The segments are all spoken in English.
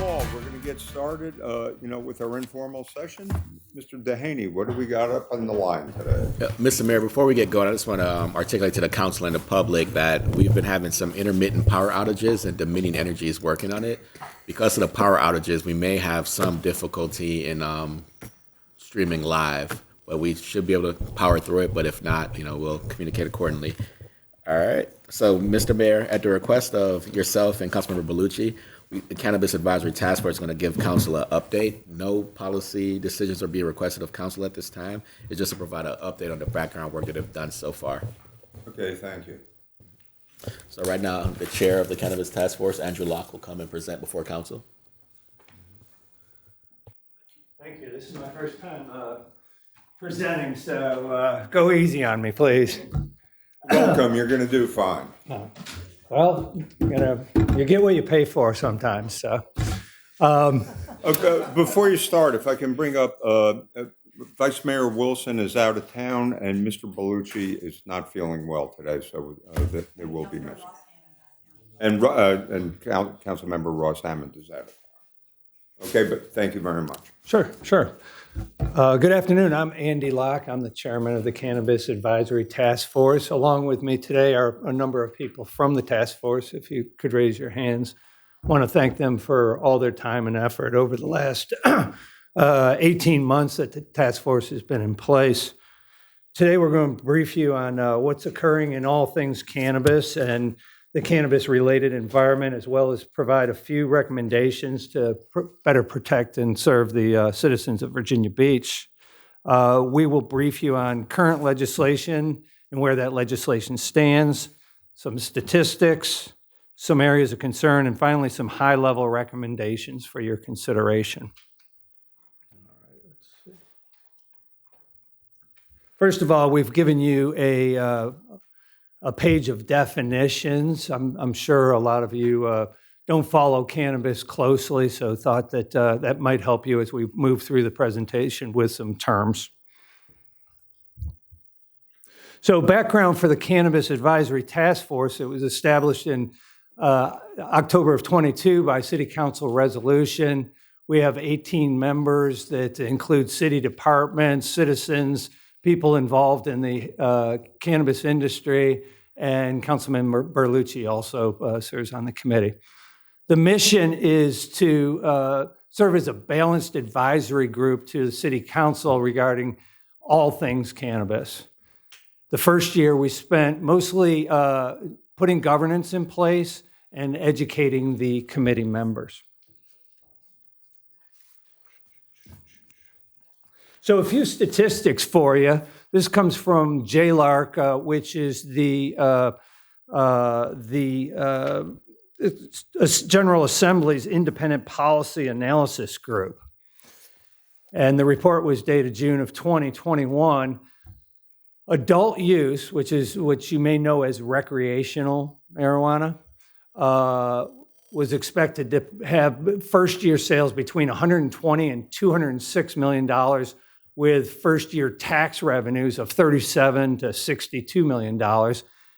call. We're going to get started, with our informal session. Mr. Dehaney, what do we got up on the line today? Mr. Mayor, before we get going, I just want to articulate to the council and the public that we've been having some intermittent power outages and Dominion Energy is working on it. Because of the power outages, we may have some difficulty in streaming live, but we should be able to power through it. But if not, we'll communicate accordingly. All right. So, Mr. Mayor, at the request of yourself and Councilmember Bellucci, the Cannabis Advisory Task Force is going to give council an update. No policy decisions are being requested of council at this time. It's just to provide an update on the background work that they've done so far. Okay, thank you. So right now, the chair of the Cannabis Task Force, Andrew Locke, will come and present before council. Thank you. This is my first time presenting, so go easy on me, please. Welcome. You're going to do fine. Well, you get what you pay for sometimes. So, Okay, before you start, if I can bring up, Vice Mayor Wilson is out of town, and Mr. Bellucci is not feeling well today, so they will be missing. And Councilmember Ross Hammond is out of town. Okay, but thank you very much. Sure. Good afternoon. I'm Andy Locke. I'm the chairman of the Cannabis Advisory Task Force. Along with me today are a number of people from the task force. If you could raise your hands. I want to thank them for all their time and effort over the last 18 months that the task force has been in place. Today we're going to brief you on what's occurring in all things cannabis and the cannabis-related environment, as well as provide a few recommendations to better protect and serve the citizens of Virginia Beach. We will brief you on current legislation and where that legislation stands, some statistics, some areas of concern, and finally some high-level recommendations for your consideration. First of all, we've given you a page of definitions. I'm sure a lot of you don't follow cannabis closely, so thought that that might help you as we move through the presentation with some terms. So background for the Cannabis Advisory Task Force, it was established in October of 22 by City Council resolution. We have 18 members that include city departments, citizens, people involved in the cannabis industry, and Councilman Berlucci also serves on the committee. The mission is to serve as a balanced advisory group to the City Council regarding all things cannabis. The first year we spent mostly putting governance in place and educating the committee members. So a few statistics for you. This comes from JLARC, which is the General Assembly's Independent Policy Analysis Group. And the report was dated June of 2021. Adult use, which is what you may know as recreational marijuana, was expected to have first-year sales between $120 and $206 million, with first-year tax revenues of $37 to $62 million.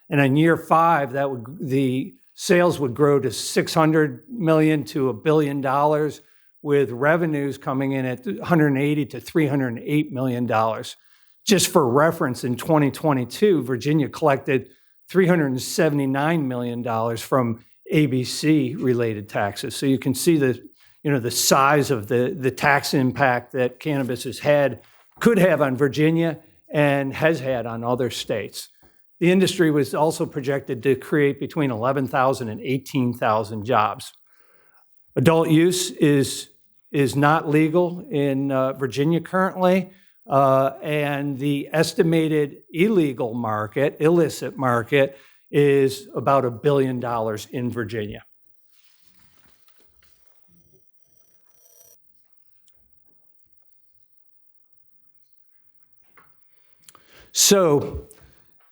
And in year 5, the sales would grow to $600 million to $1 billion, with revenues coming in at $180 to $308 million. Just for reference, in 2022, Virginia collected $379 million from ABC-related taxes. So you can see the size of the tax impact that cannabis could have on Virginia and has had on other states. The industry was also projected to create between 11,000 and 18,000 jobs. Adult use is not legal in Virginia currently, and the estimated illicit market is about $1 billion in Virginia. So,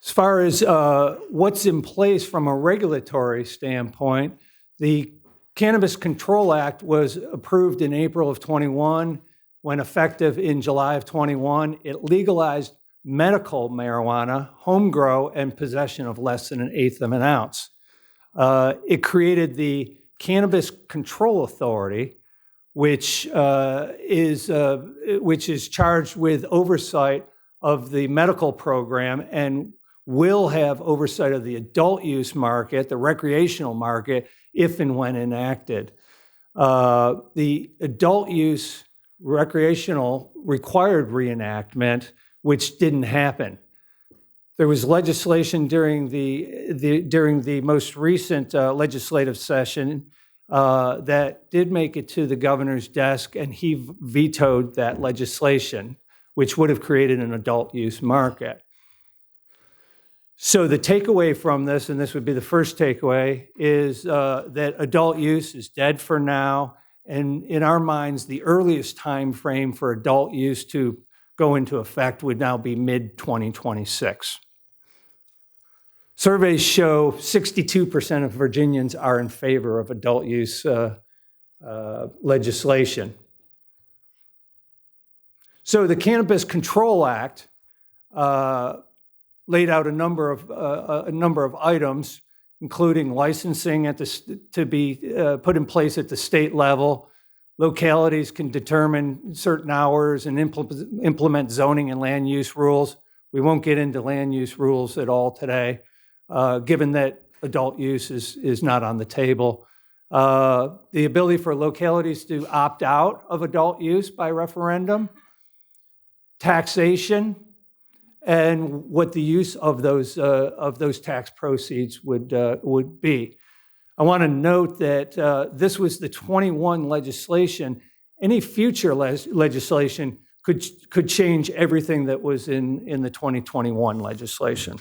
as far as what's in place from a regulatory standpoint, the Cannabis Control Act was approved in April of 21. When effective in July of 21, it legalized medical marijuana, home grow, and possession of less than 1/8 of an ounce. It created the Cannabis Control Authority, which is charged with oversight of the medical program and will have oversight of the adult use market, the recreational market, if and when enacted. The adult use recreational required reenactment, which didn't happen. There was legislation during the most recent legislative session that did make it to the governor's desk, and he vetoed that legislation, which would have created an adult use market. So the takeaway from this, and this would be the first takeaway, is that adult use is dead for now, and in our minds, the earliest time frame for adult use to go into effect would now be mid-2026. Surveys show 62% of Virginians are in favor of adult use legislation. So the Cannabis Control Act laid out a number of items, including licensing to be put in place at the state level. Localities can determine certain hours and implement zoning and land use rules. We won't get into land use rules at all today, given that adult use is not on the table. The ability for localities to opt out of adult use by referendum, taxation, and what the use of those tax proceeds would be. I want to note that this was the 21 legislation. Any future legislation could change everything that was in the 2021 legislation.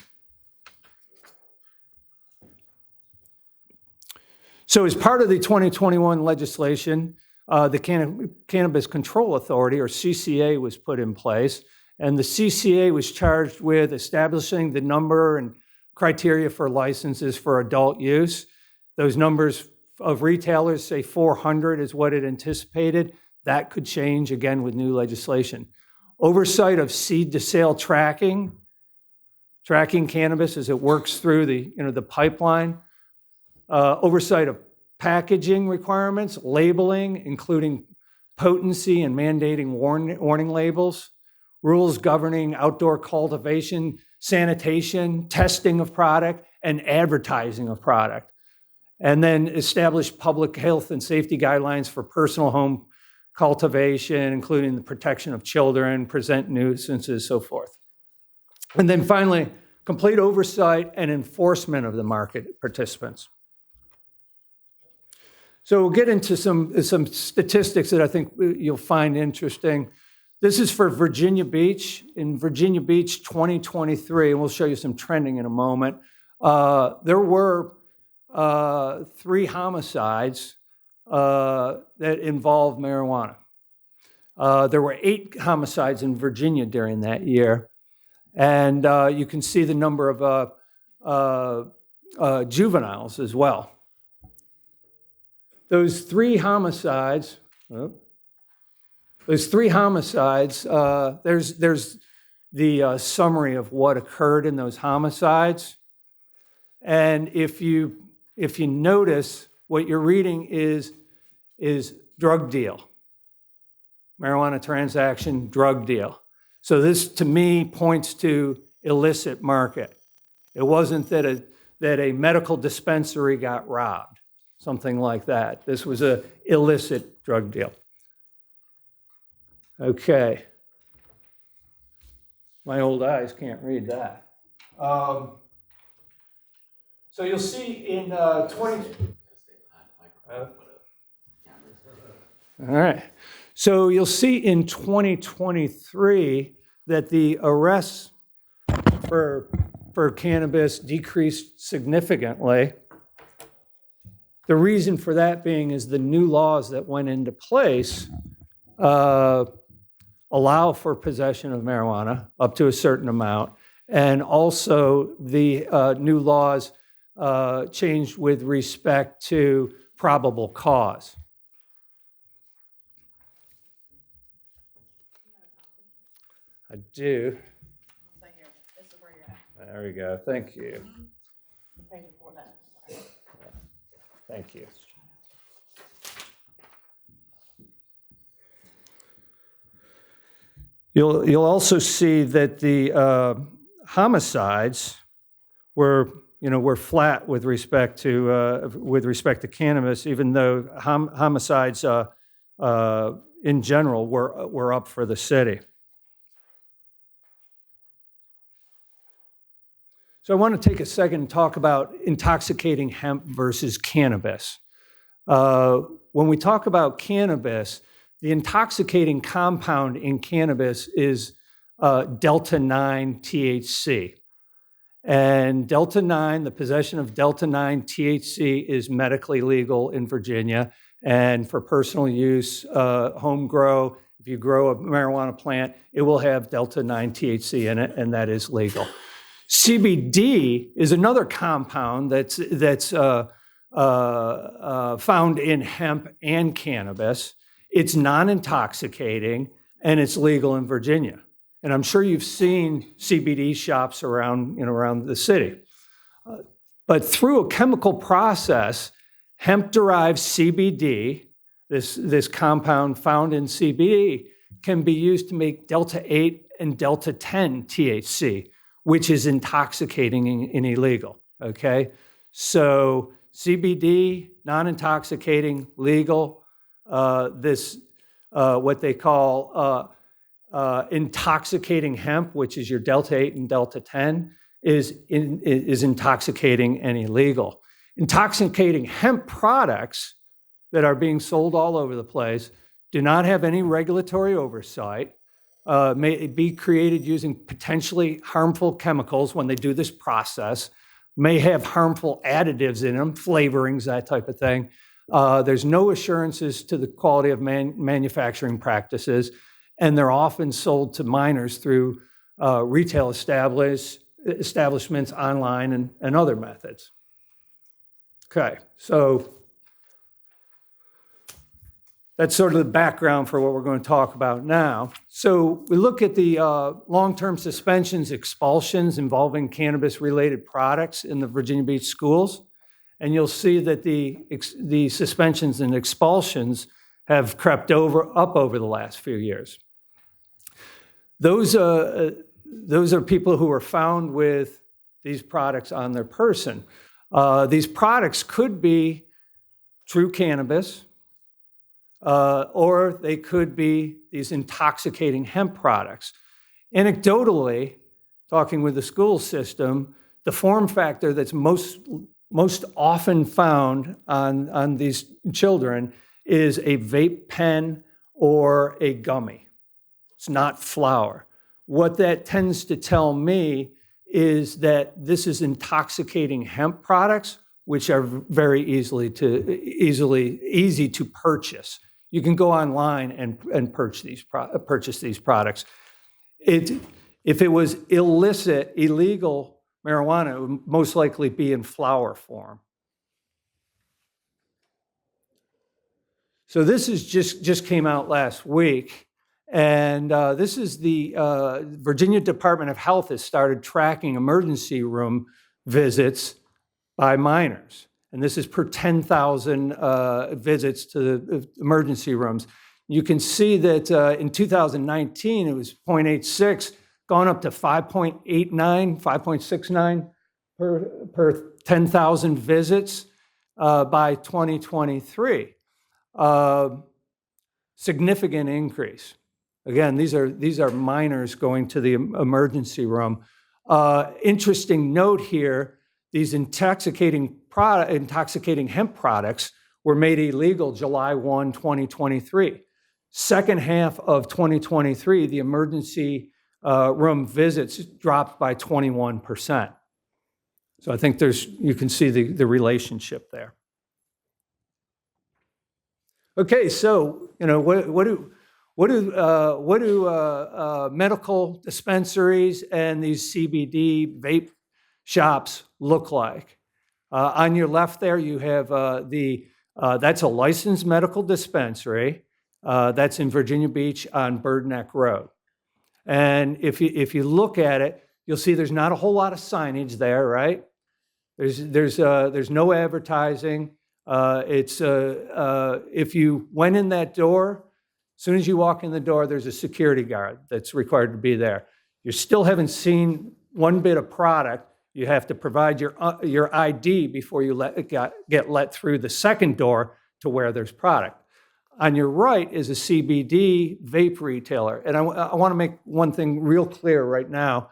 So as part of the 2021 legislation, the Cannabis Control Authority, or CCA, was put in place. And the CCA was charged with establishing the number and criteria for licenses for adult use. Those numbers of retailers, say 400 is what it anticipated. That could change again with new legislation. Oversight of seed to sale tracking cannabis as it works through the pipeline. Oversight of packaging requirements, labeling, including potency and mandating warning labels. Rules governing outdoor cultivation, sanitation, testing of product, and advertising of product. And then establish public health and safety guidelines for personal home cultivation, including the protection of children, present nuisances, so forth. And then finally, complete oversight and enforcement of the market participants. So we'll get into some statistics that I think you'll find interesting. This is for Virginia Beach. In Virginia Beach 2023, and we'll show you some trending in a moment, there were 3 homicides that involved marijuana. There were 8 homicides in Virginia during that year. And you can see the number of juveniles as well. Those 3 homicides, there's the summary of what occurred in those homicides. And if you notice, what you're reading is drug deal, marijuana transaction, drug deal. So this, to me, points to illicit market. It wasn't that a medical dispensary got robbed, something like that. This was an illicit drug deal. Okay. My old eyes can't read that. So you'll see in 20... All right. So you'll see in 2023 that the arrests for cannabis decreased significantly. The reason for that being is the new laws that went into place allow for possession of marijuana up to a certain amount, and also the new laws changed with respect to probable cause. I do. Right here. This is where you're at. There we go. Thank you. The page before that. Thank you. You'll also see that the homicides were flat with respect to cannabis, even though homicides in general were up for the city. So I want to take a second and talk about intoxicating hemp versus cannabis. When we talk about cannabis, the intoxicating compound in cannabis is delta-9 THC. And delta-9, the possession of delta-9 THC is medically legal in Virginia. And for personal use, home grow, if you grow a marijuana plant, it will have delta-9 THC in it, and that is legal. CBD is another compound that's found in hemp and cannabis. It's non-intoxicating, and it's legal in Virginia. And I'm sure you've seen CBD shops around the city. But through a chemical process, hemp-derived CBD, this compound found in CBD, can be used to make delta-8 and delta-10 THC, which is intoxicating and illegal, okay? So CBD, non-intoxicating, legal. What they call intoxicating hemp, which is your delta-8 and delta-10, is intoxicating and illegal. Intoxicating hemp products that are being sold all over the place do not have any regulatory oversight, may be created using potentially harmful chemicals when they do this process, may have harmful additives in them, flavorings, that type of thing. There's no assurances to the quality of manufacturing practices, and they're often sold to minors through retail establishments online and other methods. Okay, so that's sort of the background for what we're going to talk about now. So we look at the long-term suspensions, expulsions involving cannabis-related products in the Virginia Beach schools, and you'll see that the suspensions and expulsions have crept up over the last few years. Those are people who are found with these products on their person. These products could be true cannabis, or they could be these intoxicating hemp products. Anecdotally, talking with the school system, the form factor that's most often found on these children is a vape pen or a gummy. It's not flour. What that tends to tell me is that this is intoxicating hemp products, which are very easy to purchase. You can go online and purchase these products. If it was illegal marijuana, it would most likely be in flower form. So this is just came out last week, and this is the Virginia Department of Health has started tracking emergency room visits by minors. And this is per 10,000 visits to the emergency rooms. You can see that in 2019, it was 0.86, gone up to 5.89, 5.69 per 10,000 visits by 2023. Significant increase. Again, these are minors going to the emergency room. Interesting note here, these intoxicating hemp products were made illegal July 1, 2023. Second half of 2023, the emergency room visits dropped by 21%. So I think you can see the relationship there. Okay, so what do medical dispensaries and these CBD vape shops look like? On your left there, you have that's a licensed medical dispensary. That's in Virginia Beach on Bird Neck Road. And if you look at it, you'll see there's not a whole lot of signage there, right? There's no advertising. If you went in that door, As soon as you walk in the door, there's a security guard that's required to be there. You still haven't seen one bit of product. You have to provide your ID before you get let through the second door to where there's product. On your right is a CBD vape retailer. And I want to make one thing real clear right now,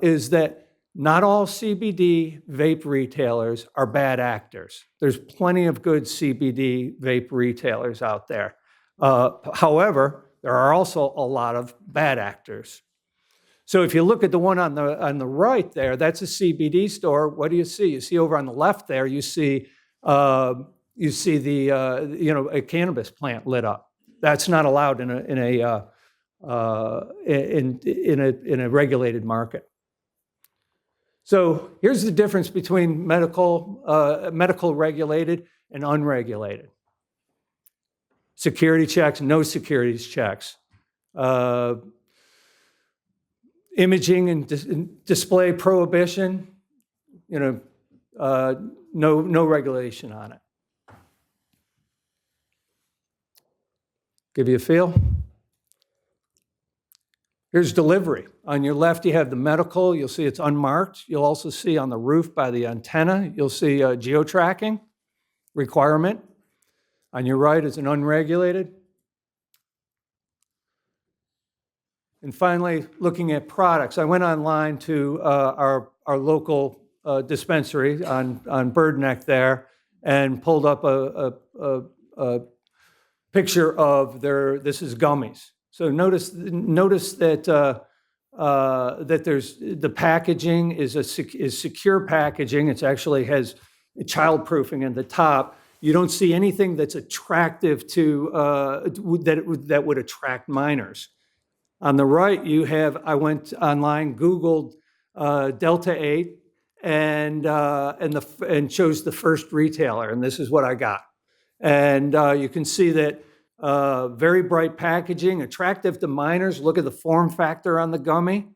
is that not all CBD vape retailers are bad actors. There's plenty of good CBD vape retailers out there. However, there are also a lot of bad actors. So if you look at the one on the right there, that's a CBD store. What do you see? You see over on the left there, you see the a cannabis plant lit up. That's not allowed in a regulated market. So here's the difference between medical regulated and unregulated. Security checks, no securities checks. Imaging and display prohibition, no regulation on it. Give you a feel? Here's delivery. On your left, you have the medical. You'll see it's unmarked. You'll also see on the roof by the antenna, you'll see a geo-tracking requirement. On your right is an unregulated. And finally, looking at products, I went online to our local dispensary on Bird Neck there and pulled up a picture of this is gummies. So notice that that there's the packaging is secure packaging. It actually has childproofing at the top. You don't see anything that's attractive to that would attract minors. On the right, I went online, Googled Delta 8, and chose the first retailer, and this is what I got. And you can see that very bright packaging, attractive to minors. Look at the form factor on the gummy.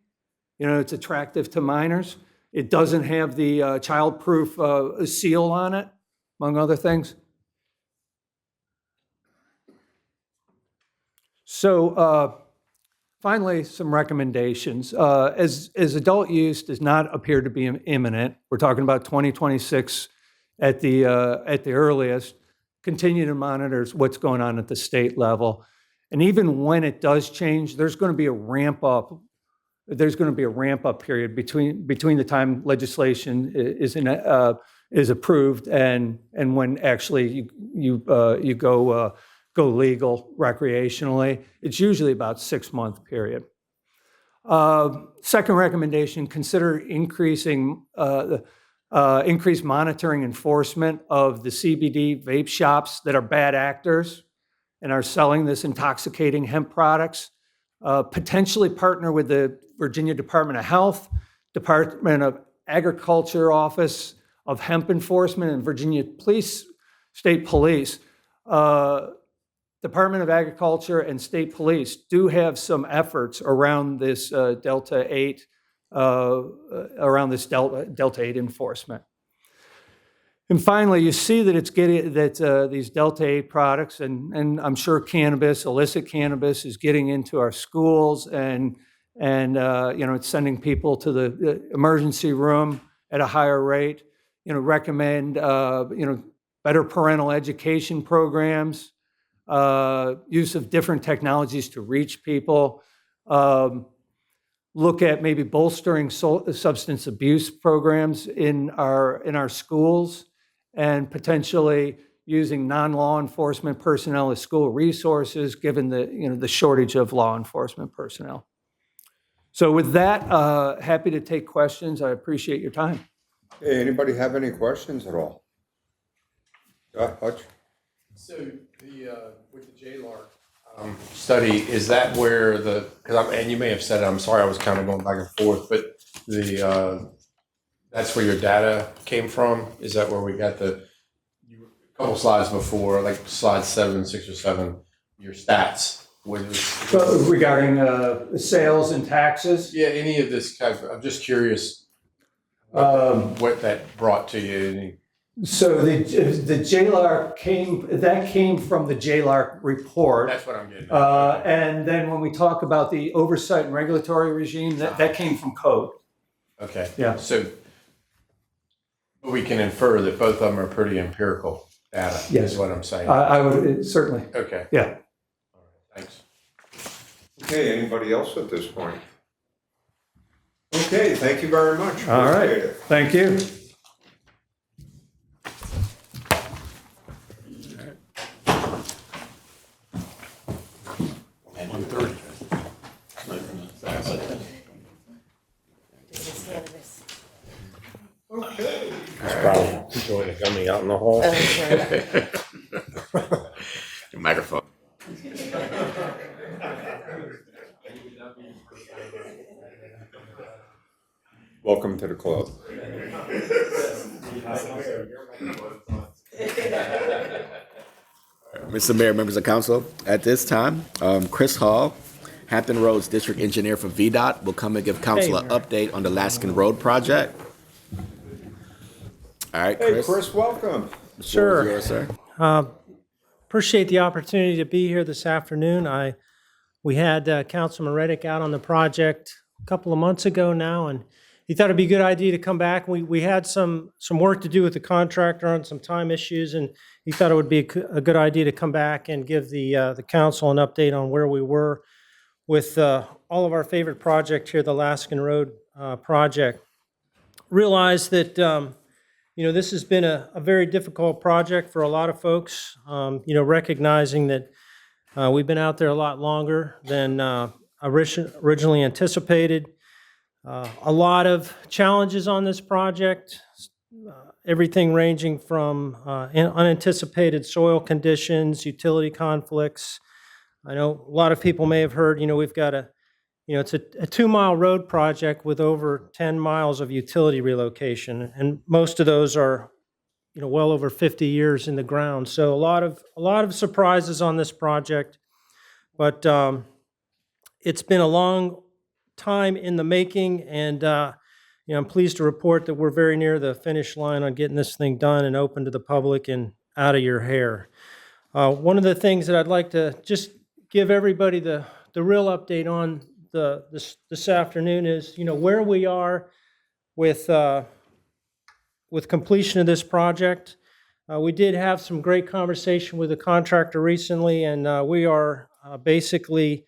It's attractive to minors. It doesn't have the childproof seal on it, among other things. So finally, some recommendations. As adult use does not appear to be imminent, we're talking about 2026 at the earliest. Continue to monitor what's going on at the state level, and even when it does change, there's going to be a ramp up. There's going to be a ramp up period between the time legislation is approved and when actually you go legal recreationally. It's usually about 6-month period. Second recommendation: consider increasing increased monitoring enforcement of the CBD vape shops that are bad actors and are selling this intoxicating hemp products. Potentially partner with the Virginia Department of Health, Department of Agriculture Office of Hemp Enforcement, and Virginia State Police. Department of Agriculture and State Police do have some efforts around this Delta 8 enforcement. And finally, you see that it's getting these Delta 8 products, and I'm sure illicit cannabis, is getting into our schools, and it's sending people to the emergency room at a higher rate. Recommend better parental education programs, use of different technologies to reach people. Look at maybe bolstering substance abuse programs in our schools, and potentially using non-law enforcement personnel as school resources, given the shortage of law enforcement personnel. So with that, happy to take questions. I appreciate your time. Hey, anybody have any questions at all? Hutch? So with the JLARC study, is that where and you may have said it, I'm sorry, I was kind of going back and forth, but that's where your data came from? Is that where we got a couple slides before, like slide 7, 6 or 7, your stats? Regarding sales and taxes? Yeah, any of this I'm just curious what that brought to you. So the JLARC came from the JLARC report. That's what I'm getting at. And then when we talk about the oversight and regulatory regime, that came from code. Okay. Yeah. So we can infer that both of them are pretty empirical data, Yes. is what I'm saying. I would certainly, Okay. yeah. Thanks. Okay, anybody else at this point? Okay, thank you very much. All right. Appreciate it. Thank you. Okay. Probably enjoying it coming out in the hall. Your microphone. Welcome to the club. Mr. Mayor, members of council, at this time, Chris Hall, Hampton Roads District Engineer for VDOT, will come and give council an update on the Laskin Road project. All right, Hey, Chris. Chris, welcome. The floor is Sure. yours, sir. Appreciate the opportunity to be here this afternoon. We had Councilman Reddick out on the project a couple of months ago now, and he thought it'd be a good idea to come back. We had some work to do with the contractor on some time issues, and he thought it would be a good idea to come back and give the council an update on where we were with all of our favorite project here, the Laskin Road project. Realize that this has been a very difficult project for a lot of folks, recognizing that we've been out there a lot longer than originally anticipated. A lot of challenges on this project, everything ranging from unanticipated soil conditions, utility conflicts. I know a lot of people may have heard, we've got it's a 2-mile road project with over 10 miles of utility relocation, and most of those are, well over 50 years in the ground. So a lot of surprises on this project, but it's been a long time in the making, and I'm pleased to report that we're very near the finish line on getting this thing done and open to the public and out of your hair. One of the things that I'd like to just give everybody the real update on this afternoon is, where we are with completion of this project. We did have some great conversation with the contractor recently, and we are basically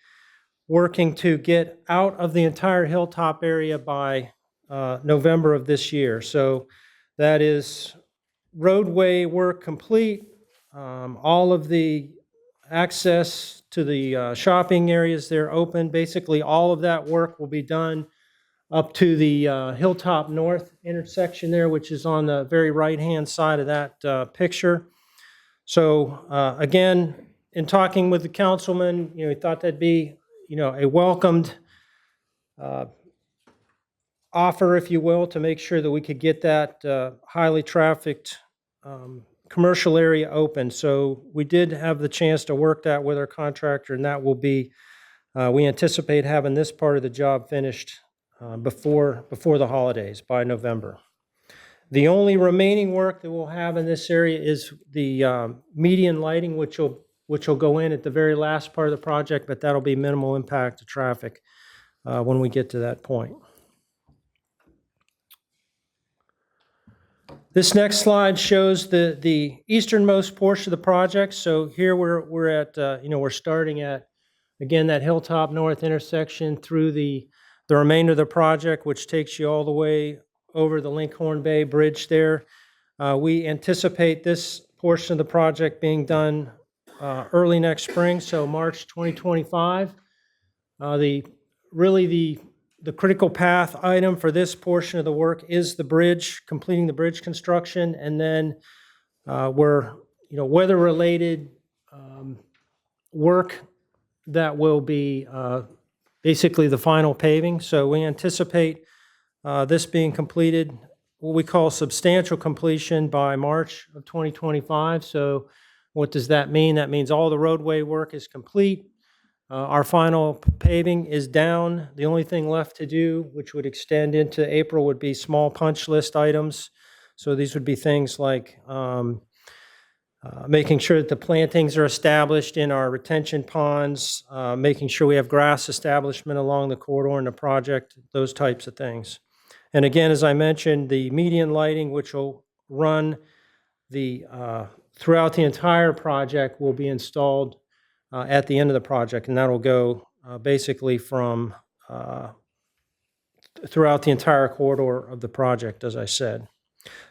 working to get out of the entire hilltop area by November of this year. So that is roadway work complete, all of the access to the shopping areas there open. Basically, all of that work will be done up to the Hilltop North intersection there, which is on the very right-hand side of that picture. So again, in talking with the councilman, he thought that'd be, a welcomed offer, if you will, to make sure that we could get that highly trafficked commercial area open. So we did have the chance to work that with our contractor, and that will be, we anticipate having this part of the job finished before the holidays, by November. The only remaining work that we'll have in this area is the median lighting, which will go in at the very last part of the project, but that'll be minimal impact to traffic when we get to that point. This next slide shows the easternmost portion of the project. So here we're at, we're starting at, again, that Hilltop North intersection through the remainder of the project, which takes you all the way over the Lincoln Bay Bridge there. We anticipate this portion of the project being done early next spring, so March 2025. The critical path item for this portion of the work is the bridge, completing the bridge construction, and then weather-related work that will be basically the final paving. So we anticipate this being completed, what we call substantial completion, by March of 2025. So what does that mean? That means all the roadway work is complete. Our final paving is down. The only thing left to do, which would extend into April, would be small punch list items, So these would be things like making sure that the plantings are established in our retention ponds, making sure we have grass establishment along the corridor in the project, those types of things. And again, as I mentioned, the median lighting, which will run throughout the entire project, will be installed at the end of the project, and that will go basically from throughout the entire corridor of the project, as I said.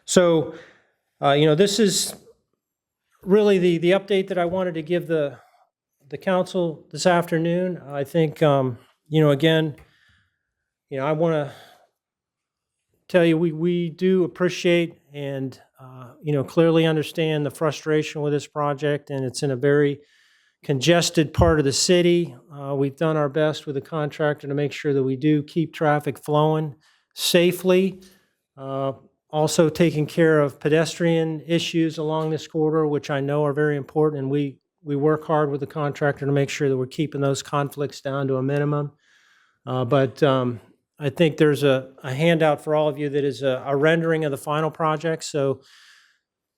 So, this is really the update that I wanted to give the council this afternoon. I think, again, I want to tell you we do appreciate and, clearly understand the frustration with this project, and it's in a very congested part of the city. We've done our best with the contractor to make sure that we do keep traffic flowing safely. Also taking care of pedestrian issues along this corridor, which I know are very important, and we work hard with the contractor to make sure that we're keeping those conflicts down to a minimum. But I think there's a handout for all of you that is a rendering of the final project. So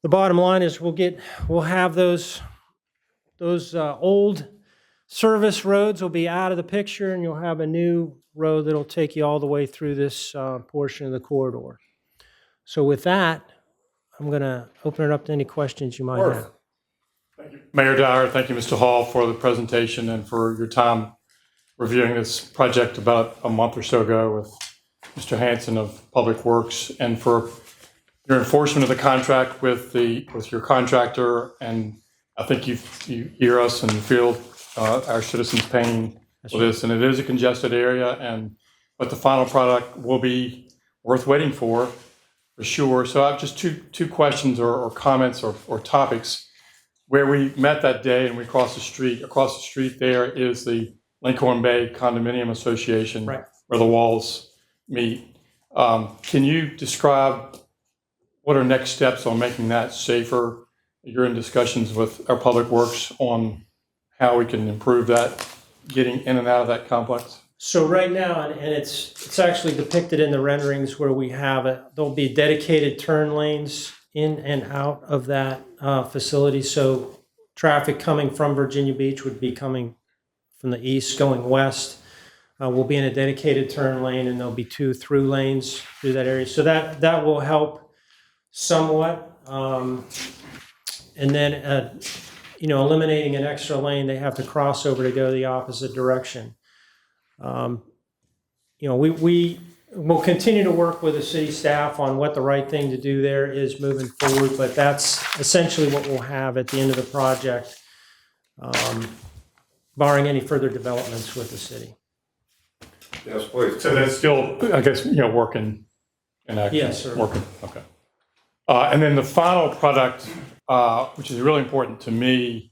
the bottom line is we'll have those old service roads will be out of the picture, and you'll have a new road that'll take you all the way through this portion of the corridor. So with that, I'm going to open it up to any questions you might have. Thank you, Mayor Dyer. Thank you, Mr. Hall, for the presentation and for your time reviewing this project about a month or so ago with Mr. Hanson of Public Works, and for your enforcement of the contract with your contractor. And I think you hear us and you feel our citizens' pain for this, and it is a congested area, but the final product will be worth waiting for sure. So I have just two questions or comments or topics. Where we met that day and we crossed the street, across the street there is the Lincoln Bay Condominium Association, right, where the walls meet. Can you describe what are next steps on making that safer? You're in discussions with our Public Works on how we can improve that, getting in and out of that complex? So right now, and it's actually depicted in the renderings where we have it, there'll be dedicated turn lanes in and out of that facility. So traffic coming from Virginia Beach would be coming from the east going west. Will be in a dedicated turn lane, and there'll be 2 through lanes through that area. So that will help somewhat. And then, eliminating an extra lane, they have to cross over to go the opposite direction. We will continue to work with the city staff on what the right thing to do there is moving forward, but that's essentially what we'll have at the end of the project, barring any further developments with the city. Yes, please. So that's still, I guess, working in action? Yes, sir. Working, okay. And then the final product, which is really important to me,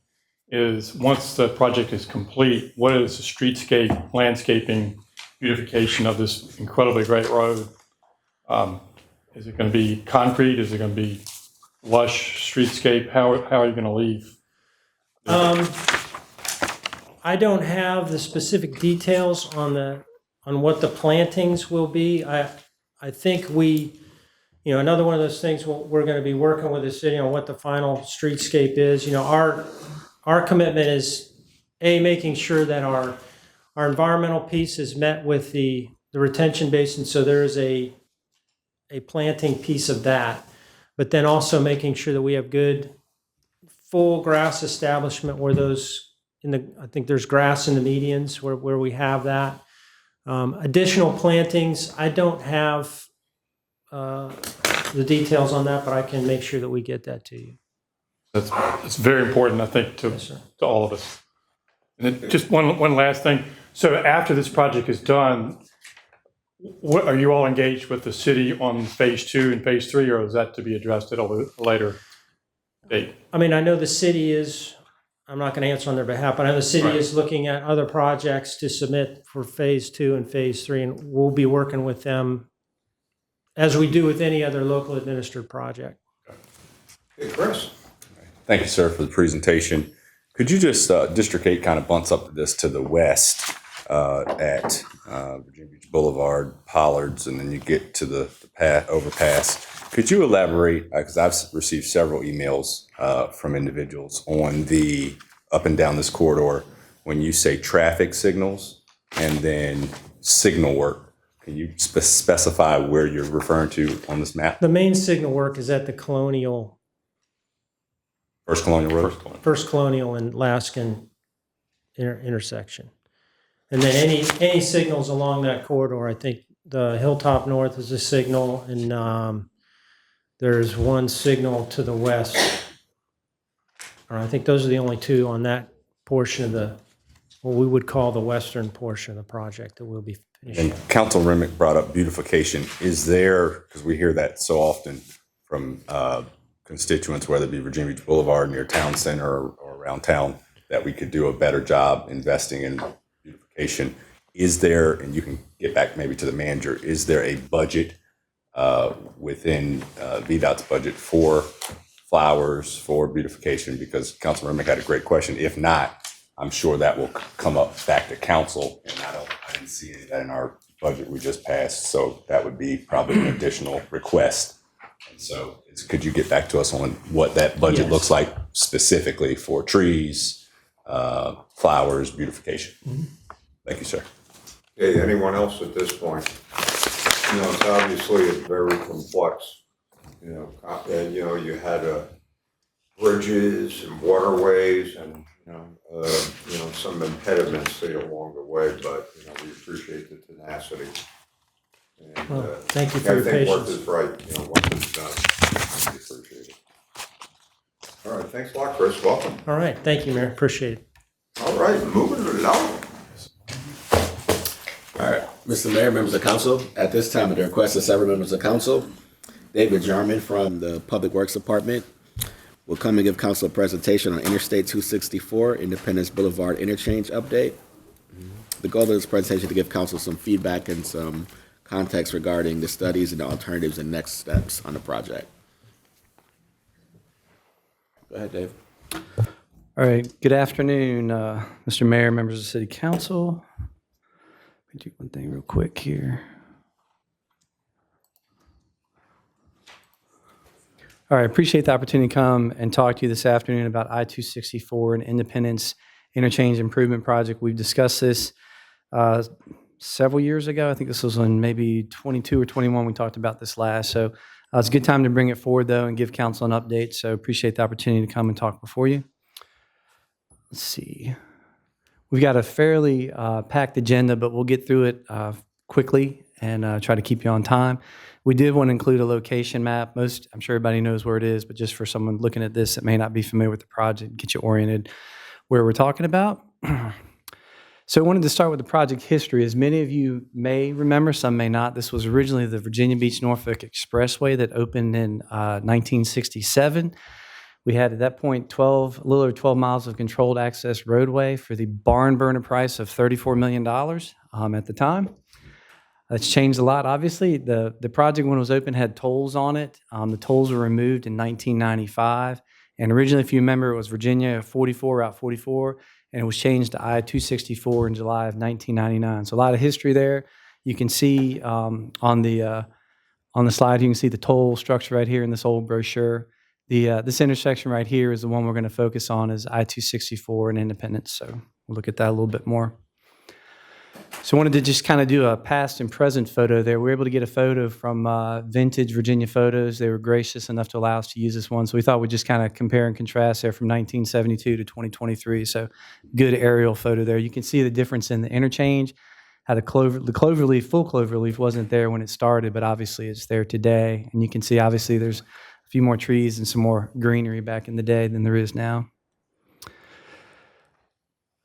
is once the project is complete, what is the streetscape, landscaping, beautification of this incredibly great road? Is it going to be concrete? Is it going to be lush streetscape? How are you going to leave? I don't have the specific details on what the plantings will be. I think another one of those things we're going to be working with the city on what the final streetscape is. Our commitment is making sure that our environmental piece is met with the retention basin, so there is a planting piece of that, but then also making sure that we have good full grass establishment where I think there's grass in the medians where we have that. Additional plantings, I don't have the details on that, but I can make sure that we get that to you. It's very important, I think, to all of us. And then just one last thing. So after this project is done, what are you all engaged with the city on phase 2 and phase 3, or is that to be addressed at a later date? I mean, I know the city is, I'm not going to answer on their behalf, but I know the city is looking at other projects to submit for phase 2 and phase 3, and we'll be working with them as we do with any other local administered project. Hey, Chris. Thank you, sir, for the presentation. Could you just, District 8 kind of bumps up this to the west. at Virginia Beach Boulevard, Pollards, and then you get to the overpass. Could you elaborate, because I've received several emails from individuals on the up and down this corridor, when you say traffic signals and then signal work, can you specify where you're referring to on this map? The main signal work is at the Colonial, First Colonial Road? First Colonial and Laskin intersection. And then any signals along that corridor, I think the Hilltop North is a signal, and there's one signal to the west. I think those are the only two on that portion of what we would call the western portion of the project that we'll be finishing. And Council Remick brought up beautification. Is there, because we hear that so often from constituents, whether it be Virginia Beach Boulevard near town center or around town, that we could do a better job investing in beautification. Is there, and you can get back maybe to the manager, is there a budget within VDOT's budget for flowers, for beautification? Because Councilman Remick had a great question. If not, I'm sure that will come up back to council, and I didn't see any of that in our budget we just passed, so that would be probably an additional request. And so could you get back to us on what that budget looks like specifically for trees, flowers, beautification? Mm-hmm. Thank you, sir. Okay, anyone else at this point? It's obviously a very complex, and, you had bridges and waterways and, some impediments along the way, but, we appreciate the tenacity. And, Well, thank you for your I think work patience. is right, once it's done, we appreciate it. All right, thanks a lot, Chris, welcome. All right, thank you, Mayor, appreciate it. All right, moving along. All right, Mr. Mayor, members of council, at this time, at the request of several members of council, David Jarman from the Public Works Department will come and give council a presentation on Interstate 264 Independence Boulevard interchange update. The goal of this presentation is to give council some feedback and some context regarding the studies and the alternatives and next steps on the project. Go ahead, Dave. All right, good afternoon, Mr. Mayor, members of the City Council. Let me do one thing real quick here. All right, appreciate the opportunity to come and talk to you this afternoon about I-264 and Independence Interchange Improvement Project. We've discussed this several years ago. I think this was in maybe 22 or 21 we talked about this last. So it's a good time to bring it forward, though, and give council an update. So appreciate the opportunity to come and talk before you. Let's see. We've got a fairly packed agenda, but we'll get through it quickly and try to keep you on time. We did want to include a location map. I'm sure everybody knows where it is, but just for someone looking at this that may not be familiar with the project, get you oriented where we're talking about. So I wanted to start with the project history. As many of you may remember, some may not, this was originally the Virginia Beach Norfolk Expressway that opened in 1967. We had at that point a little over 12 miles of controlled access roadway for the barn burner price of $34 million at the time. That's changed a lot, obviously. The project, when it was open, had tolls on it. The tolls were removed in 1995. And originally, if you remember, it was Virginia 44, Route 44, and it was changed to I-264 in July of 1999. So a lot of history there. You can see on the slide, you can see the toll structure right here in this old brochure. This intersection right here is the one we're going to focus on, is I-264 and Independence. So we'll look at that a little bit more. So I wanted to just kind of do a past and present photo there. We were able to get a photo from Vintage Virginia Photos. They were gracious enough to allow us to use this one. So we thought we'd just kind of compare and contrast there from 1972 to 2023. So good aerial photo there. You can see the difference in the interchange, how the cloverleaf, full cloverleaf wasn't there when it started, but obviously it's there today. And you can see obviously there's a few more trees and some more greenery back in the day than there is now.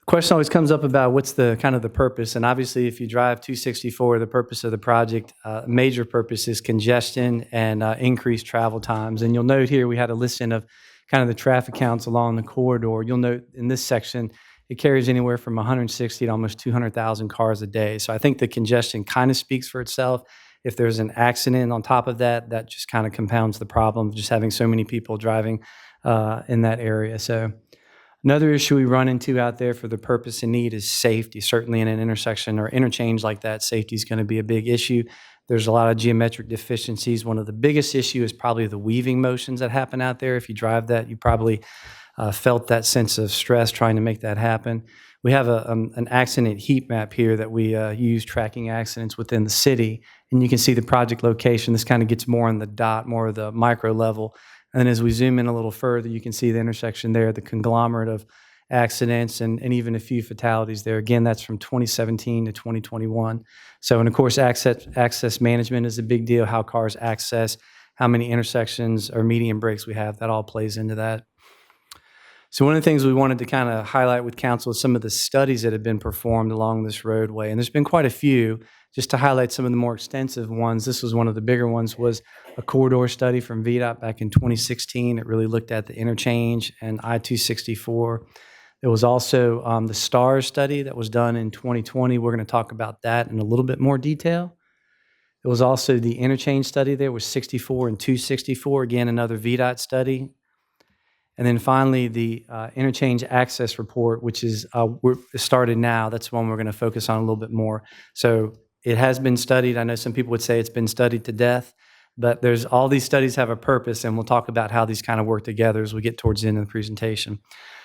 Question always comes up about what's the kind of the purpose, and obviously if you drive 264, the purpose of the project, major purpose is congestion and increased travel times. And you'll note here we had a listing of kind of the traffic counts along the corridor. You'll note in this section it carries anywhere from 160 to almost 200,000 cars a day. So I think the congestion kind of speaks for itself. If there's an accident on top of that, that just kind of compounds the problem of just having so many people driving in that area. So Another issue we run into out there for the purpose and need is safety. Certainly in an intersection or interchange like that, safety is going to be a big issue. There's a lot of geometric deficiencies. One of the biggest issues is probably the weaving motions that happen out there. If you drive that, you probably felt that sense of stress trying to make that happen. We have an accident heat map here that we use tracking accidents within the city, and you can see the project location. This kind of gets more on the dot, more of the micro level. And then as we zoom in a little further, you can see the intersection there, the conglomerate of accidents and even a few fatalities there. Again, that's from 2017 to 2021. So, and of course, access management is a big deal, how cars access, how many intersections or median breaks we have. That all plays into that. So one of the things we wanted to kind of highlight with council is some of the studies that have been performed along this roadway. And there's been quite a few. Just to highlight some of the more extensive ones, this was one of the bigger ones, was a corridor study from VDOT back in 2016. It really looked at the interchange and I-264. There was also the STARS study that was done in 2020. We're going to talk about that in a little bit more detail. There was also the interchange study there with 64 and 264, again, another VDOT study. And then finally, the interchange access report, which is started now. That's one we're going to focus on a little bit more. So it has been studied. I know some people would say it's been studied to death, but there's all these studies have a purpose, and we'll talk about how these kind of work together as we get towards the end of the presentation.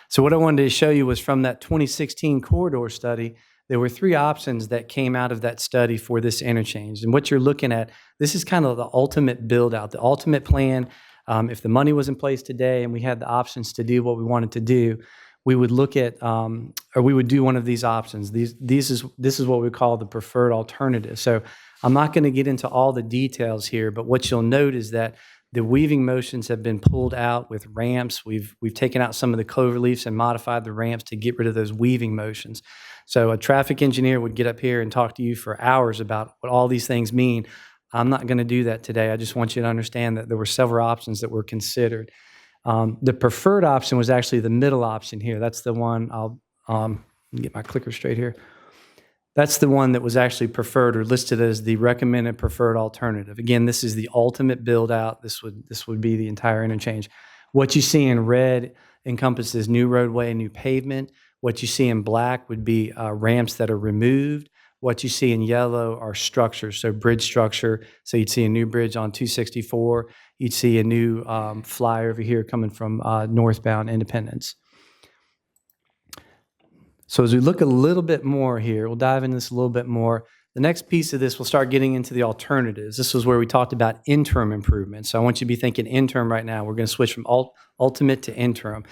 So what I wanted to show you was from that 2016 corridor study, there were 3 options that came out of that study for this interchange. And what you're looking at, this is kind of the ultimate build out, the ultimate plan. If the money was in place today and we had the options to do what we wanted to do, we would look at, or we would do one of these options. This is what we call the preferred alternative. So I'm not going to get into all the details here, but what you'll note is that the weaving motions have been pulled out with ramps. We've taken out some of the clover leaves and modified the ramps to get rid of those weaving motions. So a traffic engineer would get up here and talk to you for hours about what all these things mean. I'm not going to do that today. I just want you to understand that there were several options that were considered. The preferred option was actually the middle option here. That's the one, I'll get my clicker straight here. That's the one that was actually preferred or listed as the recommended preferred alternative. Again, this is the ultimate build out. This would be the entire interchange. What you see in red encompasses new roadway and new pavement. What you see in black would be ramps that are removed. What you see in yellow are structures, so bridge structure. So you'd see a new bridge on 264. You'd see a new flyover over here coming from northbound Independence. So as we look a little bit more here, we'll dive into this a little bit more. The next piece of this, we'll start getting into the alternatives. This was where we talked about interim improvements. So I want you to be thinking interim right now. We're going to switch from ultimate to interim.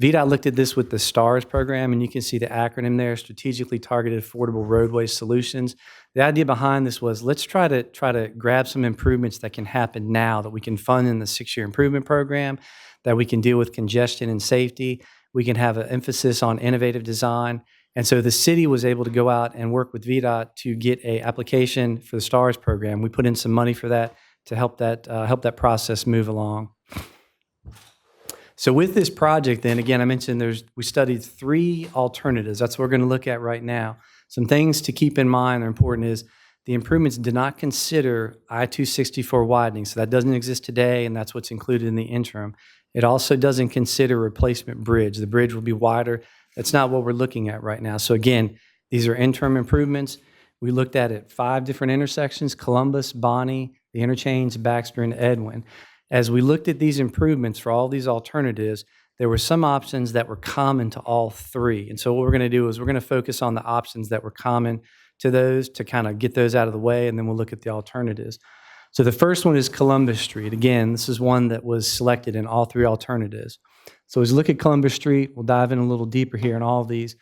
VDOT looked at this with the STARS program, and you can see the acronym there, Strategically Targeted Affordable Roadway Solutions. The idea behind this was let's try to grab some improvements that can happen now that we can fund in the 6-year improvement program, that we can deal with congestion and safety. We can have an emphasis on innovative design. And so the city was able to go out and work with VDOT to get an application for the STARS program. We put in some money for that to help that process move along. So with this project, then, again, I mentioned we studied 3 alternatives. That's what we're going to look at right now. Some things to keep in mind are important is the improvements did not consider I-264 widening. So that doesn't exist today, and that's what's included in the interim. It also doesn't consider replacement bridge. The bridge will be wider. That's not what we're looking at right now. So again, these are interim improvements. We looked at 5 different intersections: Columbus, Bonnie, the interchange, Baxter, and Edwin. As we looked at these improvements for all these alternatives, there were some options that were common to all 3. And so what we're going to do is we're going to focus on the options that were common to those to kind of get those out of the way, and then we'll look at the alternatives. So the first one is Columbus Street. Again, this is one that was selected in all 3 alternatives. So as we look at Columbus Street, we'll dive in a little deeper here in all of these.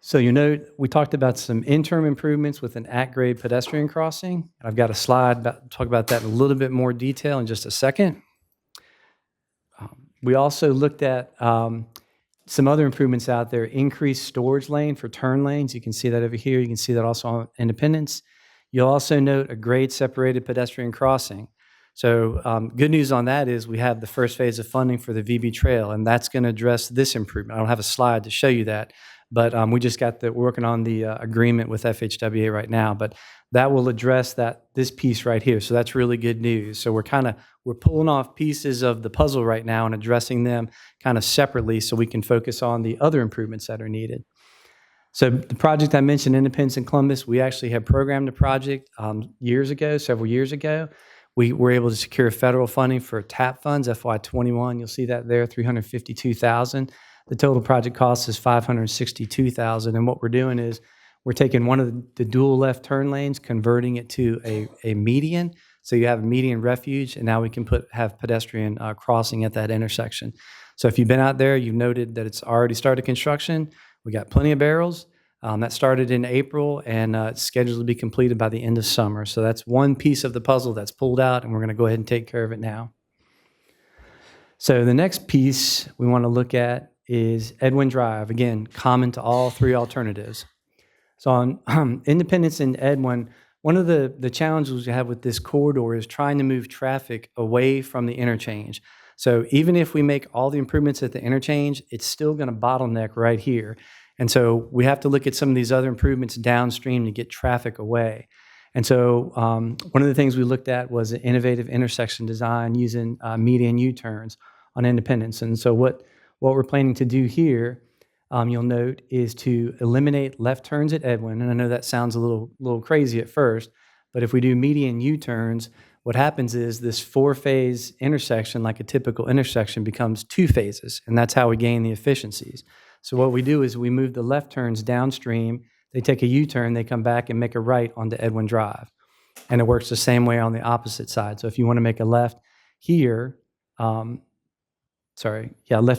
So you know, we talked about some interim improvements with an at-grade pedestrian crossing. I've got a slide talk about that in a little bit more detail in just a second. We also looked at some other improvements out there: increased storage lane for turn lanes. You can see that over here. You can see that also on Independence. You'll also note a grade-separated pedestrian crossing. So good news on that is we have the first phase of funding for the VB Trail, and that's going to address this improvement. I don't have a slide to show you that, but we just got working on the agreement with FHWA right now. But that will address this piece right here. So that's really good news. So we're pulling off pieces of the puzzle right now and addressing them kind of separately so we can focus on the other improvements that are needed. So the project I mentioned, Independence and Columbus, we actually had programmed the project several years ago. We were able to secure federal funding for TAP funds, FY21. You'll see that there, $352,000. The total project cost is $562,000. And what we're doing is we're taking one of the dual left turn lanes, converting it to a median. So you have a median refuge, and now we can have pedestrian crossing at that intersection. So if you've been out there, you've noted that it's already started construction. We got plenty of barrels. That started in April, and it's scheduled to be completed by the end of summer. So that's one piece of the puzzle that's pulled out, and we're going to go ahead and take care of it now. So the next piece we want to look at is Edwin Drive. Again, common to all three alternatives. So on Independence and Edwin, one of the challenges we have with this corridor is trying to move traffic away from the interchange. So even if we make all the improvements at the interchange, it's still going to bottleneck right here. And so we have to look at some of these other improvements downstream to get traffic away. And so one of the things we looked at was an innovative intersection design using median U-turns on Independence. And so what we're planning to do here, you'll note, is to eliminate left turns at Edwin. And I know that sounds a little crazy at first, but if we do median U-turns, what happens is this four-phase intersection, like a typical intersection, becomes two phases, and that's how we gain the efficiencies. So what we do is we move the left turns downstream, they take a U-turn, they come back and make a right onto Edwin Drive. And it works the same way on the opposite side. So if you want to make a left here, left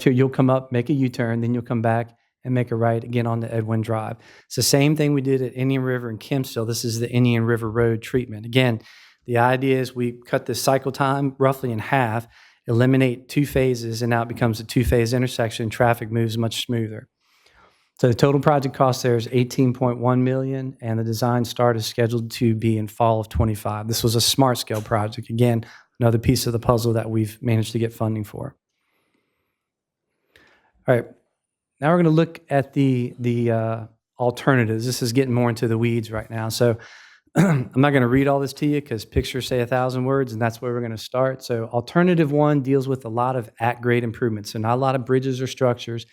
here, you'll come up, make a U-turn, then you'll come back and make a right again onto Edwin Drive. It's the same thing we did at Indian River and Kempsville. This is the Indian River Road treatment. Again, the idea is we cut the cycle time roughly in half, eliminate two phases, and now it becomes a two-phase intersection. Traffic moves much smoother. So the total project cost there is $18.1 million, and the design start is scheduled to be in fall of '25. This was a smart scale project. Again, another piece of the puzzle that we've managed to get funding for. All right, now we're going to look at the alternatives. This is getting more into the weeds right now. So I'm not going to read all this to you because pictures say 1,000 words, and that's where we're going to start. So alternative one deals with a lot of at-grade improvements, so not a lot of bridges or structures.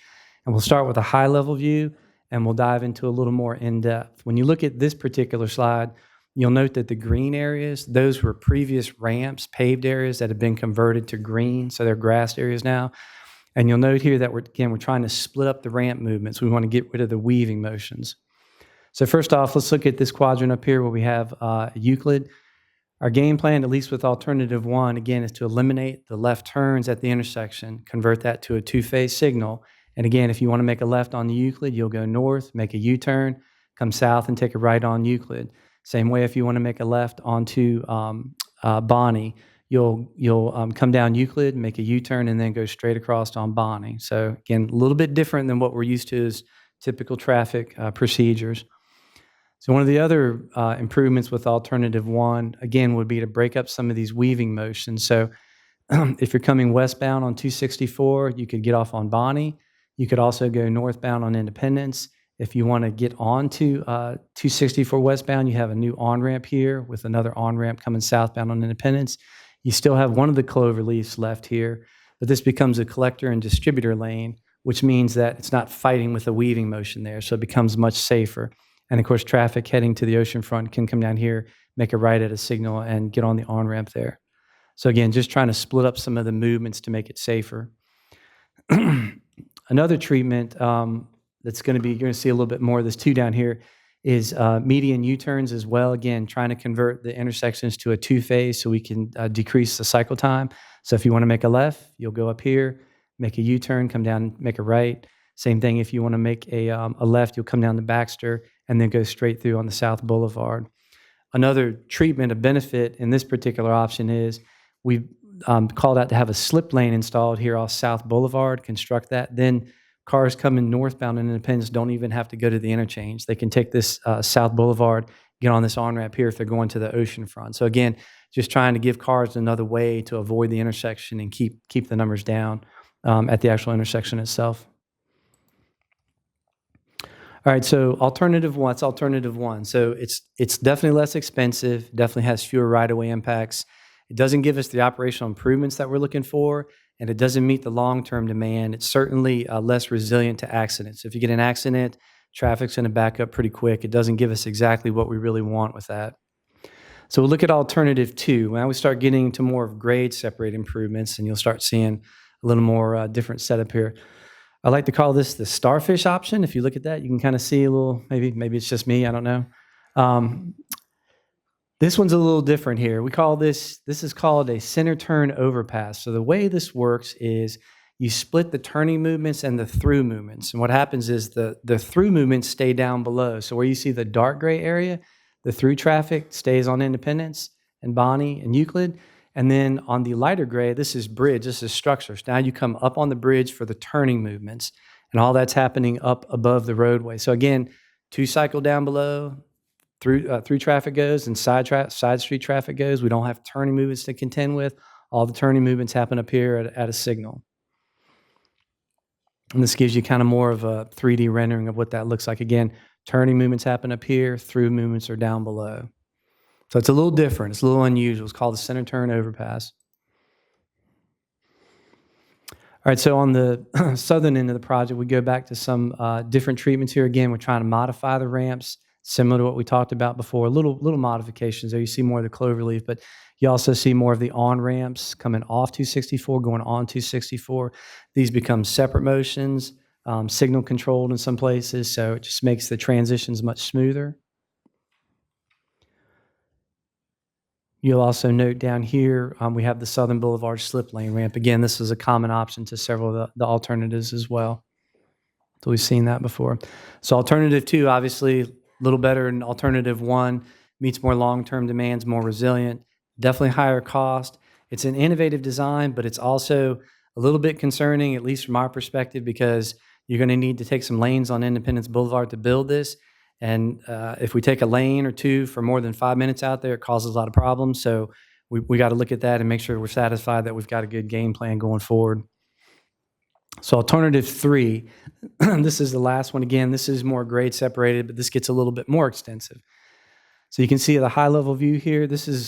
And we'll start with a high-level view, and we'll dive into a little more in-depth. When you look at this particular slide, you'll note that the green areas, those were previous ramps, paved areas that have been converted to green, so they're grassed areas now. And you'll note here that we're trying to split up the ramp movements. We want to get rid of the weaving motions. So first off, let's look at this quadrant up here where we have Euclid. Our game plan, at least with alternative one, again, is to eliminate the left turns at the intersection, convert that to a two-phase signal. And again, if you want to make a left on the Euclid, you'll go north, make a U-turn, come south, and take a right on Euclid. Same way if you want to make a left onto Bonnie, you'll come down Euclid, make a U-turn, and then go straight across on Bonnie. So again, a little bit different than what we're used to as typical traffic procedures. So one of the other improvements with alternative one, again, would be to break up some of these weaving motions. So if you're coming westbound on 264, you could get off on Bonnie. You could also go northbound on Independence. If you want to get onto 264 westbound, you have a new on-ramp here with another on-ramp coming southbound on Independence. You still have one of the clover leaves left here, but this becomes a collector and distributor lane, which means that it's not fighting with a weaving motion there, so it becomes much safer. And of course, traffic heading to the oceanfront can come down here, make a right at a signal, and get on the on-ramp there. So again, just trying to split up some of the movements to make it safer. Another treatment that's going to be, you're going to see a little bit more of this too down here, is median U-turns as well. Again, trying to convert the intersections to a two-phase so we can decrease the cycle time. So if you want to make a left, you'll go up here, make a U-turn, come down, make a right. Same thing if you want to make a left, you'll come down to Baxter and then go straight through on the South Boulevard. Another treatment, a benefit in this particular option is we've called out to have a slip lane installed here off South Boulevard, construct that. Then cars coming northbound in Independence don't even have to go to the interchange. They can take this South Boulevard, get on this on-ramp here if they're going to the oceanfront. So again, just trying to give cars another way to avoid the intersection and keep the numbers down at the actual intersection itself. All right, so alternative one, it's alternative one. So it's definitely less expensive, definitely has fewer right-of-way impacts. It doesn't give us the operational improvements that we're looking for, and it doesn't meet the long-term demand. It's certainly less resilient to accidents. If you get an accident, traffic's going to back up pretty quick. It doesn't give us exactly what we really want with that. So we'll look at alternative two. Now we start getting into more of grade separate improvements, and you'll start seeing a little more different setup here. I like to call this the starfish option. If you look at that, you can kind of see a little, maybe it's just me, I don't know. This one's a little different here. We call this is called a center turn overpass. So the way this works is you split the turning movements and the through movements. And what happens is the through movements stay down below. So where you see the dark gray area, the through traffic stays on Independence and Bonnie and Euclid. And then on the lighter gray, this is bridge, this is structure. So now you come up on the bridge for the turning movements, and all that's happening up above the roadway. So again, two cycle down below, through traffic goes, and side street traffic goes. We don't have turning movements to contend with. All the turning movements happen up here at a signal. And this gives you kind of more of a 3D rendering of what that looks like. Again, turning movements happen up here, through movements are down below. So it's a little different. It's a little unusual. It's called the center turn overpass. All right, so on the southern end of the project, we go back to some different treatments here. Again, we're trying to modify the ramps, similar to what we talked about before. Little modifications there. You see more of the cloverleaf, but you also see more of the on-ramps coming off 264, going on 264. These become separate motions, signal controlled in some places, so it just makes the transitions much smoother. You'll also note down here, we have the Southern Boulevard slip lane ramp. Again, this is a common option to several of the alternatives as well. So we've seen that before. So alternative two, obviously, a little better than alternative one, meets more long-term demands, more resilient, definitely higher cost. It's an innovative design, but it's also a little bit concerning, at least from our perspective, because you're going to need to take some lanes on Independence Boulevard to build this. And if we take a lane or two for more than 5 minutes out there, it causes a lot of problems. So we got to look at that and make sure we're satisfied that we've got a good game plan going forward. So alternative three, this is the last one. Again, this is more grade separated, but this gets a little bit more extensive. So you can see the high level view here. This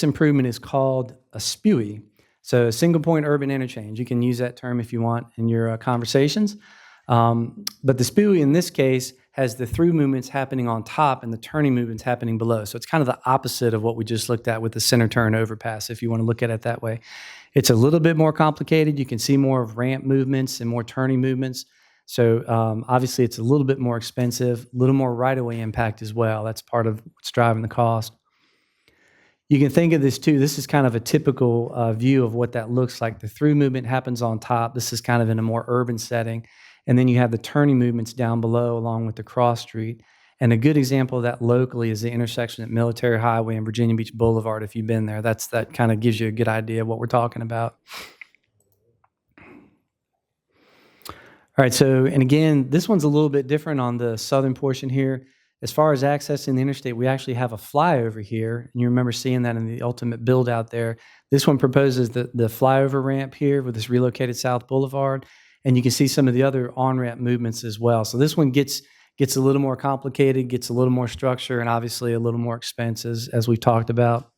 improvement is called a SPUI. So single point urban interchange. You can use that term if you want in your conversations. But the SPUI in this case has the through movements happening on top and the turning movements happening below. So it's kind of the opposite of what we just looked at with the center turn overpass, if you want to look at it that way. It's a little bit more complicated. You can see more of ramp movements and more turning movements. So obviously it's a little bit more expensive, a little more right-of-way impact as well. That's part of what's driving the cost. You can think of this too. This is kind of a typical view of what that looks like. The through movement happens on top. This is kind of in a more urban setting. And then you have the turning movements down below along with the cross street. And a good example of that locally is the intersection at Military Highway and Virginia Beach Boulevard. If you've been there, that kind of gives you a good idea of what we're talking about. All right, so, and again, this one's a little bit different on the southern portion here. As far as accessing the interstate, we actually have a flyover here. And you remember seeing that in the ultimate build out there. This one proposes the flyover ramp here with this relocated South Boulevard. And you can see some of the other on-ramp movements as well. So this one gets a little more complicated, gets a little more structure, and obviously a little more expense as we've talked about.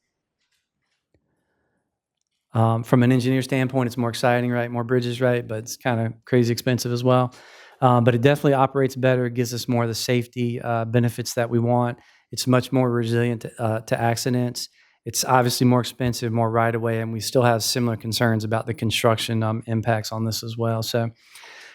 From an engineer standpoint, it's more exciting, right? More bridges, right? But it's kind of crazy expensive as well. But it definitely operates better. It gives us more of the safety benefits that we want. It's much more resilient to accidents. It's obviously more expensive, more right-of-way, and we still have similar concerns about the construction impacts on this as well. So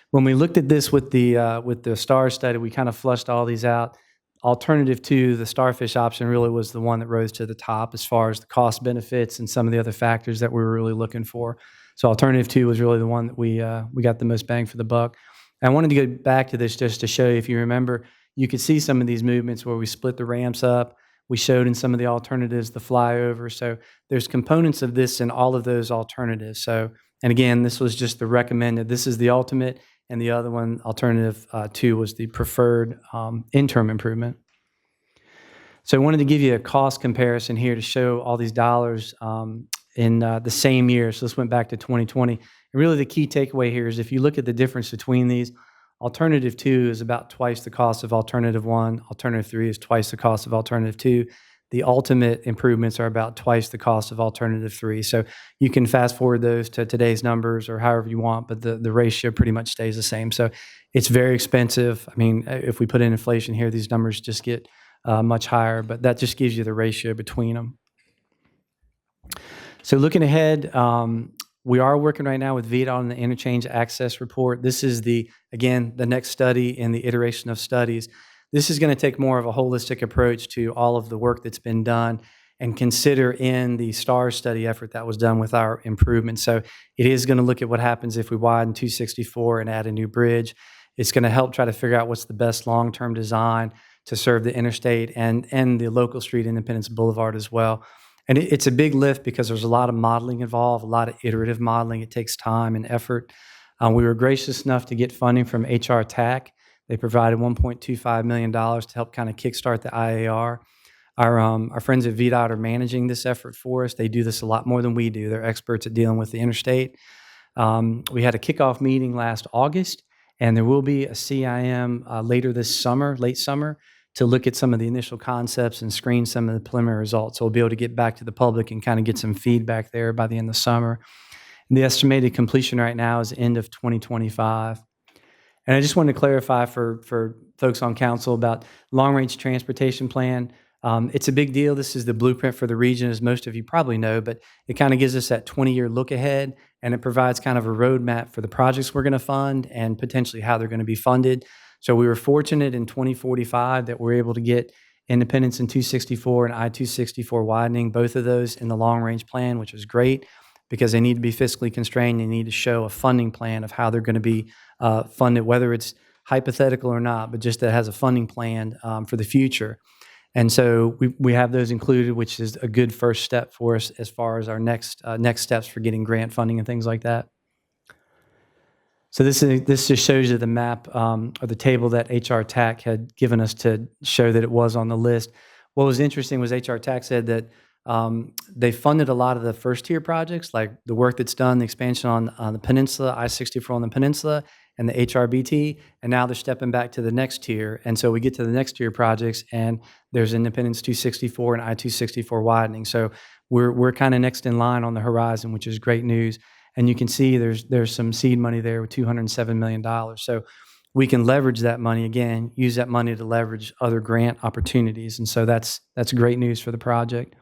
when we looked at this with the STAR study, we kind of flushed all these out. Alternative to the starfish option really was the one that rose to the top as far as the cost benefits and some of the other factors that we were really looking for. So alternative two was really the one that we got the most bang for the buck. And I wanted to go back to this just to show you, if you remember, you could see some of these movements where we split the ramps up. We showed in some of the alternatives the flyover. So there's components of this in all of those alternatives. So, and again, this was just the recommended. This is the ultimate, and the other one, alternative two, was the preferred interim improvement. So I wanted to give you a cost comparison here to show all these dollars in the same year. So this went back to 2020. And really the key takeaway here is if you look at the difference between these, Alternative 2 is about twice the cost of Alternative 1. Alternative 3 is twice the cost of Alternative 2. The ultimate improvements are about twice the cost of Alternative 3. So you can fast forward those to today's numbers or however you want, but the ratio pretty much stays the same. So it's very expensive. I mean, if we put in inflation here, these numbers just get much higher, but that just gives you the ratio between them. So looking ahead, we are working right now with VDOT on the interchange access report. This is again, the next study in the iteration of studies. This is going to take more of a holistic approach to all of the work that's been done and consider in the STARS study effort that was done with our improvements. So it is going to look at what happens if we widen 264 and add a new bridge. It's going to help try to figure out what's the best long-term design to serve the interstate and the local street, Independence Boulevard as well. And it's a big lift because there's a lot of modeling involved, a lot of iterative modeling. It takes time and effort. We were gracious enough to get funding from HR TAC. They provided $1.25 million to help kind of kickstart the IAR. Our friends at VDOT are managing this effort for us. They do this a lot more than we do. They're experts at dealing with the interstate. We had a kickoff meeting last August, and there will be a CIM later this summer, late summer, to look at some of the initial concepts and screen some of the preliminary results. So we'll be able to get back to the public and kind of get some feedback there by the end of the summer. And the estimated completion right now is end of 2025. And I just wanted to clarify for folks on council about long-range transportation plan. It's a big deal. This is the blueprint for the region, as most of you probably know, but it kind of gives us that 20-year look ahead, and it provides kind of a roadmap for the projects we're going to fund and potentially how they're going to be funded. So we were fortunate in 2045 that we're able to get Independence and 264 and I-264 widening, both of those in the long-range plan, which is great because they need to be fiscally constrained. They need to show a funding plan of how they're going to be funded, whether it's hypothetical or not, but just that it has a funding plan for the future. And so we have those included, which is a good first step for us as far as our next steps for getting grant funding and things like that. So this just shows you the map or the table that HR TAC had given us to show that it was on the list. What was interesting was HR TAC said that they funded a lot of the first tier projects, like the work that's done, the expansion on the peninsula, I-64 on the peninsula, and the HRBT, and now they're stepping back to the next tier. And so we get to the next tier projects, and there's Independence 264 and I-264 widening. So we're kind of next in line on the horizon, which is great news. And you can see there's some seed money there with $207 million. So we can leverage that money again, use that money to leverage other grant opportunities. And so that's great news for the project.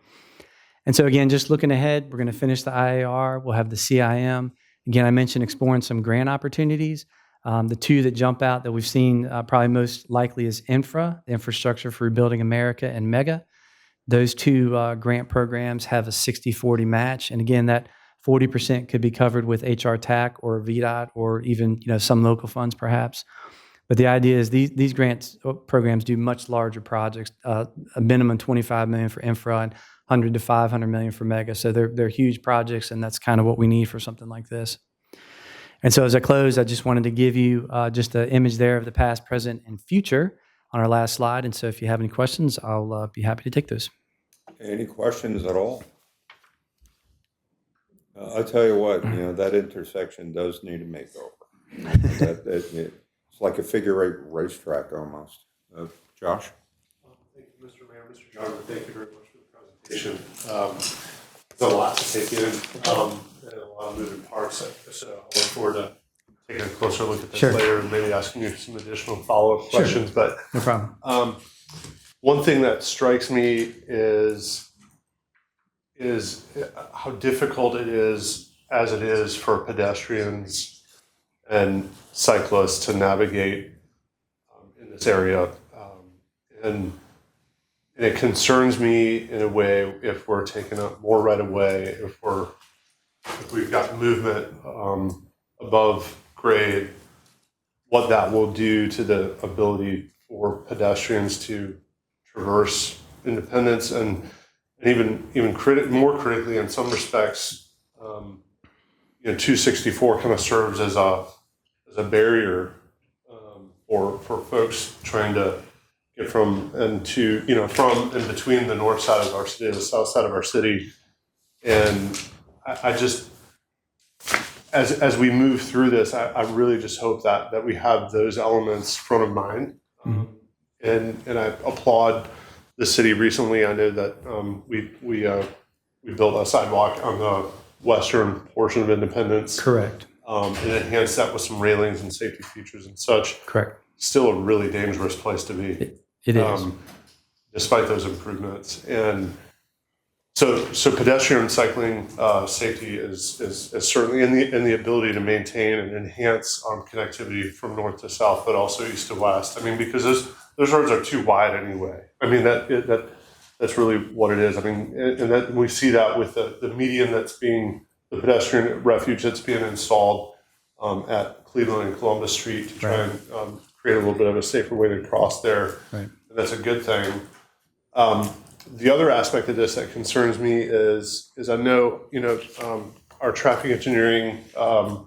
And so again, just looking ahead, we're going to finish the IAR. We'll have the CIM. Again, I mentioned exploring some grant opportunities. The two that jump out that we've seen probably most likely is the Infrastructure for Rebuilding America, and MEGA. Those two grant programs have a 60-40 match. And again, that 40% could be covered with HR TAC or VDOT or even some local funds perhaps. But the idea is these grants programs do much larger projects, a minimum $25 million for infra and $100 to $500 million for MEGA. So they're huge projects, and that's kind of what we need for something like this. And so as I close, I just wanted to give you just an image there of the past, present, and future on our last slide. And so if you have any questions, I'll be happy to take those. Any questions at all? I'll tell you what, that intersection does need a makeover. It's like a figure-eight racetrack almost. Josh? Thank you, Mr. Mayor. Mr. John, thank you very much for the presentation. It's a lot to take in and a lot of moving parts. So I look forward to taking a closer look at this later and maybe asking you some additional follow-up questions. But no problem. One thing that strikes me is how difficult it is, as it is for pedestrians and cyclists to navigate in this area. And it concerns me in a way if we're taking up more right of way, if we've got movement above grade, what that will do to the ability for pedestrians to traverse Independence and even more critically in some respects, 264 kind of serves as a barrier for folks trying to get from and between the north side of our city and the south side of our city. And as we move through this, I really just hope that we have those elements front of mind. And I applaud the city recently. I know that we built a sidewalk on the western portion of Independence. Correct. And enhanced that with some railings and safety features and such. Correct. Still a really dangerous place to be. It is. Despite those improvements. And so pedestrian and cycling safety is certainly in the ability to maintain and enhance connectivity from north to south, but also east to west. I mean, because those roads are too wide anyway. I mean, that's really what it is. I mean, and that we see that with the median the pedestrian refuge that's being installed at Cleveland and Columbus Street to try and create a little bit of a safer way to cross there. Right. And that's a good thing. The other aspect of this that concerns me is I know, our traffic engineering, the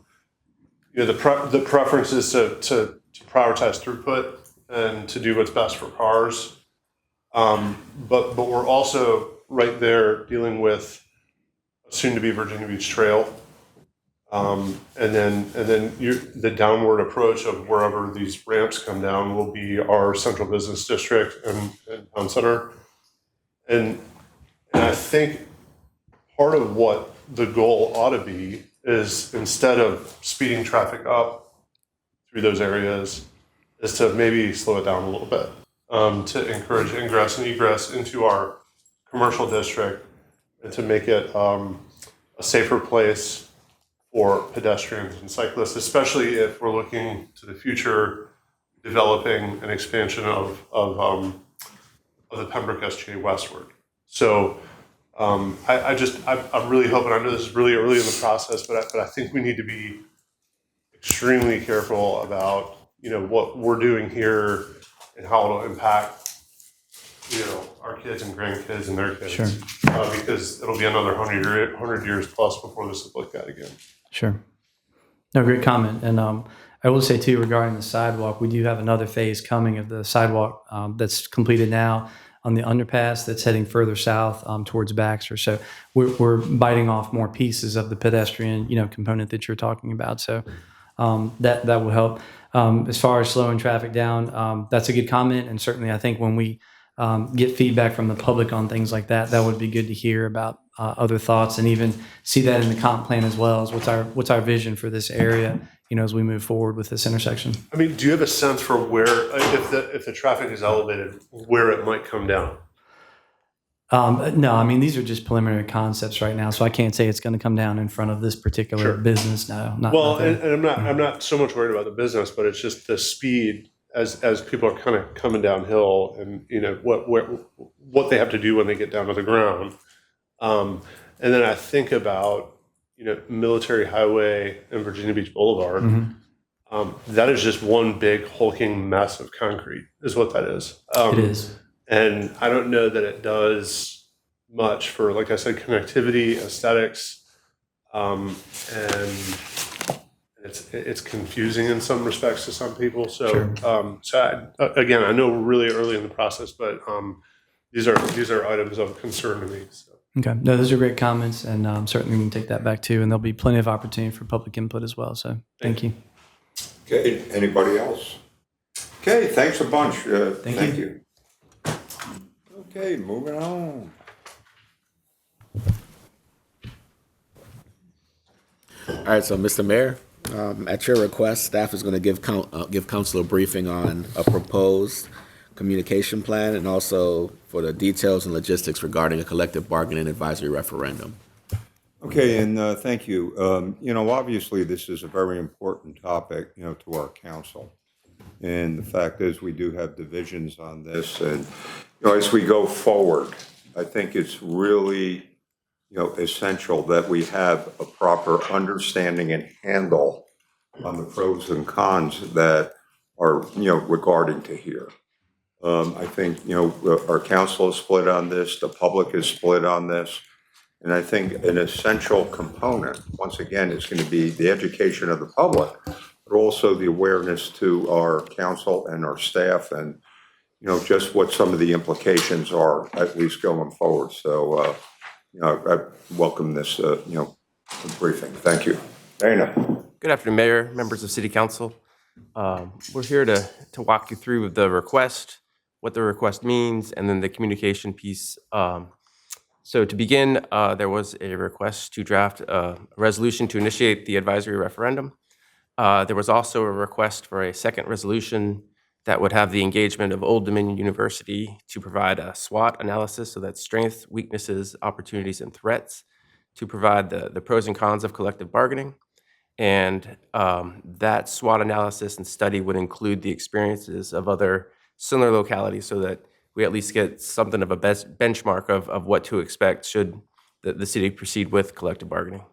preference is to prioritize throughput and to do what's best for cars. But we're also right there dealing with soon to be Virginia Beach Trail. And then the downward approach of wherever these ramps come down will be our central business district and town center. And I think part of what the goal ought to be is, instead of speeding traffic up through those areas, is to maybe slow it down a little bit, to encourage ingress and egress into our commercial district and to make it a safer place for pedestrians and cyclists, especially if we're looking to the future, developing an expansion of the Pembroke SGA westward. So I'm really hoping, I know this is really early in the process, but I think we need to be extremely careful about, what we're doing here and how it'll impact, our kids and grandkids and their kids. Sure. Because it'll be another 100 years plus before this is looked at again. Sure. No, great comment. And I will say too, regarding the sidewalk, we do have another phase coming of the sidewalk that's completed now on the underpass that's heading further south towards Baxter. So we're biting off more pieces of the pedestrian, component that you're talking about. So that will help. As far as slowing traffic down, that's a good comment. And certainly I think when we get feedback from the public on things like that, that would be good to hear about other thoughts, and even see that in the comp plan as well, as what's our vision for this area, as we move forward with this intersection. I mean, do you have a sense for where, if the traffic is elevated, where it might come down? No, I mean, these are just preliminary concepts right now, so I can't say it's going to come down in front of this particular business. No, not there. And I'm not so much worried about the business, but it's just the speed as people are kind of coming downhill, and what they have to do when they get down to the ground. And then I think about Military Highway and Virginia Beach Boulevard. Mm-hmm. That is just one big hulking mess of concrete, is what that is. It is. And I don't know that it does much for, like I said, connectivity, aesthetics, and it's confusing in some respects to some people. So, sure. Again, I know we're really early in the process, but these are items of concern to me. So. Okay. No, those are great comments, and certainly we can take that back too. And there'll be plenty of opportunity for public input as well. So thank you. Okay. Anybody else? Okay. Thanks a bunch. Thank you. Okay. Moving on. All right, so Mr. Mayor, at your request, staff is going to give council a briefing on a proposed communication plan, and also for the details and logistics regarding a collective bargaining advisory referendum. Okay, and thank you. Obviously, this is a very important topic, to our council. And the fact is, we do have divisions on this. And, as we go forward, I think it's really, essential that we have a proper understanding and handle on the pros and cons that are, regarding to here. I think, our council is split on this, the public is split on this. And I think an essential component, once again, is going to be the education of the public, but also the awareness to our council and our staff, and, just what some of the implications are, at least going forward. So, I welcome this, briefing. Thank you. Dana. Good afternoon, Mayor, members of City Council. We're here to walk you through the request, what the request means, and then the communication piece. So to begin, there was a request to draft a resolution to initiate the advisory referendum. There was also a request for a second resolution that would have the engagement of Old Dominion University to provide a SWOT analysis, so that's strengths, weaknesses, opportunities, and threats, to provide the pros and cons of collective bargaining. And that SWOT analysis and study would include the experiences of other similar localities so that we at least get something of a best benchmark of what to expect should the city proceed with collective bargaining.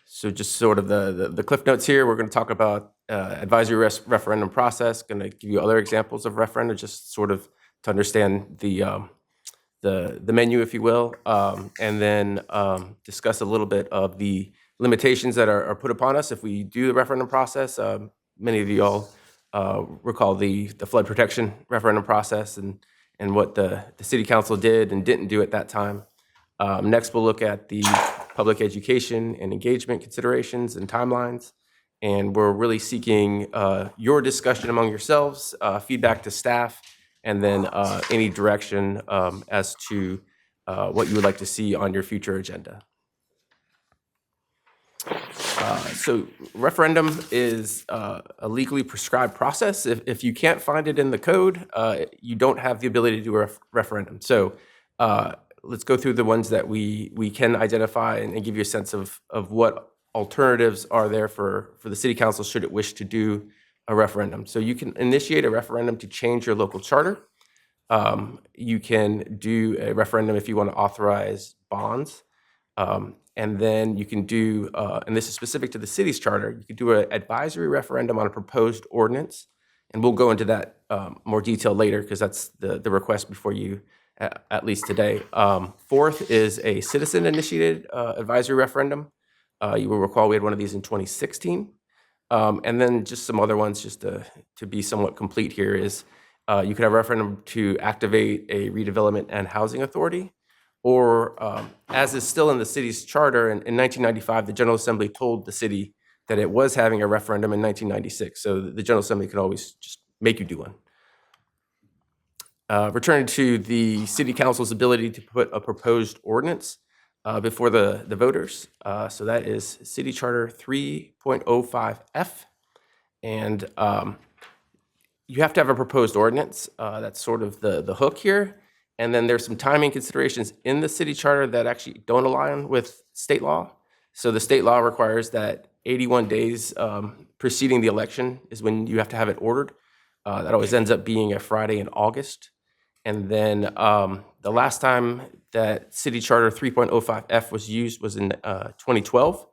So just sort of the cliff notes here, we're going to talk about advisory referendum process, going to give you other examples of referenda just sort of to understand the menu, if you will, and then discuss a little bit of the limitations that are put upon us if we do the referendum process. Many of you all recall the flood protection referendum process and what the city council did and didn't do at that time. Next, we'll look at the public education and engagement considerations and timelines. And we're really seeking your discussion among yourselves, feedback to staff, and then any direction as to what you would like to see on your future agenda. So referendum is a legally prescribed process. If you can't find it in the code, you don't have the ability to do a referendum. So let's go through the ones that we can identify and give you a sense of what alternatives are there for the city council should it wish to do a referendum. So you can initiate a referendum to change your local charter. You can do a referendum if you want to authorize bonds. And then you can do, and this is specific to the city's charter, you could do an advisory referendum on a proposed ordinance. And we'll go into that more detail later because that's the request before you, at least today. Fourth is a citizen-initiated advisory referendum. You will recall we had one of these in 2016. And then just some other ones just to be somewhat complete here is you could have a referendum to activate a redevelopment and housing authority. Or as is still in the city's charter, in 1995, the General Assembly told the city that it was having a referendum in 1996. So the General Assembly can always just make you do one. Returning to the city council's ability to put a proposed ordinance before the voters. So that is City Charter 3.05F. And you have to have a proposed ordinance. That's sort of the hook here. And then there's some timing considerations in the city charter that actually don't align with state law. So the state law requires that 81 days preceding the election is when you have to have it ordered. That always ends up being a Friday in August. And then the last time that City Charter 3.05F was used was in 2012.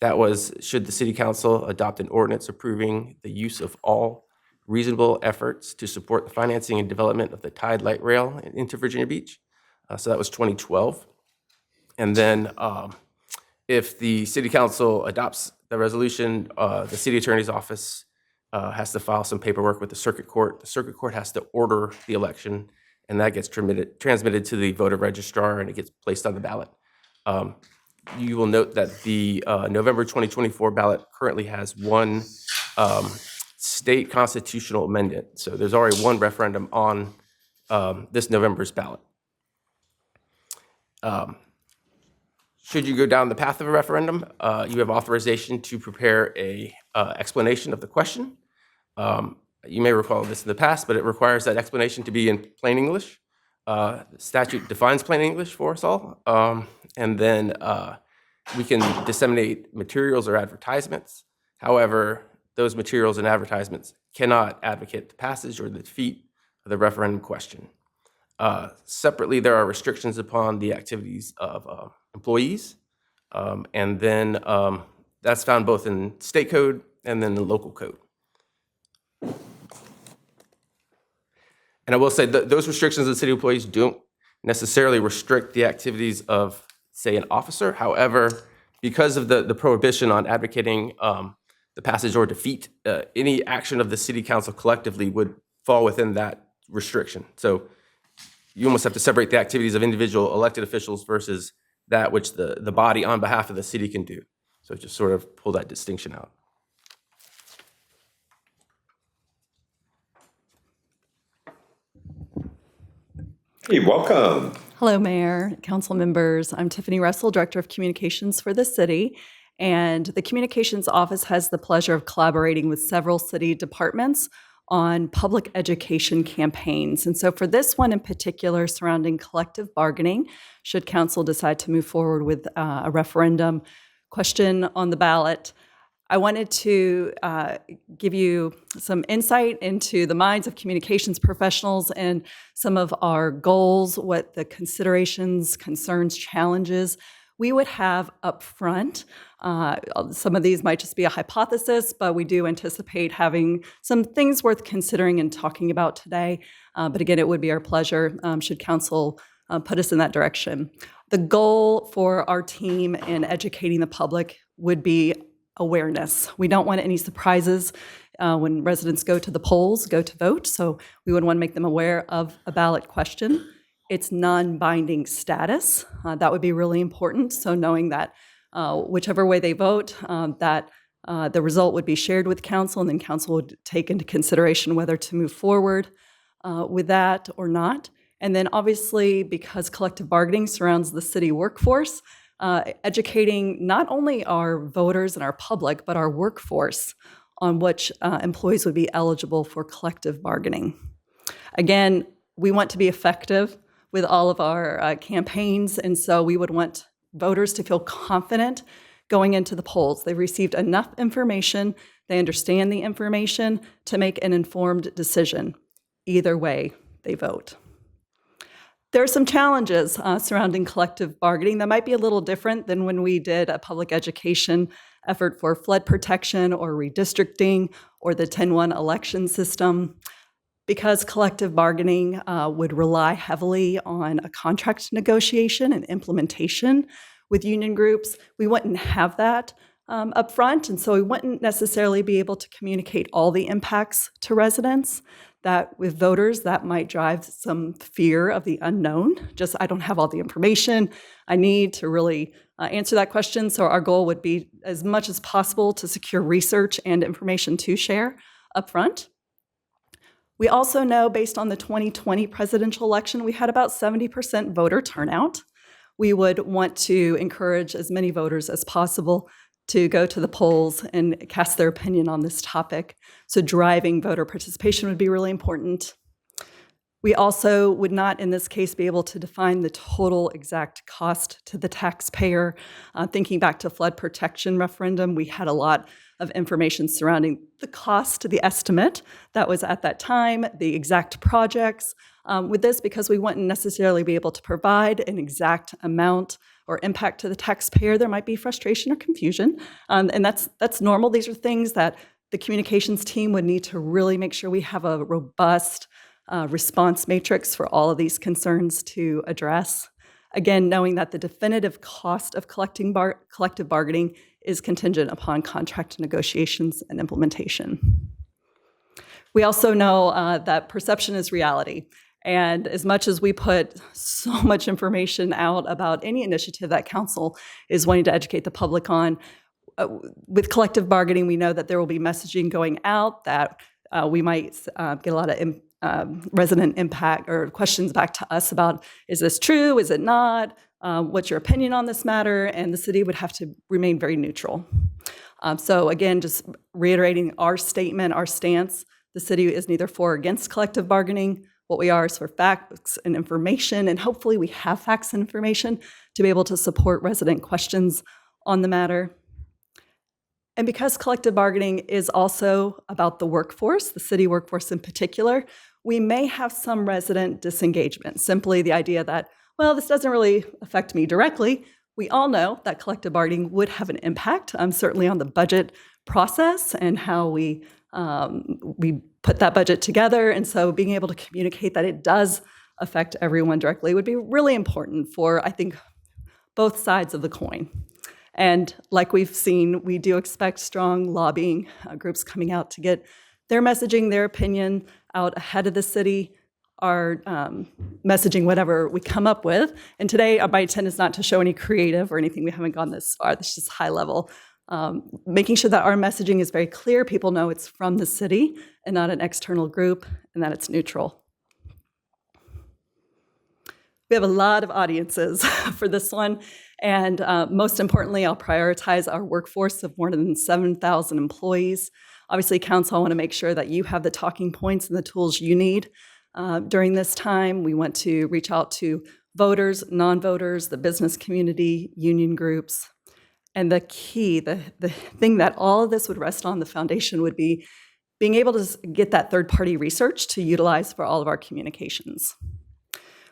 That was should the city council adopt an ordinance approving the use of all reasonable efforts to support the financing and development of the Tide Light Rail into Virginia Beach. So that was 2012. And then if the city council adopts the resolution, the city attorney's office has to file some paperwork with the circuit court. The circuit court has to order the election, and that gets transmitted to the voter registrar, and it gets placed on the ballot. You will note that the November 2024 ballot currently has one state constitutional amendment. So there's already one referendum on this November's ballot. Should you go down the path of a referendum, you have authorization to prepare a explanation of the question. You may recall this in the past, but it requires that explanation to be in plain English. The statute defines plain English for us all. And then we can disseminate materials or advertisements. However, those materials and advertisements cannot advocate the passage or the defeat of the referendum question. Separately, there are restrictions upon the activities of employees, and then that's found both in state code and then the local code. And I will say that those restrictions of city employees don't necessarily restrict the activities of, say, an officer. However, because of the prohibition on advocating the passage or defeat, any action of the city council collectively would fall within that restriction. So you almost have to separate the activities of individual elected officials versus that which the body on behalf of the city can do. So just sort of pull that distinction out. Hey, welcome. Hello, Mayor, Council members. I'm Tiffany Russell, Director of Communications for the city. And the Communications Office has the pleasure of collaborating with several city departments on public education campaigns. And so for this one in particular surrounding collective bargaining, should council decide to move forward with a referendum question on the ballot, I wanted to give you some insight into the minds of communications professionals and some of our goals, what the considerations, concerns, challenges we would have up front. Some of these might just be a hypothesis, but we do anticipate having some things worth considering and talking about today. But again, it would be our pleasure should council put us in that direction. The goal for our team in educating the public would be awareness. We don't want any surprises when residents go to the polls, go to vote. So we would want to make them aware of a ballot question. Its non-binding status, that would be really important. So knowing that whichever way they vote, that the result would be shared with council, and then council would take into consideration whether to move forward with that or not. And then obviously, because collective bargaining surrounds the city workforce, educating not only our voters and our public, but our workforce on which employees would be eligible for collective bargaining. Again, we want to be effective with all of our campaigns, and so we would want voters to feel confident going into the polls. They've received enough information, they understand the information to make an informed decision. Either way, they vote. There are some challenges surrounding collective bargaining that might be a little different than when we did a public education effort for flood protection or redistricting or the 10-1 election system. Because collective bargaining would rely heavily on a contract negotiation and implementation with union groups, we wouldn't have that up front, and so we wouldn't necessarily be able to communicate all the impacts to residents. That with voters, that might drive some fear of the unknown. Just, I don't have all the information I need to really answer that question. So our goal would be as much as possible to secure research and information to share up front. We also know, based on the 2020 presidential election, we had about 70% voter turnout. We would want to encourage as many voters as possible to go to the polls and cast their opinion on this topic. So driving voter participation would be really important. We also would not, in this case, be able to define the total exact cost to the taxpayer. Thinking back to flood protection referendum, we had a lot of information surrounding the cost, the estimate that was at that time, the exact projects. With this, because we wouldn't necessarily be able to provide an exact amount or impact to the taxpayer, there might be frustration or confusion, and that's normal. These are things that the communications team would need to really make sure we have a robust response matrix for all of these concerns to address. Again, knowing that the definitive cost of collective bargaining is contingent upon contract negotiations and implementation. We also know that perception is reality. And as much as we put so much information out about any initiative that council is wanting to educate the public on, with collective bargaining, we know that there will be messaging going out that we might get a lot of resident impact or questions back to us about, is this true, is it not, what's your opinion on this matter? And the city would have to remain very neutral. So again, just reiterating our statement, our stance, the city is neither for or against collective bargaining. What we are is for facts and information, and hopefully we have facts and information to be able to support resident questions on the matter. And because collective bargaining is also about the workforce, the city workforce in particular, we may have some resident disengagement, simply the idea that, well, this doesn't really affect me directly. We all know that collective bargaining would have an impact, certainly on the budget process and how we put that budget together. And so being able to communicate that it does affect everyone directly would be really important for, I think, both sides of the coin. And like we've seen, we do expect strong lobbying groups coming out to get their messaging, their opinion out ahead of the city, our messaging, whatever we come up with. And today, my intent is not to show any creative or anything. We haven't gone this far. This is just high level making sure that our messaging is very clear. People know it's from the city and not an external group, and that it's neutral. We have a lot of audiences for this one, and most importantly, I'll prioritize our workforce of more than 7,000 employees. Obviously, Council, I want to make sure that you have the talking points and the tools you need during this time. We want to reach out to voters, non-voters, the business community, union groups. And the key, the thing that all of this would rest on, the foundation, would be being able to get that third-party research to utilize for all of our communications.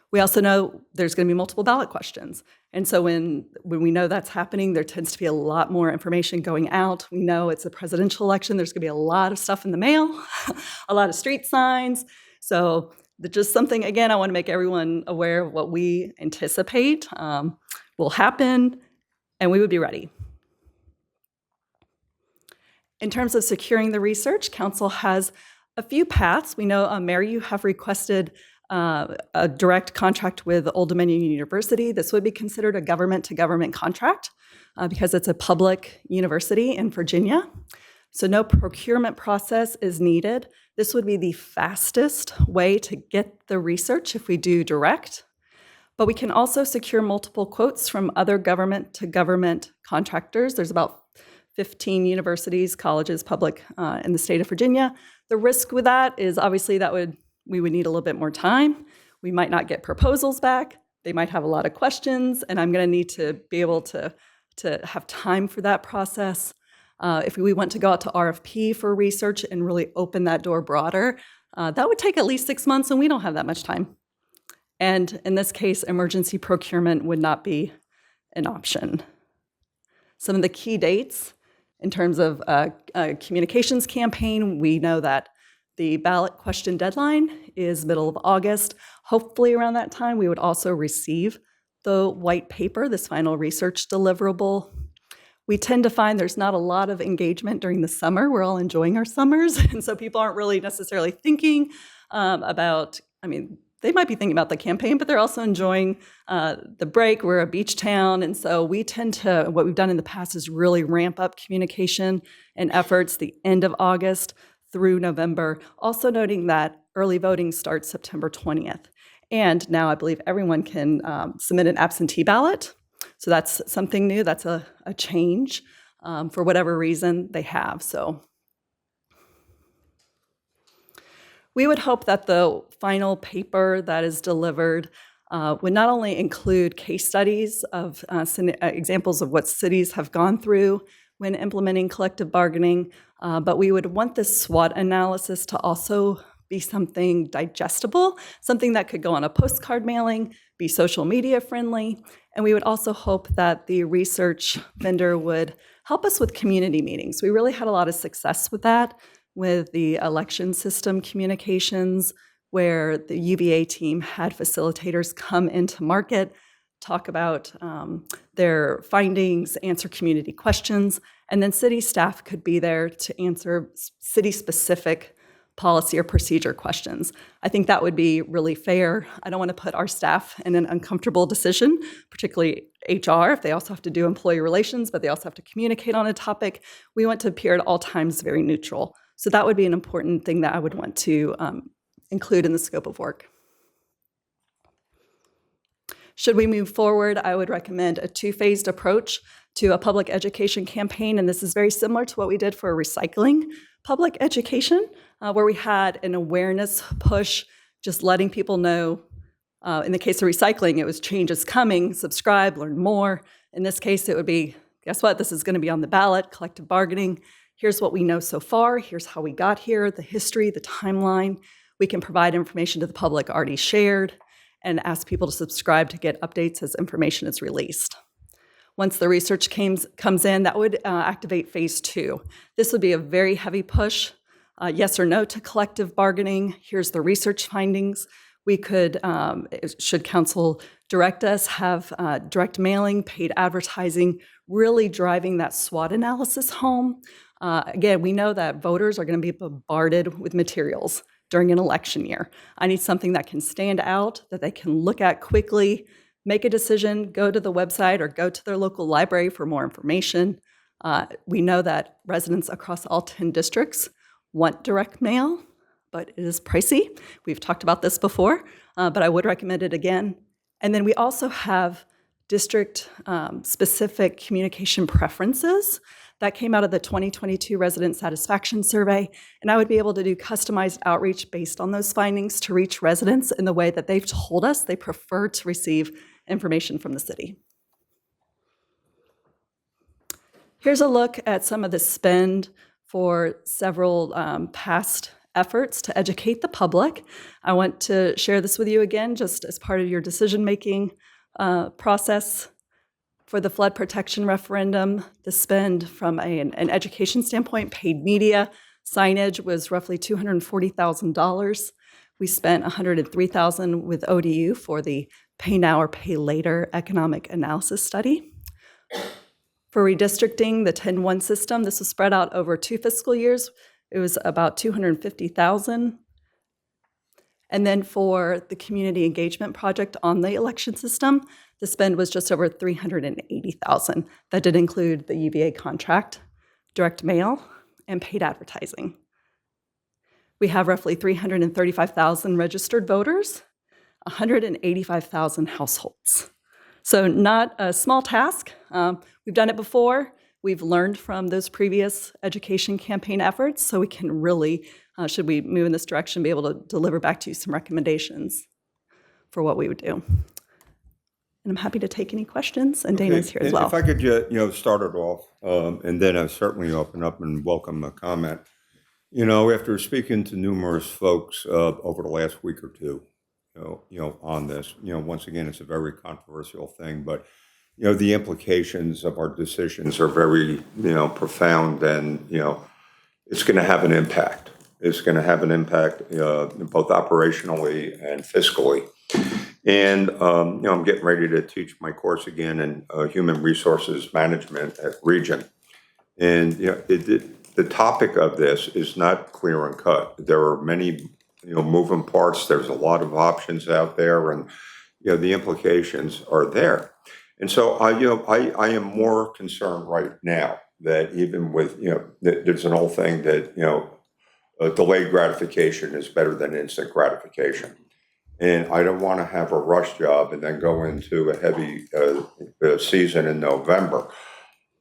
We also know there's going to be multiple ballot questions. And so when we know that's happening, there tends to be a lot more information going out. We know it's a presidential election. There's going to be a lot of stuff in the mail, a lot of street signs. So just something, again, I want to make everyone aware of what we anticipate will happen, and we would be ready. In terms of securing the research, Council has a few paths. We know, Mayor, you have requested a direct contract with Old Dominion University. This would be considered a government-to-government contract because it's a public university in Virginia. So no procurement process is needed. This would be the fastest way to get the research if we do direct. But we can also secure multiple quotes from other government-to-government contractors. There's about 15 universities, colleges, public in the state of Virginia. The risk with that is obviously we would need a little bit more time. We might not get proposals back. They might have a lot of questions, and I'm going to need to be able to have time for that process. If we want to go out to RFP for research and really open that door broader, that would take at least 6 months, and we don't have that much time. And in this case, emergency procurement would not be an option. Some of the key dates in terms of a communications campaign, we know that the ballot question deadline is middle of August. Hopefully around that time, we would also receive the white paper, this final research deliverable. We tend to find there's not a lot of engagement during the summer. We're all enjoying our summers, and so people aren't really necessarily thinking about, they might be thinking about the campaign, but they're also enjoying the break. We're a beach town, and so we tend to, what we've done in the past is really ramp up communication and efforts the end of August through November, also noting that early voting starts September 20th. And now I believe everyone can submit an absentee ballot. So that's something new. That's a change for whatever reason they have. So we would hope that the final paper that is delivered would not only include case studies of examples of what cities have gone through when implementing collective bargaining, but we would want this SWOT analysis to also be something digestible, something that could go on a postcard mailing, be social media friendly, and we would also hope that the research vendor would help us with community meetings. We really had a lot of success with that, with the election system communications, where the UVA team had facilitators come into market, talk about their findings, answer community questions, and then city staff could be there to answer city-specific policy or procedure questions. I think that would be really fair. I don't want to put our staff in an uncomfortable decision, particularly HR, if they also have to do employee relations, but they also have to communicate on a topic. We want to appear at all times very neutral. So that would be an important thing that I would want to include in the scope of work. Should we move forward, I would recommend a two-phased approach to a public education campaign, and this is very similar to what we did for recycling public education, where we had an awareness push, just letting people know. In the case of recycling, it was change is coming, subscribe, learn more. In this case, it would be, guess what, this is going to be on the ballot, collective bargaining. Here's what we know so far. Here's how we got here, the history, the timeline. We can provide information to the public already shared and ask people to subscribe to get updates as information is released. Once the research comes in, that would activate phase 2. This would be a very heavy push, yes or no to collective bargaining. Here's the research findings. We could, should council direct us, have direct mailing, paid advertising, really driving that SWOT analysis home. Again, we know that voters are going to be bombarded with materials during an election year. I need something that can stand out, that they can look at quickly, make a decision, go to the website or go to their local library for more information. We know that residents across all 10 districts want direct mail, but it is pricey. We've talked about this before, but I would recommend it again. And then we also have district-specific communication preferences that came out of the 2022 Resident Satisfaction Survey, and I would be able to do customized outreach based on those findings to reach residents in the way that they've told us they prefer to receive information from the city. Here's a look at some of the spend for several past efforts to educate the public. I want to share this with you again, just as part of your decision-making process. For the flood protection referendum, the spend from an education standpoint, paid media, signage was roughly $240,000. We spent $103,000 with ODU for the pay now or pay later economic analysis study. For redistricting, the 10-1 system, this was spread out over 2 fiscal years. It was about $250,000. And then for the community engagement project on the election system, the spend was just over $380,000. That did include the UVA contract, direct mail, and paid advertising. We have roughly 335,000 registered voters, 185,000 households. So not a small task. We've done it before. We've learned from those previous education campaign efforts, so we can really, should we move in this direction, be able to deliver back to you some recommendations for what we would do. And I'm happy to take any questions, and Dana's here as well. If I could start it off, and then I certainly open up and welcome a comment. After speaking to numerous folks over the last week or two, on this, once again, it's a very controversial thing, but the implications of our decisions are very, profound, and, it's going to have an impact. It's going to have an impact both operationally and fiscally. And, I'm getting ready to teach my course again in human resources management at Region. And, the topic of this is not clear and cut. There are many, moving parts. There's a lot of options out there, and, the implications are there. And so I am more concerned right now that even with, there's an old thing that, delayed gratification is better than instant gratification. And I don't want to have a rush job and then go into a heavy season in November.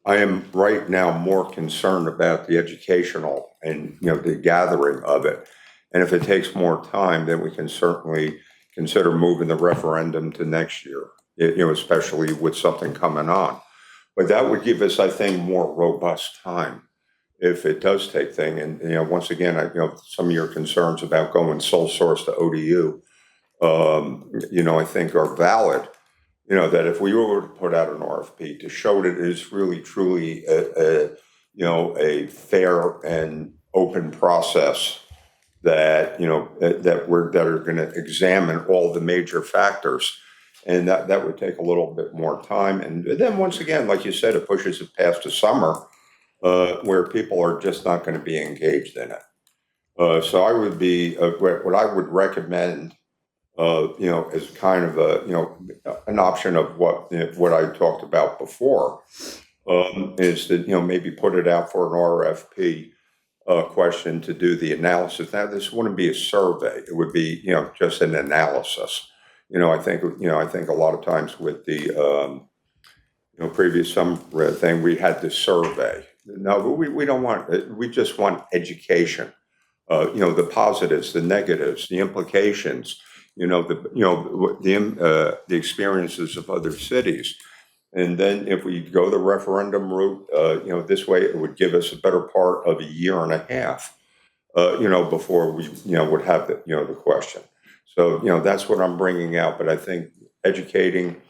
I am right now more concerned about the educational and, the gathering of it. And if it takes more time, then we can certainly consider moving the referendum to next year, especially with something coming on. But that would give us, I think, more robust time if it does take thing. And, once again, some of your concerns about going sole source to ODU, I think are valid. That if we were to put out an RFP to show that it is really, truly a fair and open process that, that are going to examine all the major factors. And that would take a little bit more time. And then once again, like you said, it pushes it past the summer where people are just not going to be engaged in it. So I would be, what I would recommend, as kind of an option of what I talked about before, is that, maybe put it out for an RFP question to do the analysis. Now, this wouldn't be a survey. It would be, just an analysis. I think a lot of times with the, previous summer thing, we had the survey. No, but we don't want it. We just want education. The positives, the negatives, the implications. The experiences of other cities. And then if we go the referendum route, this way it would give us a better part of a year and a half, before we, would have the question. So, that's what I'm bringing out. But I think educating,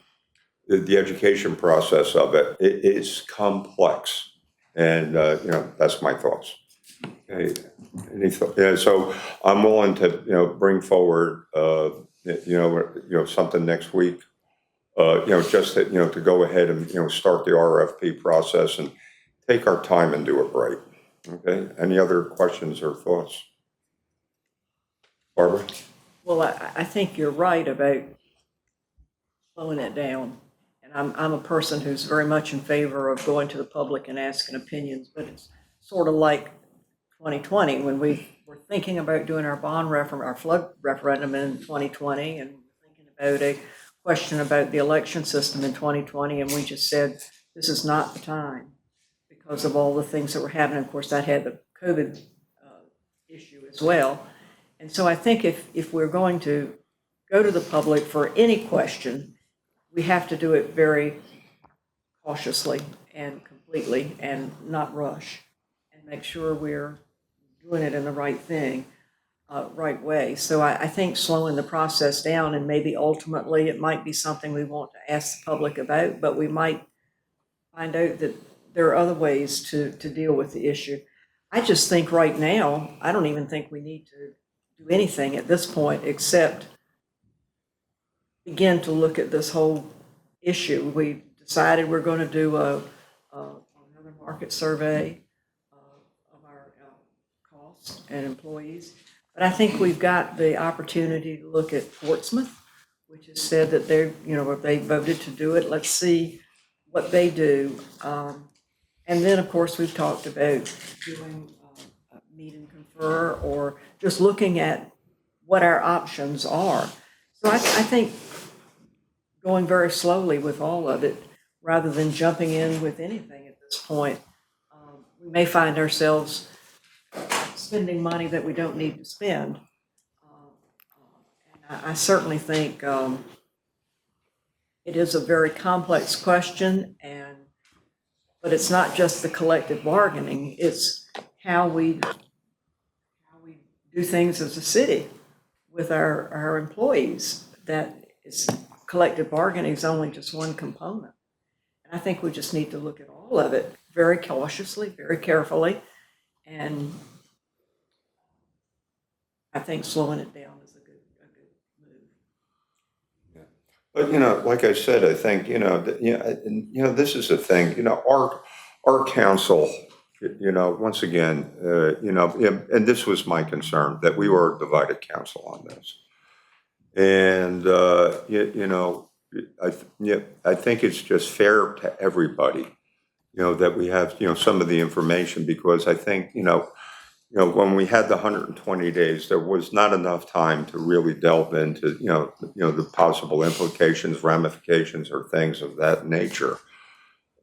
the education process of it is complex. And, that's my thoughts. Okay. So I'm willing to, bring forward, something next week, just to, to go ahead and, start the RFP process and take our time and do it right. Okay. Any other questions or thoughts? Barbara? Well, I think you're right about slowing it down. And I'm a person who's very much in favor of going to the public and asking opinions, but it's sort of like 2020 when we were thinking about doing our our flood referendum in 2020, and thinking about a question about the election system in 2020, and we just said, this is not the time because of all the things that were happening. Of course, that had the COVID issue as well. And so I think if we're going to go to the public for any question, we have to do it very cautiously and completely and not rush, and make sure we're doing it in the right right way. So I think slowing the process down, and maybe ultimately it might be something we want to ask the public about, but we might find out that there are other ways to deal with the issue. I just think right now, I don't even think we need to do anything at this point except begin to look at this whole issue. We decided we're going to do another market survey of our costs and employees. But I think we've got the opportunity to look at Portsmouth, which has said that they're, if they voted to do it, let's see what they do. And then, of course, we've talked about doing meet and confer, or just looking at what our options are. So I think going very slowly with all of it, rather than jumping in with anything at this point, we may find ourselves spending money that we don't need to spend. And I certainly think it is a very complex question, but it's not just the collective bargaining, it's how we do things as a city with our employees. That is, collective bargaining is only just one component. And I think we just need to look at all of it very cautiously, very carefully, and I think slowing it down is a good move. Yeah. But, like I said, I think, this is the thing, our council, once again, and this was my concern, that we were a divided council on this. And, I think it's just fair to everybody, that we have, some of the information, because I think, when we had the 120 days, there was not enough time to really delve into, the possible implications, ramifications, or things of that nature.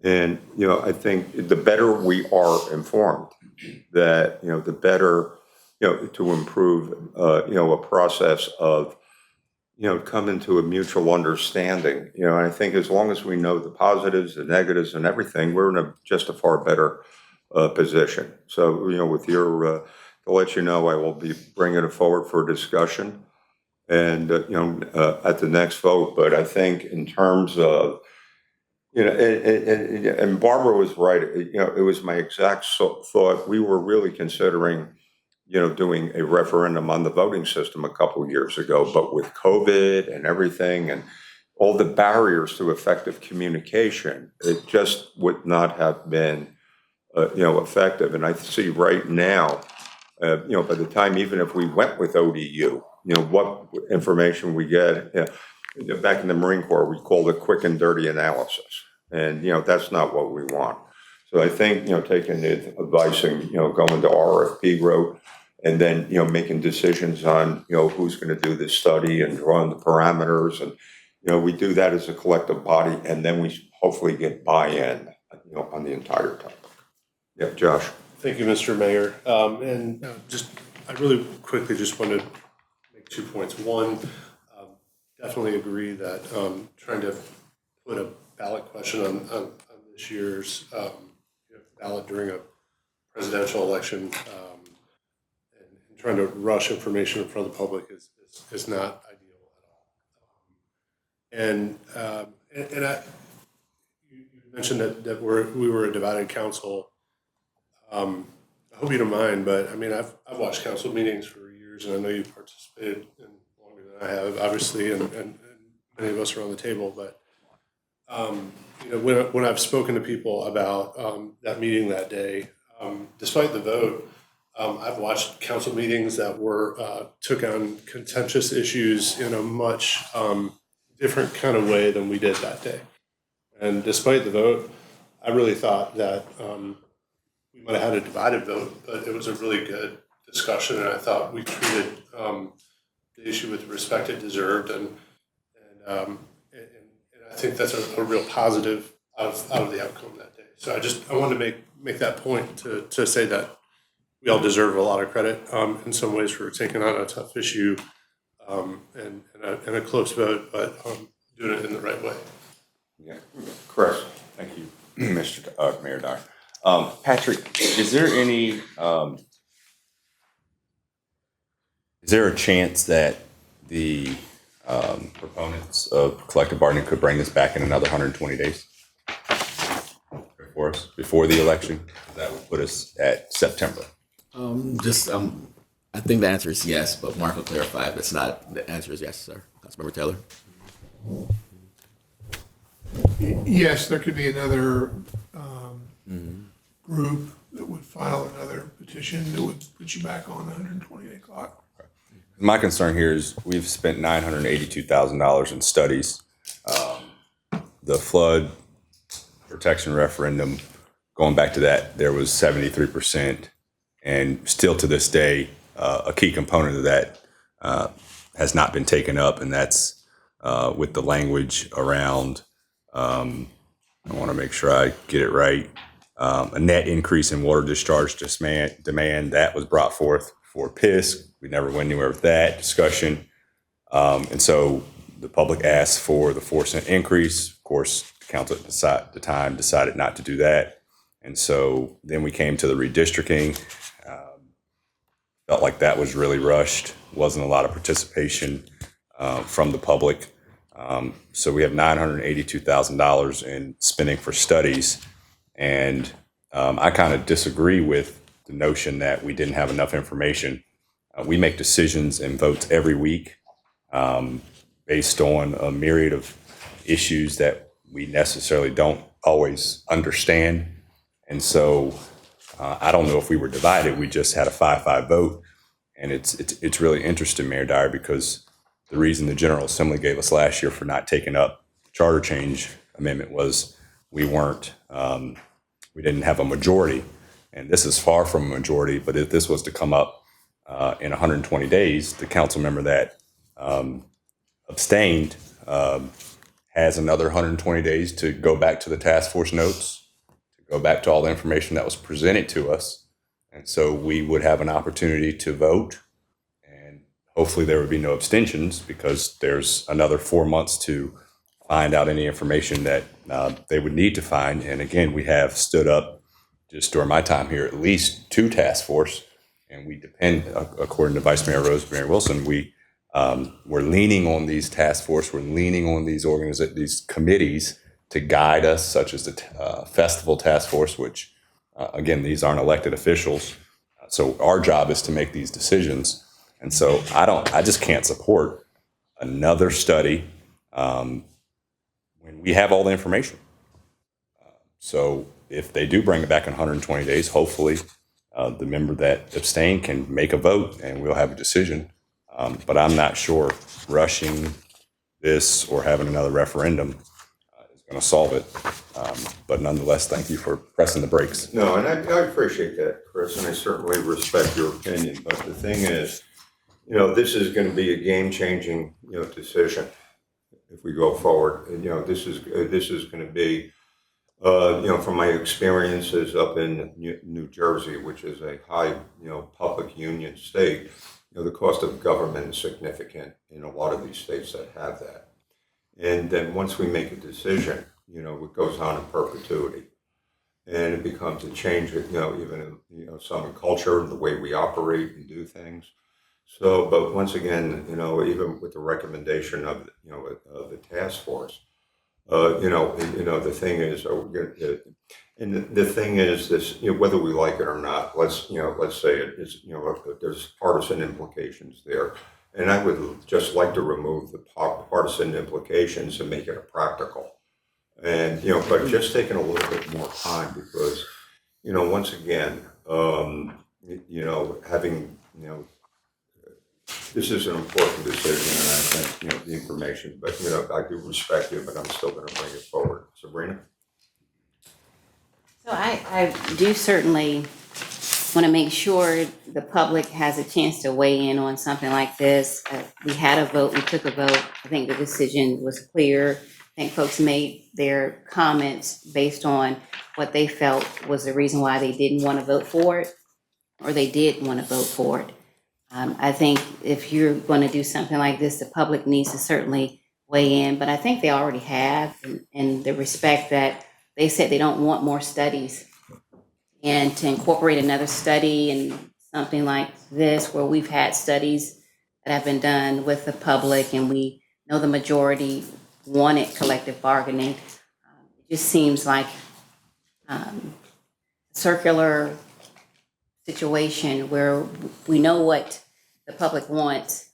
And, I think the better we are informed, that, the better, to improve, a process of, coming to a mutual understanding. And I think as long as we know the positives, the negatives, and everything, we're in just a far better position. So, with your, to let you know, I will be bringing it forward for discussion and, at the next vote. But I think in terms of, and Barbara was right, it was my exact thought. We were really considering, doing a referendum on the voting system a couple of years ago, but with COVID and everything and all the barriers to effective communication, it just would not have been, effective. And I see right now, by the time, even if we went with ODU, what information we get, back in the Marine Corps, we called it quick and dirty analysis. And, that's not what we want. So I think, taking the advice and, going to RFP route, and then, making decisions on, who's going to do this study and drawing the parameters. And, we do that as a collective body, and then we hopefully get buy-in, on the entire topic. Yeah, Josh. Thank you, Mr. Mayor. And I really quickly just want to make 2 points. One, definitely agree that trying to put a ballot question on this year's ballot during a presidential election and trying to rush information in front of the public is not ideal at all. You mentioned that we were a divided council. I hope you don't mind, but I mean, I've watched council meetings for years, and I know you've participated in longer than I have, obviously, and many of us are on the table. But when I've spoken to people about that meeting that day, despite the vote, I've watched council meetings that took on contentious issues in a much different kind of way than we did that day. And despite the vote, I really thought that we might have had a divided vote, but it was a really good discussion, and I thought we treated the issue with the respect it deserved, and I think that's a real positive out of the outcome that day. So I wanted to make that point to say that we all deserve a lot of credit in some ways for taking on a tough issue and a close vote, but doing it in the right way. Yeah, Chris, thank you, Mr. Mayor Dyer. Patrick, is there a chance that the proponents of collective bargaining could bring this back in another 120 days for us before the election? That would put us at September. I think the answer is yes, but Mark will clarify if it's not. The answer is yes, sir. Councilmember Taylor. Yes, there could be another group that would file another petition that would put you back on the 120-day clock. My concern here is we've spent $982,000 in studies. The flood protection referendum, going back to that, there was 73%, and still to this day, a key component of that has not been taken up, and that's with the language around, I want to make sure I get it right, a net increase in water discharge demand that was brought forth for PISC. We never went anywhere with that discussion. And so the public asked for the 4-cent increase. Of course, the council at the time decided not to do that. And so then we came to the redistricting. Felt like that was really rushed. Wasn't a lot of participation from the public. So we have $982,000 in spending for studies. And I kind of disagree with the notion that we didn't have enough information. We make decisions and votes every week based on a myriad of issues that we necessarily don't always understand. And so I don't know if we were divided. We just had a 5-5 vote. And it's really interesting, Mayor Dyer, because the reason the General Assembly gave us last year for not taking up charter change amendment was we didn't have a majority. And this is far from a majority, but if this was to come up in 120 days, the council member that abstained has another 120 days to go back to the task force notes, to go back to all the information that was presented to us. And so we would have an opportunity to vote, and hopefully there would be no abstentions because there's another 4 months to find out any information that they would need to find. And again, we have stood up just during my time here, at least 2 task force, and we depend, according to Vice Mayor Rosemary Wilson, we're leaning on these task force, we're leaning on these committees to guide us, such as the festival task force, which again, these aren't elected officials. So our job is to make these decisions. And so I just can't support another study when we have all the information. So if they do bring it back in 120 days, hopefully the member that abstained can make a vote and we'll have a decision. But I'm not sure rushing this or having another referendum is going to solve it. But nonetheless, thank you for pressing the brakes. No, and I appreciate that, Chris, and I certainly respect your opinion. But the thing is, this is going to be a game-changing, decision if we go forward. And, this is going to be, from my experiences up in New Jersey, which is a high, public union state, the cost of government is significant in a lot of these states that have that. And then once we make a decision, it goes on in perpetuity. And it becomes a change, even in, some in culture and the way we operate and do things. So, but once again, even with the recommendation of, of the task force, the thing is, and the thing is this, whether we like it or not, let's say it is, there's partisan implications there. And I would just like to remove the partisan implications and make it a practical. And, but just taking a little bit more time because, once again, having, this is an important decision and I think, the information, but, I do respect you, but I'm still going to bring it forward. Sabrina? So I do certainly want to make sure the public has a chance to weigh in on something like this. We had a vote, we took a vote. I think the decision was clear. I think folks made their comments based on what they felt was the reason why they didn't want to vote for it, or they did want to vote for it. I think if you're going to do something like this, the public needs to certainly weigh in, but I think they already have, in the respect that they said they don't want more studies. And to incorporate another study and something like this, where we've had studies that have been done with the public and we know the majority wanted collective bargaining, it just seems like circular situation where we know what the public wants,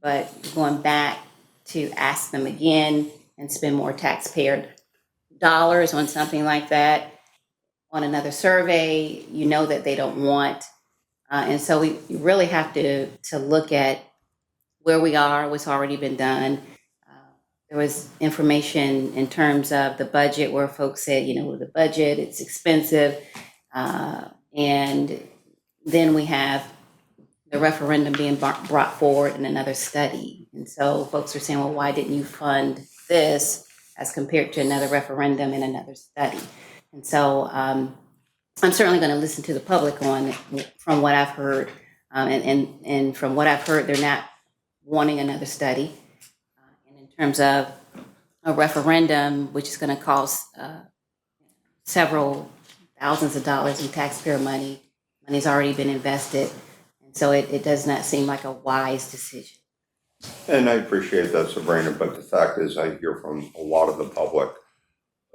but going back to ask them again and spend more taxpayer dollars on something like that, on another survey, you know that they don't want. And so we really have to look at where we are, what's already been done. There was information in terms of the budget where folks said, the budget, it's expensive. And then we have the referendum being brought forward in another study. And so folks are saying, well, why didn't you fund this as compared to another referendum and another study? And so I'm certainly going to listen to the public on it from what I've heard. And from what I've heard, they're not wanting another study. And in terms of a referendum, which is going to cost several thousands of dollars in taxpayer money, money's already been invested. And so it does not seem like a wise decision. And I appreciate that, Sabrina, but the fact is I hear from a lot of the public,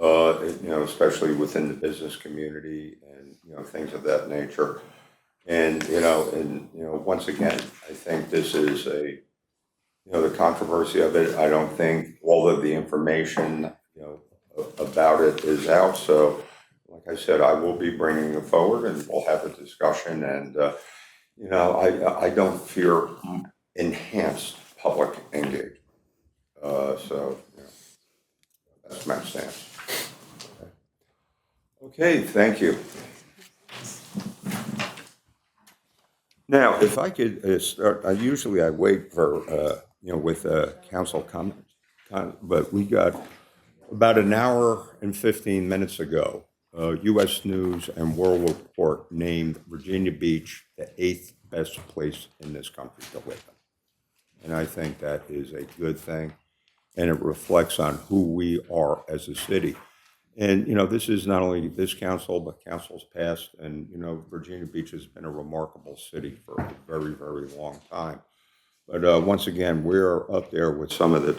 especially within the business community and, things of that nature. And, once again, I think this is the controversy of it. I don't think all of the information, about it is out. So, like I said, I will be bringing it forward and we'll have a discussion. And, I don't fear enhanced public engagement. So, that's my stance. Okay, thank you. Now, if I could start, usually I wait for, with council comments, but we got about an hour and 15 minutes ago, U.S. News and World Report named Virginia Beach the 8th best place in this country to live in. And I think that is a good thing, and it reflects on who we are as a city. And, this is not only this council, but councils past. And, Virginia Beach has been a remarkable city for a very, very long time. But once again, we're up there with some of the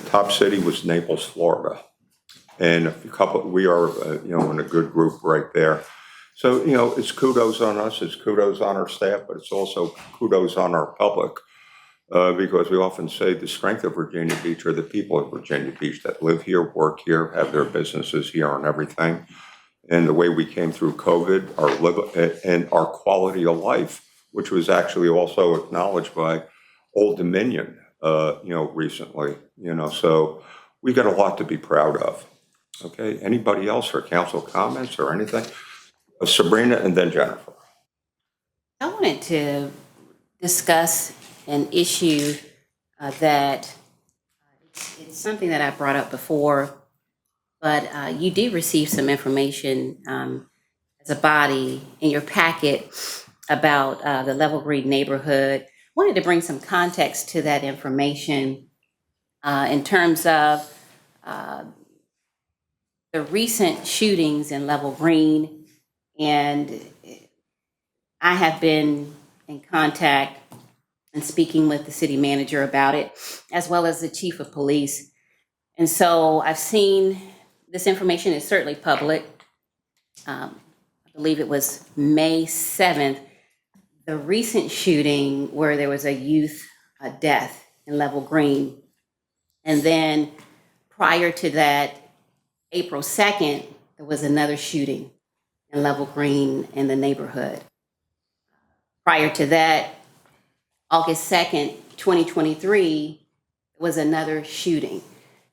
top city was Naples, Florida. And we are, in a good group right there. So, it's kudos on us, it's kudos on our staff, but it's also kudos on our public. Because we often say the strength of Virginia Beach are the people of Virginia Beach that live here, work here, have their businesses here and everything. And the way we came through COVID, and our quality of life, which was actually also acknowledged by Old Dominion, recently, so we got a lot to be proud of. Okay, anybody else for council comments or anything? Sabrina and then Jennifer. I wanted to discuss an issue that it's something that I brought up before, but you did receive some information as a body in your packet about the Level Green neighborhood. Wanted to bring some context to that information in terms of the recent shootings in Level Green, and I have been in contact and speaking with the city manager about it, as well as the chief of police. And so I've seen this information is certainly public. I believe it was May 7th, the recent shooting where there was a youth death in Level Green. And then prior to that, April 2nd, there was another shooting in Level Green in the neighborhood. Prior to that, August 2nd, 2023, was another shooting.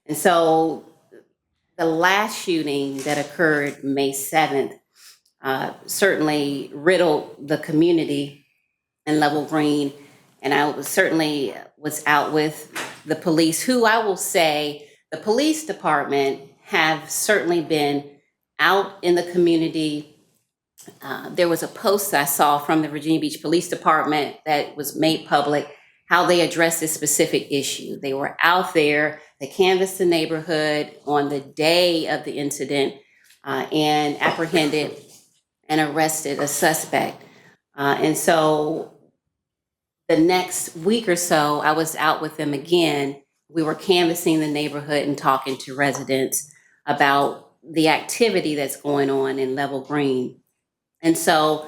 And so the last shooting that occurred May 7th certainly riddled the community in Level Green. And I certainly was out with the police, who I will say the police department have certainly been out in the community. There was a post I saw from the Virginia Beach Police Department that was made public, how they addressed this specific issue. They were out there, they canvassed the neighborhood on the day of the incident and apprehended and arrested a suspect. And so the next week or so, I was out with them again. We were canvassing the neighborhood and talking to residents about the activity that's going on in Level Green. And so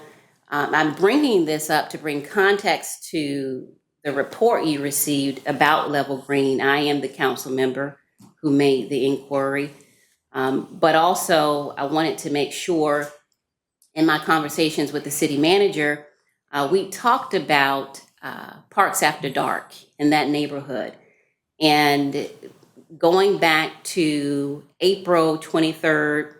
I'm bringing this up to bring context to the report you received about Level Green. I am the council member who made the inquiry. But also, I wanted to make sure in my conversations with the city manager, we talked about Parks After Dark in that neighborhood. And going back to April 23rd,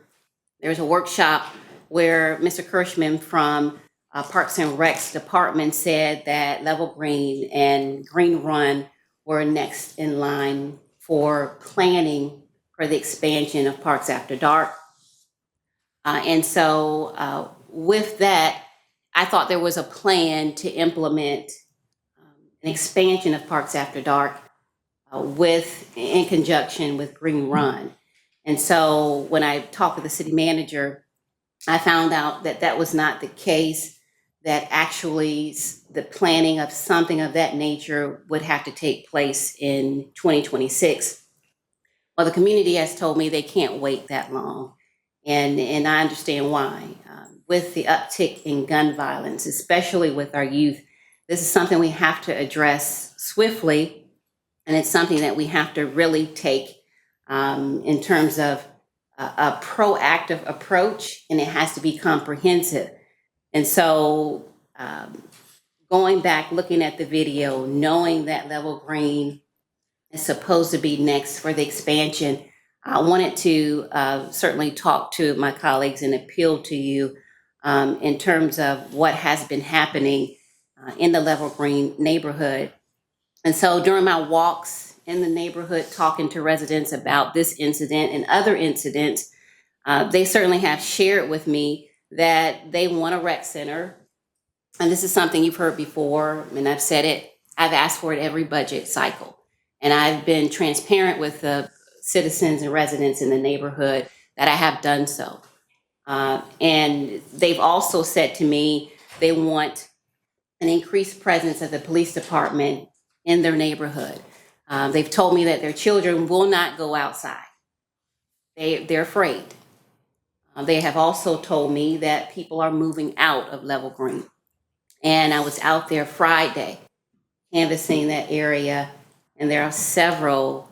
there was a workshop where Mr. Kirschman from Parks and Recs Department said that Level Green and Green Run were next in line for planning for the expansion of Parks After Dark. And so with that, I thought there was a plan to implement an expansion of Parks After Dark in conjunction with Green Run. And so when I talked with the city manager, I found out that that was not the case, that actually the planning of something of that nature would have to take place in 2026. Well, the community has told me they can't wait that long. And I understand why. With the uptick in gun violence, especially with our youth, this is something we have to address swiftly. And it's something that we have to really take in terms of a proactive approach, and it has to be comprehensive. And so going back, looking at the video, knowing that Level Green is supposed to be next for the expansion, I wanted to certainly talk to my colleagues and appeal to you in terms of what has been happening in the Level Green neighborhood. And so during my walks in the neighborhood, talking to residents about this incident and other incidents, they certainly have shared with me that they want a rec center. And this is something you've heard before, and I've said it, I've asked for it every budget cycle. And I've been transparent with the citizens and residents in the neighborhood that I have done so. And they've also said to me they want an increased presence of the police department in their neighborhood. They've told me that their children will not go outside. They're afraid. They have also told me that people are moving out of Level Green. And I was out there Friday canvassing that area, and there are several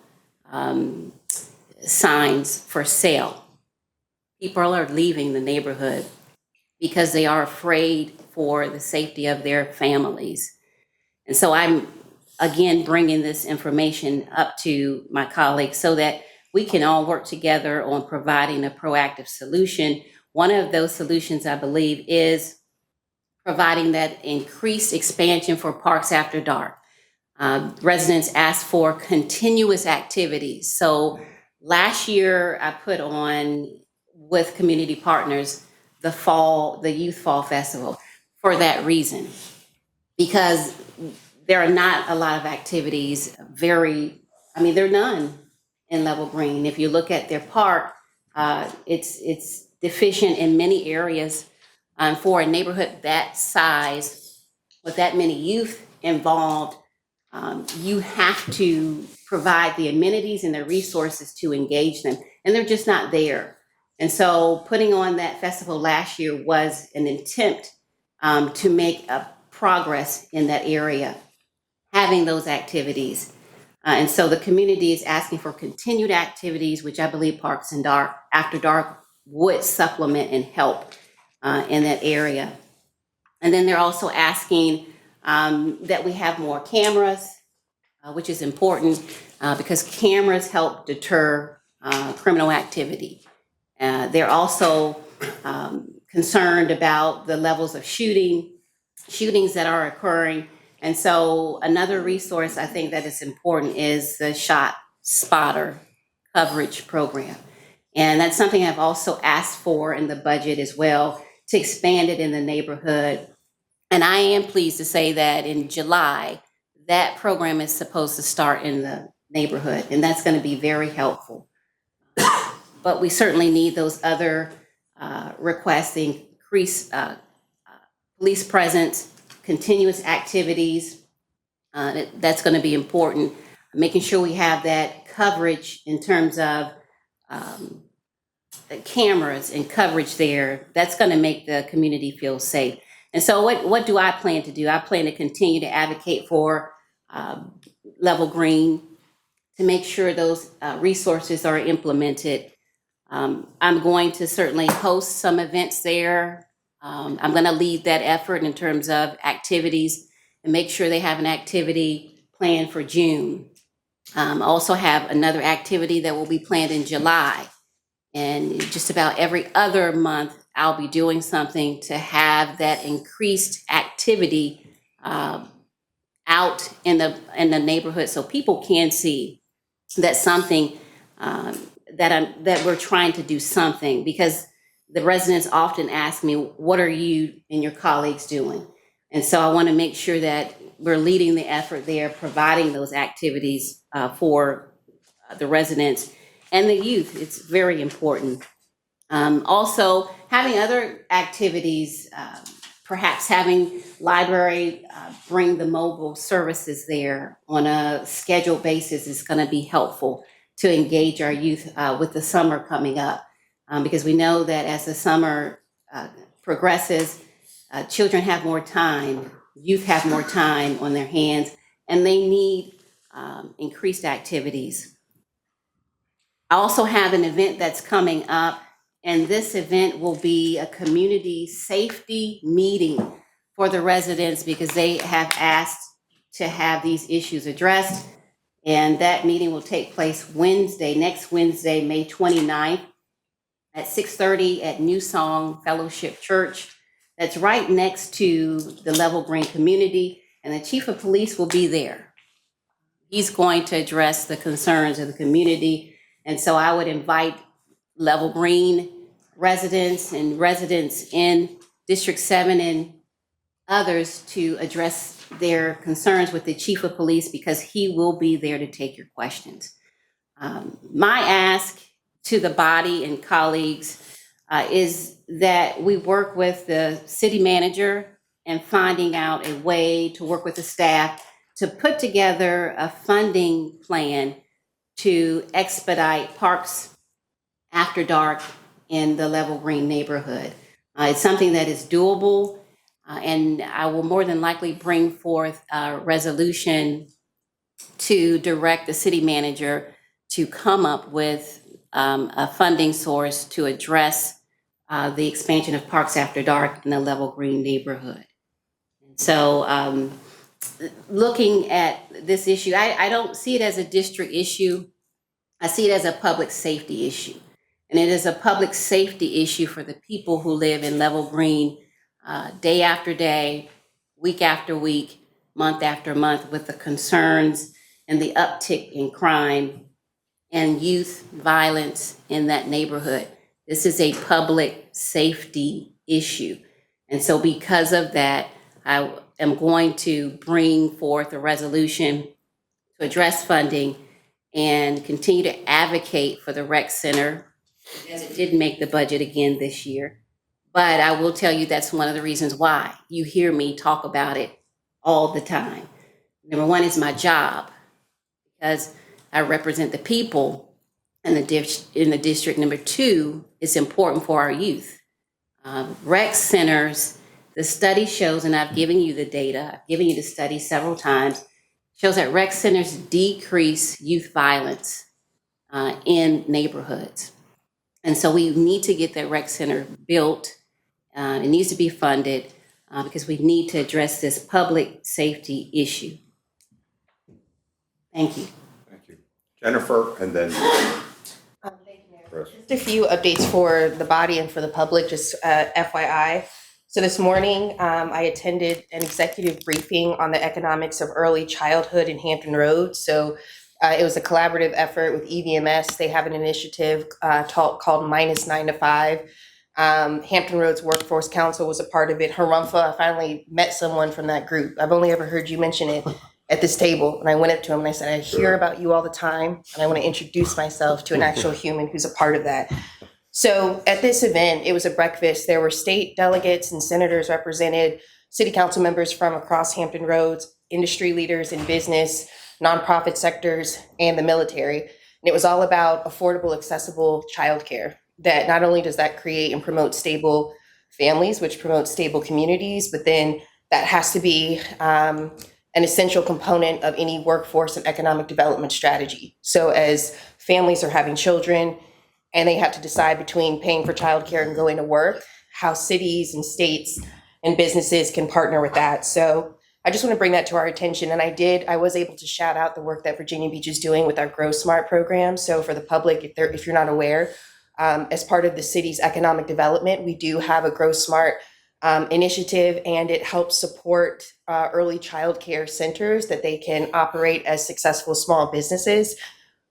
signs for sale. People are leaving the neighborhood because they are afraid for the safety of their families. And so I'm, again, bringing this information up to my colleagues so that we can all work together on providing a proactive solution. One of those solutions, I believe, is providing that increased expansion for Parks After Dark. Residents asked for continuous activities. So last year, I put on with community partners the Youth Fall Festival for that reason, because there are not a lot of activities. There are none in Level Green. If you look at their park, it's deficient in many areas. For a neighborhood that size, with that many youth involved, you have to provide the amenities and the resources to engage them, and they're just not there. And so putting on that festival last year was an attempt to make a progress in that area, having those activities. And so the community is asking for continued activities, which I believe Parks and After Dark would supplement and help in that area. And then they're also asking that we have more cameras, which is important because cameras help deter criminal activity. They're also concerned about the levels of shootings that are occurring. And so another resource I think that is important is the Shot Spotter coverage program. And that's something I've also asked for in the budget as well, to expand it in the neighborhood. And I am pleased to say that in July, that program is supposed to start in the neighborhood, and that's going to be very helpful. But we certainly need those other requests, the increased police presence, continuous activities. That's going to be important. Making sure we have that coverage in terms of the cameras and coverage there. That's going to make the community feel safe. And so what do I plan to do? I plan to continue to advocate for Level Green, to make sure those resources are implemented. I'm going to certainly host some events there. I'm going to lead that effort in terms of activities and make sure they have an activity planned for June. Also have another activity that will be planned in July. And just about every other month, I'll be doing something to have that increased activity out in the neighborhood, so people can see that something that we're trying to do something, because the residents often ask me, what are you and your colleagues doing? And so I want to make sure that we're leading the effort there, providing those activities for the residents and the youth. It's very important. Also, having other activities, perhaps having library bring the mobile services there on a scheduled basis is going to be helpful to engage our youth with the summer coming up. Because we know that as the summer progresses, children have more time, youth have more time on their hands, and they need increased activities. I also have an event that's coming up, and this event will be a community safety meeting for the residents, because they have asked to have these issues addressed. And that meeting will take place next Wednesday, May 29th at 6:30 at New Song Fellowship Church. That's right next to the Level Green community, and the chief of police will be there. He's going to address the concerns of the community. And so I would invite Level Green residents and residents in District 7 and others to address their concerns with the chief of police, because he will be there to take your questions. My ask to the body and colleagues is that we work with the city manager and finding out a way to work with the staff to put together a funding plan to expedite parks after dark in the Level Green neighborhood. It's something that is doable, and I will more than likely bring forth a resolution to direct the city manager to come up with a funding source to address the expansion of parks after dark in the Level Green neighborhood. So looking at this issue, I don't see it as a district issue. I see it as a public safety issue. And it is a public safety issue for the people who live in Level Green day after day, week after week, month after month, with the concerns and the uptick in crime and youth violence in that neighborhood. This is a public safety issue. And so because of that, I am going to bring forth a resolution to address funding and continue to advocate for the rec center, because it didn't make the budget again this year. But I will tell you that's one of the reasons why you hear me talk about it all the time. Number one is my job, because I represent the people in the district. Number two, it's important for our youth. Rec centers, the study shows, and I've given you the data, I've given you the study several times, shows that rec centers decrease youth violence in neighborhoods. And so we need to get that rec center built. It needs to be funded because we need to address this public safety issue. Thank you. Thank you. Jennifer, and then Chris. Just a few updates for the body and for the public, just FYI. So this morning, I attended an executive briefing on the economics of early childhood in Hampton Roads. So it was a collaborative effort with EVMS. They have an initiative called Minus 9 to 5. Hampton Roads Workforce Council was a part of it. Harumfa, I finally met someone from that group. I've only ever heard you mention it at this table. And I went up to him and I said, I hear about you all the time, and I want to introduce myself to an actual human who's a part of that. So at this event, it was a breakfast. There were state delegates and senators represented, city council members from across Hampton Roads, industry leaders in business, nonprofit sectors, and the military. And it was all about affordable, accessible childcare. That not only does that create and promote stable families, which promotes stable communities, but then that has to be an essential component of any workforce and economic development strategy. So as families are having children and they have to decide between paying for childcare and going to work, how cities and states and businesses can partner with that. So I just want to bring that to our attention. And I was able to shout out the work that Virginia Beach is doing with our Grow Smart program. So for the public, if you're not aware, as part of the city's economic development, we do have a Grow Smart initiative, and it helps support early child care centers that they can operate as successful small businesses.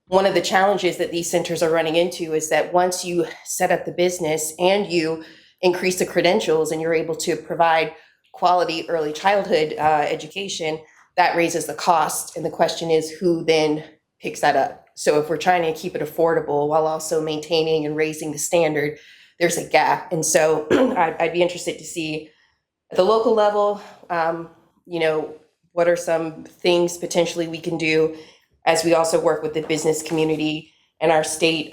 One of the challenges that these centers are running into is that once you set up the business and you increase the credentials and you're able to provide quality early childhood education, that raises the cost. And the question is, who then picks that up? So if we're trying to keep it affordable while also maintaining and raising the standard, there's a gap. And so I'd be interested to see at the local level, what are some things potentially we can do as we also work with the business community and our state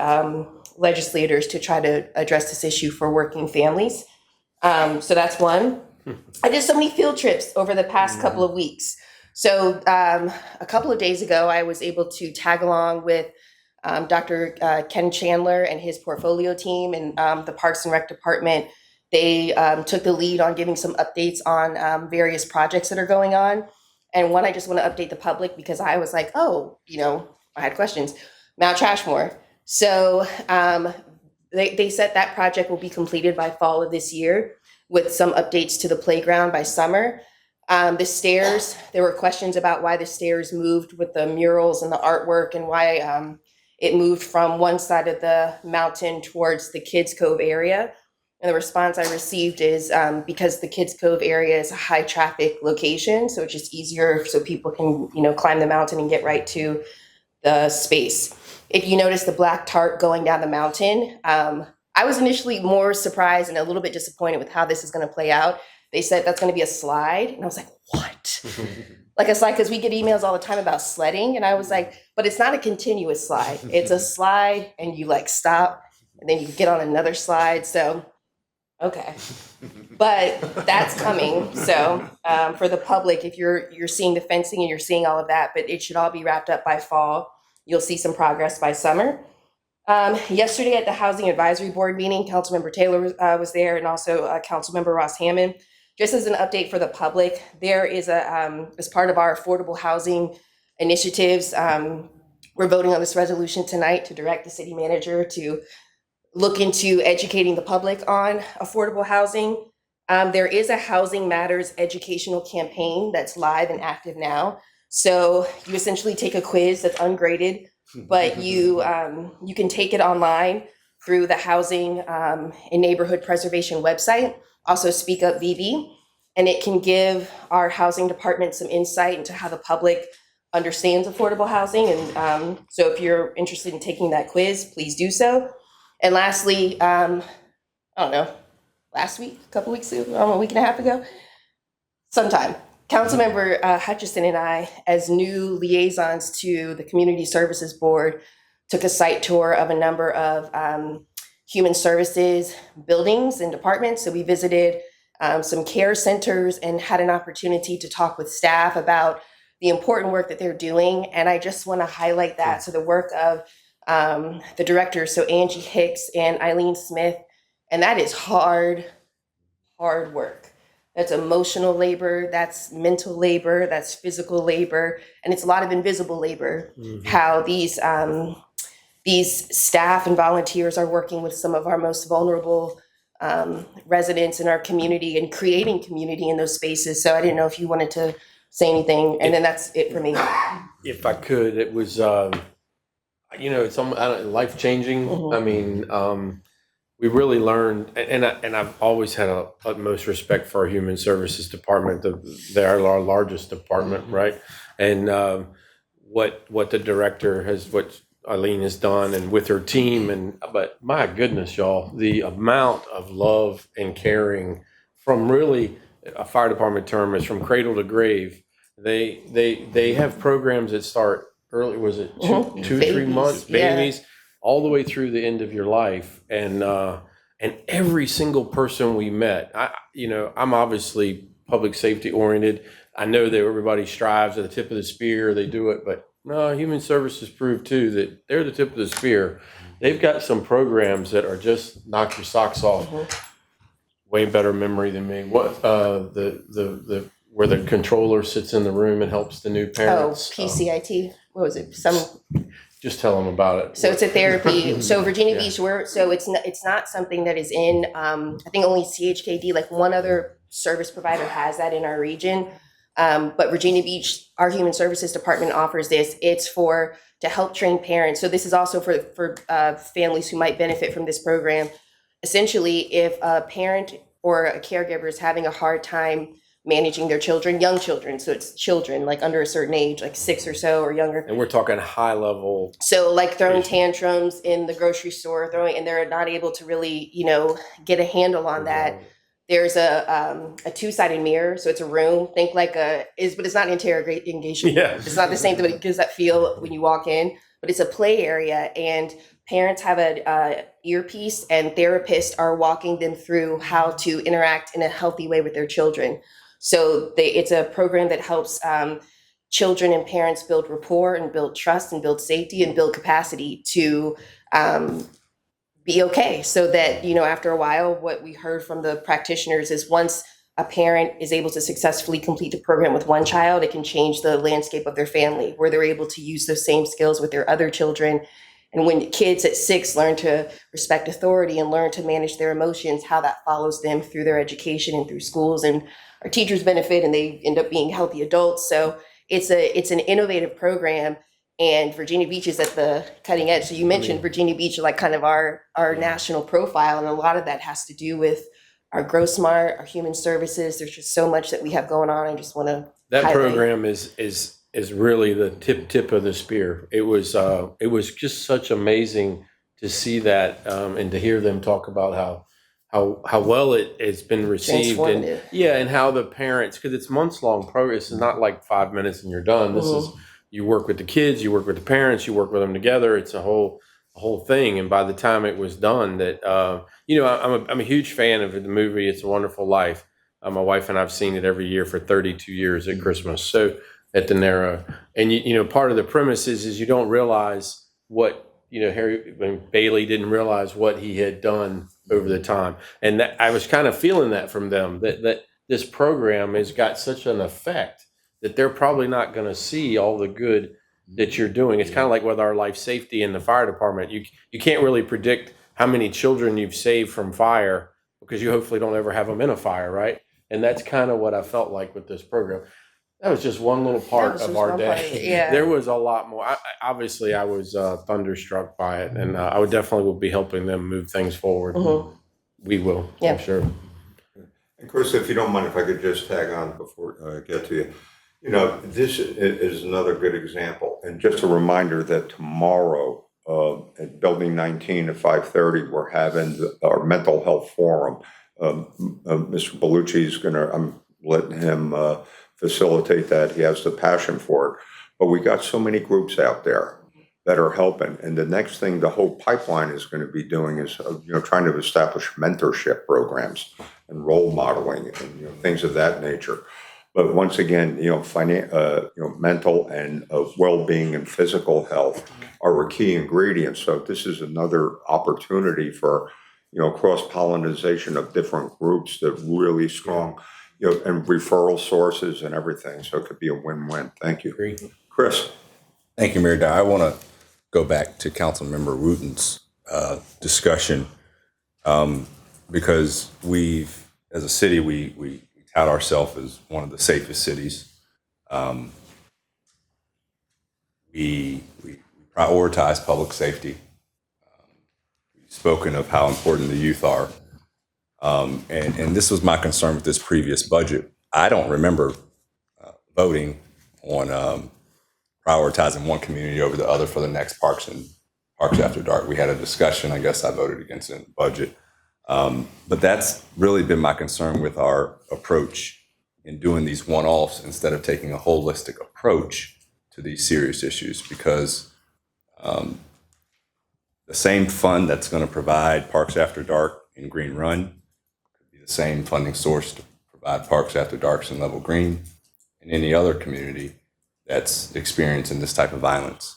legislators to try to address this issue for working families. So that's one. I did so many field trips over the past couple of weeks. So a couple of days ago, I was able to tag along with Dr. Ken Chandler and his portfolio team and the Parks and Rec Department. They took the lead on giving some updates on various projects that are going on. And one, I just want to update the public because I was like, I had questions. Mount Trashmore. So they said that project will be completed by fall of this year with some updates to the playground by summer. The stairs, there were questions about why the stairs moved with the murals and the artwork and why it moved from one side of the mountain towards the Kids Cove area. And the response I received is because the Kids Cove area is a high traffic location, so it's just easier so people can, climb the mountain and get right to the space. If you notice the black tarp going down the mountain, I was initially more surprised and a little bit disappointed with how this is going to play out. They said that's going to be a slide. And I was like, what? Like a slide, because we get emails all the time about sledding. And I was like, but it's not a continuous slide. It's a slide and you stop and then you get on another slide. So, okay. But that's coming. So for the public, if you're seeing the fencing and you're seeing all of that, but it should all be wrapped up by fall. You'll see some progress by summer. Yesterday at the Housing Advisory Board meeting, Councilmember Taylor was there and also Councilmember Ross Hammond. Just as an update for the public, there is as part of our affordable housing initiatives, we're voting on this resolution tonight to direct the city manager to look into educating the public on affordable housing. There is a Housing Matters educational campaign that's live and active now. So you essentially take a quiz that's ungraded, but you can take it online through the Housing and Neighborhood Preservation website, also Speak Up VB, and it can give our housing department some insight into how the public understands affordable housing. And so if you're interested in taking that quiz, please do so. And lastly, last week, a couple weeks ago, a week and a half ago, sometime, Councilmember Hutchison and I, as new liaisons to the Community Services Board, took a site tour of a number of human services buildings and departments. So we visited some care centers and had an opportunity to talk with staff about the important work that they're doing. And I just want to highlight that. So the work of the directors, so Angie Hicks and Eileen Smith, and that is hard work. That's emotional labor, that's mental labor, that's physical labor, and it's a lot of invisible labor. How these these staff and volunteers are working with some of our most vulnerable residents in our community and creating community in those spaces. So I didn't know if you wanted to say anything, and then that's it for me. If I could, it was, it's life-changing. I mean, we really learned, and I've always had a utmost respect for our Human Services Department. They are our largest department, right? And what the director what Eileen has done and with her team, but my goodness, y'all, the amount of love and caring from really, a fire department term is from cradle to grave. They have programs that start early. Was it two, 3 months, babies, all the way through the end of your life, and every single person we met, I'm obviously public safety oriented. I know that everybody strives at the tip of the spear. They do it, but no, Human Services proved too that they're the tip of the spear. They've got some programs that are just knock your socks off. Way better memory than me. What the where the controller sits in the room and helps the new parents. Oh, PCIT. What was it? Just tell them about it. So it's a therapy. So Virginia Beach, so it's not something that is in. I think only CHKD, like one other service provider, has that in our region. But Virginia Beach, our Human Services Department offers this. It's to help train parents. So this is also for families who might benefit from this program. Essentially, if a parent or a caregiver is having a hard time managing their children, young children, so it's children like under a certain age, like 6 or so or younger. And we're talking high level. So like throwing tantrums in the grocery store, and they're not able to really, get a handle on that. There's a two-sided mirror, so it's a room. Think like but it's not interrogation. Yeah. It's not the same thing, but it gives that feel when you walk in. But it's a play area, and parents have an earpiece, and therapists are walking them through how to interact in a healthy way with their children. So it's a program that helps children and parents build rapport and build trust and build safety and build capacity to be okay. So that, after a while, what we heard from the practitioners is once a parent is able to successfully complete the program with one child, it can change the landscape of their family, where they're able to use those same skills with their other children. And when kids at 6 learn to respect authority and learn to manage their emotions, how that follows them through their education and through schools, and our teachers benefit and they end up being healthy adults. So it's an innovative program, and Virginia Beach is at the cutting edge. So you mentioned Virginia Beach, like kind of our national profile, and a lot of that has to do with our Grow Smart, our human services. There's just so much that we have going on. I just want to highlight. Program is really the tip of the spear. It was just such amazing to see that and to hear them talk about how well it's been received, and how the parents, because it's months long program. It's not like 5 minutes and you're done. This is, you work with the kids, you work with the parents, you work with them together. It's a whole thing. And by the time it was done, that I'm a huge fan of the movie It's a Wonderful Life. My wife and I've seen it every year for 32 years at Christmas. So at the Narrow, and part of the premise is you don't realize what Bailey didn't realize what he had done over the time, and that I was kind of feeling that from them, that this program has got such an effect that they're probably not going to see all the good that you're doing. It's kind of like with our life safety in the fire department. You can't really predict how many children you've saved from fire because you hopefully don't ever have them in a fire, right? And that's kind of what I felt like with this program. That was just one little part of our day. There was a lot more. Obviously, I was thunderstruck by it, and I would definitely will be helping them move things forward. We will, I'm sure. And Chris, if you don't mind, if I could just tag on before I get to you. This is another good example, and just a reminder that tomorrow at Building 19 at 5:30, we're having our mental health forum. Mr. Bellucci's I'm letting him facilitate that. He has the passion for it. But we got so many groups out there that are helping. And the next thing the whole pipeline is going to be doing is trying to establish mentorship programs and role modeling and things of that nature. But once again, mental and well-being and physical health are a key ingredient. So this is another opportunity for cross-pollination of different groups that really strong, and referral sources and everything. So it could be a win-win. Thank you. Great. Chris. Thank you, Mayor Dyer. I want to go back to Councilmember Wooten's discussion, because as a city, we tout ourselves as one of the safest cities. We prioritize public safety. We've spoken of how important the youth are. And this was my concern with this previous budget. I don't remember voting on prioritizing one community over the other for the next Parks After Dark. We had a discussion. I guess I voted against it in the budget. But that's really been my concern with our approach in doing these one-offs instead of taking a holistic approach to these serious issues, because the same fund that's going to provide Parks After Dark in Green Run could be the same funding source to provide Parks After Darks in Level Green and any other community that's experiencing this type of violence.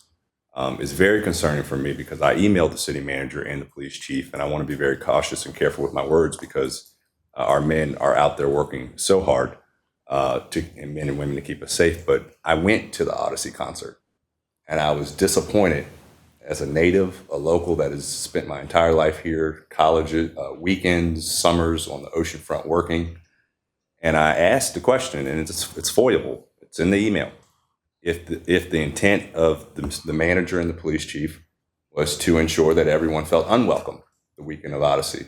Is very concerning for me, because I emailed the city manager and the police chief, and I want to be very cautious and careful with my words, because our men are out there working so hard, and men and women, to keep us safe. But I went to the Odyssey concert, and I was disappointed as a native, a local that has spent my entire life here, college, weekends, summers on the oceanfront working. And I asked the question, and it's foilable. It's in the email. If the intent of the manager and the police chief was to ensure that everyone felt unwelcome the weekend of Odyssey.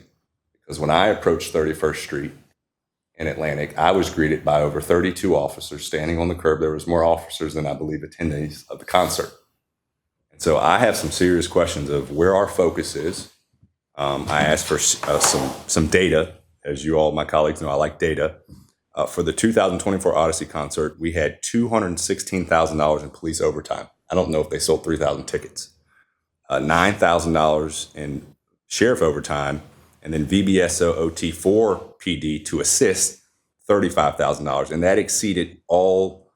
Because when I approached 31st Street in Atlantic, I was greeted by over 32 officers standing on the curb. There was more officers than I believe attendees of the concert. And so I have some serious questions of where our focus is. I asked for some data. As you all, my colleagues know, I like data. For the 2024 Odyssey concert, we had $216,000 in police overtime. I don't know if they sold 3,000 tickets. $9,000 in sheriff overtime, and then VBSO OT for PD to assist, $35,000. And that exceeded all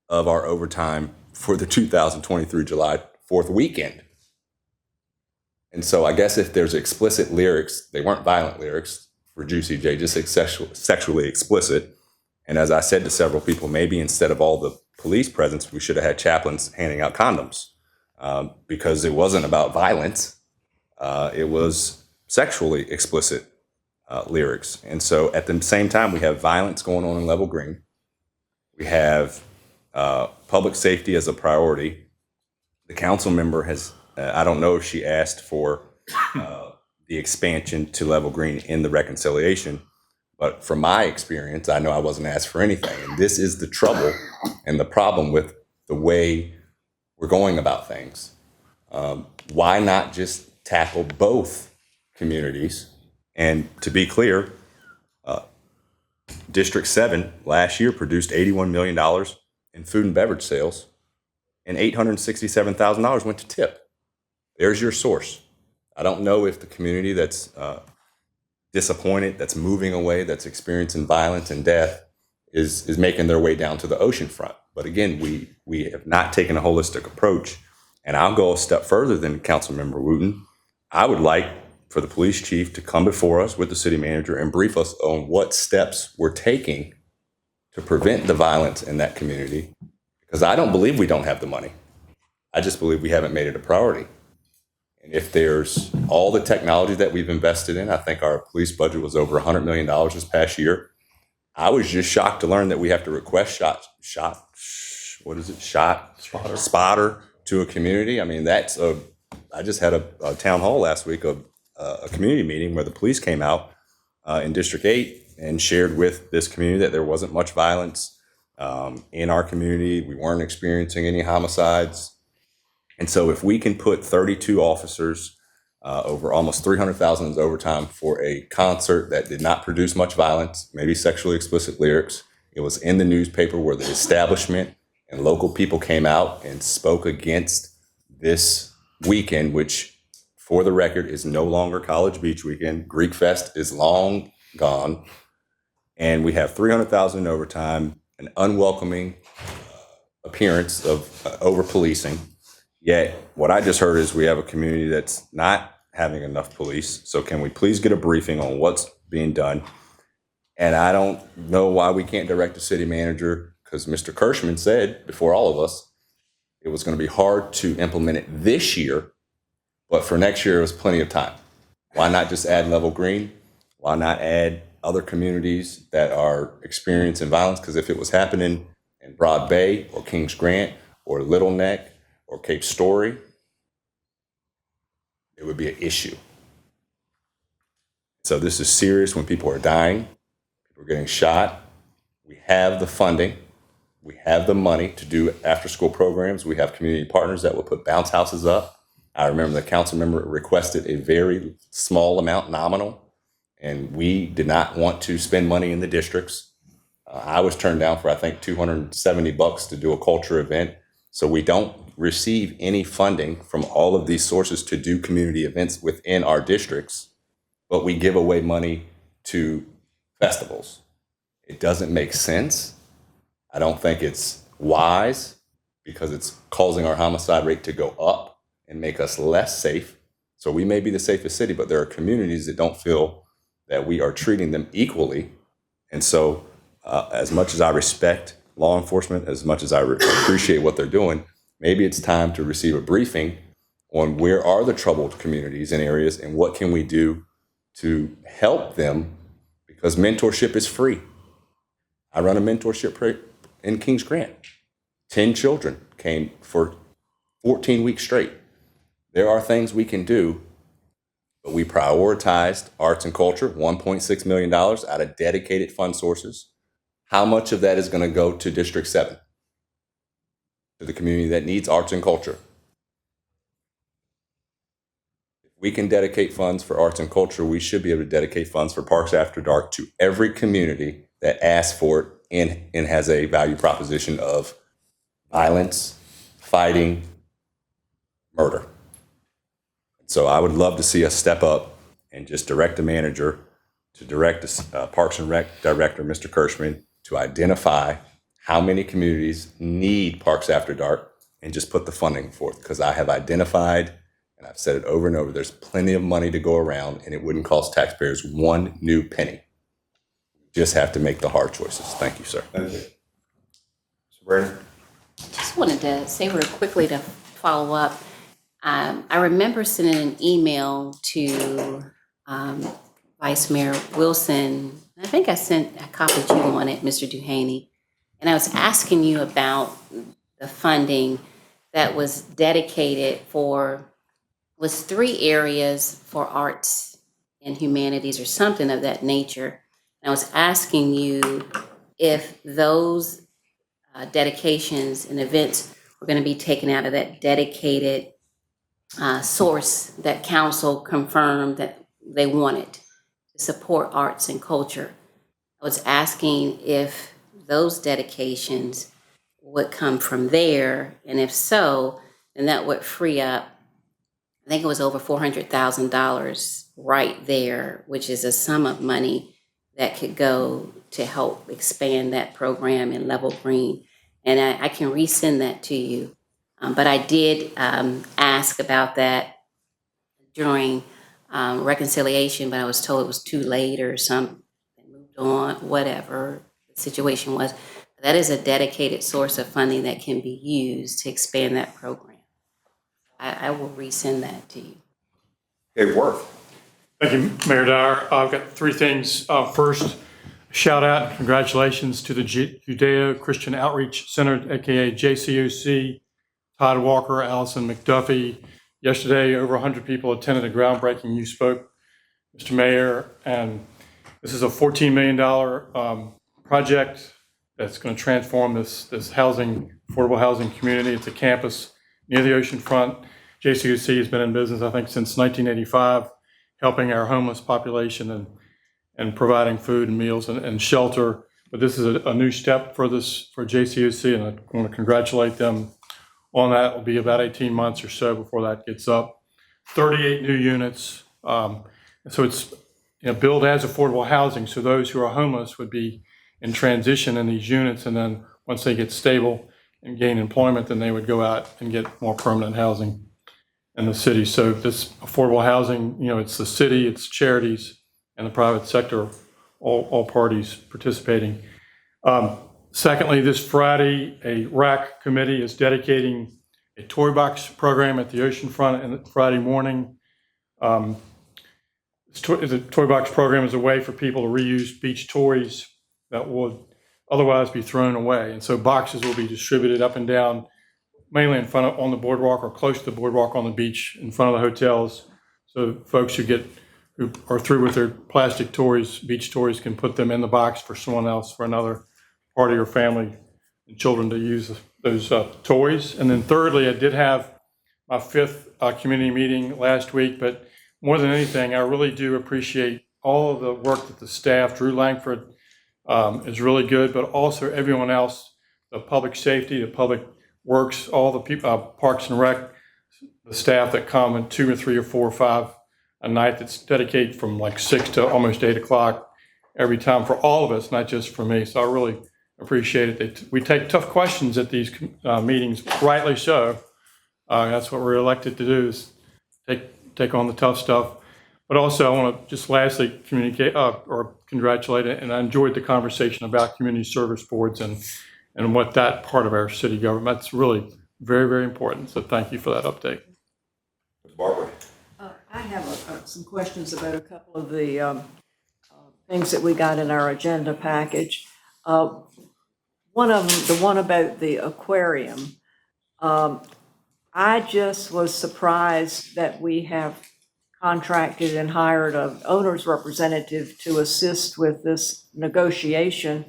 of our overtime for the 2023 July 4th weekend. And so I guess if there's explicit lyrics, they weren't violent lyrics for Juicy J, just sexually explicit. And as I said to several people, maybe instead of all the police presence, we should have had chaplains handing out condoms, because it wasn't about violence. It was sexually explicit lyrics. And so at the same time, we have violence going on in Level Green. We have public safety as a priority. The council member has, I don't know if she asked for the expansion to Level Green in the reconciliation. But from my experience, I know I wasn't asked for anything. And this is the trouble and the problem with the way we're going about things. Why not just tackle both communities? And to be clear, District 7 last year produced $81 million in food and beverage sales, and $867,000 went to tip. There's your source. I don't know if the community that's disappointed, that's moving away, that's experiencing violence and death is making their way down to the ocean front. But again, we have not taken a holistic approach. And I'll go a step further than Councilmember Wooten. I would like for the police chief to come before us with the city manager and brief us on what steps we're taking to prevent the violence in that community. Because I don't believe we don't have the money. I just believe we haven't made it a priority. And if there's all the technology that we've invested in, I think our police budget was over $100 million this past year. I was just shocked to learn that we have to request spotter to a community. I mean, I just had a town hall last week, a community meeting where the police came out in District 8 and shared with this community that there wasn't much violence in our community. We weren't experiencing any homicides. And so if we can put 32 officers over almost $300,000 in overtime for a concert that did not produce much violence, maybe sexually explicit lyrics, it was in the newspaper where the establishment and local people came out and spoke against this weekend, which for the record is no longer College Beach weekend. Greek Fest is long gone. And we have $300,000 in overtime, an unwelcoming appearance of over-policing. Yet, what I just heard is we have a community that's not having enough police. So can we please get a briefing on what's being done? And I don't know why we can't direct the city manager, because Mr. Kirschman said before all of us, It was going to be hard to implement it this year, but for next year, it was plenty of time. Why not just add Level Green? Why not add other communities that are experiencing violence? Because if it was happening in Broad Bay or Kings Grant or Little Neck or Cape Story, it would be an issue. So this is serious when people are dying, people are getting shot. We have the funding. We have the money to do after-school programs. We have community partners that will put bounce houses up. I remember the council member requested a very small amount, nominal, and we did not want to spend money in the districts. I was turned down for, I think, $270 to do a culture event. So we don't receive any funding from all of these sources to do community events within our districts, but we give away money to festivals. It doesn't make sense. I don't think it's wise because it's causing our homicide rate to go up and make us less safe. So we may be the safest city, but there are communities that don't feel that we are treating them equally. And so as much as I respect law enforcement, as much as I appreciate what they're doing, maybe it's time to receive a briefing on where are the troubled communities and areas and what can we do to help them, because mentorship is free. I run a mentorship in Kings Grant. 10 children came for 14 weeks straight. There are things we can do, but we prioritized arts and culture, $1.6 million out of dedicated fund sources. How much of that is going to go to District 7, to the community that needs arts and culture? If we can dedicate funds for arts and culture, we should be able to dedicate funds for Parks After Dark to every community that asks for it and has a value proposition of violence, fighting, murder. So I would love to see us step up and just direct the manager to direct the Parks and Rec director, Mr. Kirschman, to identify how many communities need Parks After Dark and just put the funding forth. Because I have identified, and I've said it over and over, there's plenty of money to go around and it wouldn't cost taxpayers one new penny. Just have to make the hard choices. Thank you, sir. Thank you. Mr. Brandon? Just wanted to say real quickly to follow up. I remember sending an email to Vice Mayor Wilson. I think I copied you on it, Mr. Duhaney. And I was asking you about the funding that was dedicated was 3 areas for arts and humanities or something of that nature. And I was asking you if those dedications and events were going to be taken out of that dedicated source that council confirmed that they wanted to support arts and culture. I was asking if those dedications would come from there, and if so, then that would free up, I think it was over $400,000 right there, which is a sum of money that could go to help expand that program in Level Green. And I can resend that to you. But I did ask about that during reconciliation, but I was told it was too late or something, moved on, whatever the situation was. That is a dedicated source of funding that can be used to expand that program. I will resend that to you. Okay, Worth. Thank you, Mayor Dyer. I've got 3 things. First, shout out and congratulations to the Judeo-Christian Outreach Center, aka JCOC, Todd Walker, Allison McDuffie. Yesterday, over 100 people attended a groundbreaking. You spoke, Mr. Mayor, and this is a $14 million project that's going to transform this affordable housing community. It's a campus near the ocean front. JCOC has been in business, I think, since 1985, helping our homeless population and providing food and meals and shelter. But this is a new step for JCOC, and I want to congratulate them on that. It will be about 18 months or so before that gets up. 38 new units. So it's billed as affordable housing. So those who are homeless would be in transition in these units, and then once they get stable and gain employment, then they would go out and get more permanent housing in the city. So this affordable housing, it's the city, it's charities, and the private sector, all parties participating. Secondly, this Friday, a RAC committee is dedicating a toy box program at the oceanfront and Friday morning. The toy box program is a way for people to reuse beach toys that would otherwise be thrown away. And so boxes will be distributed up and down, mainly in front of, on the boardwalk or close to the boardwalk on the beach in front of the hotels. So folks who are through with their plastic toys, beach toys, can put them in the box for someone else, for another party or family and children to use those toys. And then thirdly, I did have my 5th community meeting last week, but more than anything, I really do appreciate all of the work that the staff, Drew Langford is really good, but also everyone else, the public safety, the public works, all the people, Parks and Rec, the staff that come in 2 or 3 or 4 or 5 a night, that's dedicated from like 6 to almost 8 o'clock every time for all of us, not just for me. So I really appreciate it. We take tough questions at these meetings, rightly so. That's what we're elected to do, is take on the tough stuff. But also, I want to just lastly communicate or congratulate it. And I enjoyed the conversation about community service boards and what that part of our city government, that's really very, very important. So thank you for that update. Barbara. I have some questions about a couple of the things that we got in our agenda package. One of them, the one about the aquarium, I just was surprised that we have contracted and hired an owner's representative to assist with this negotiation,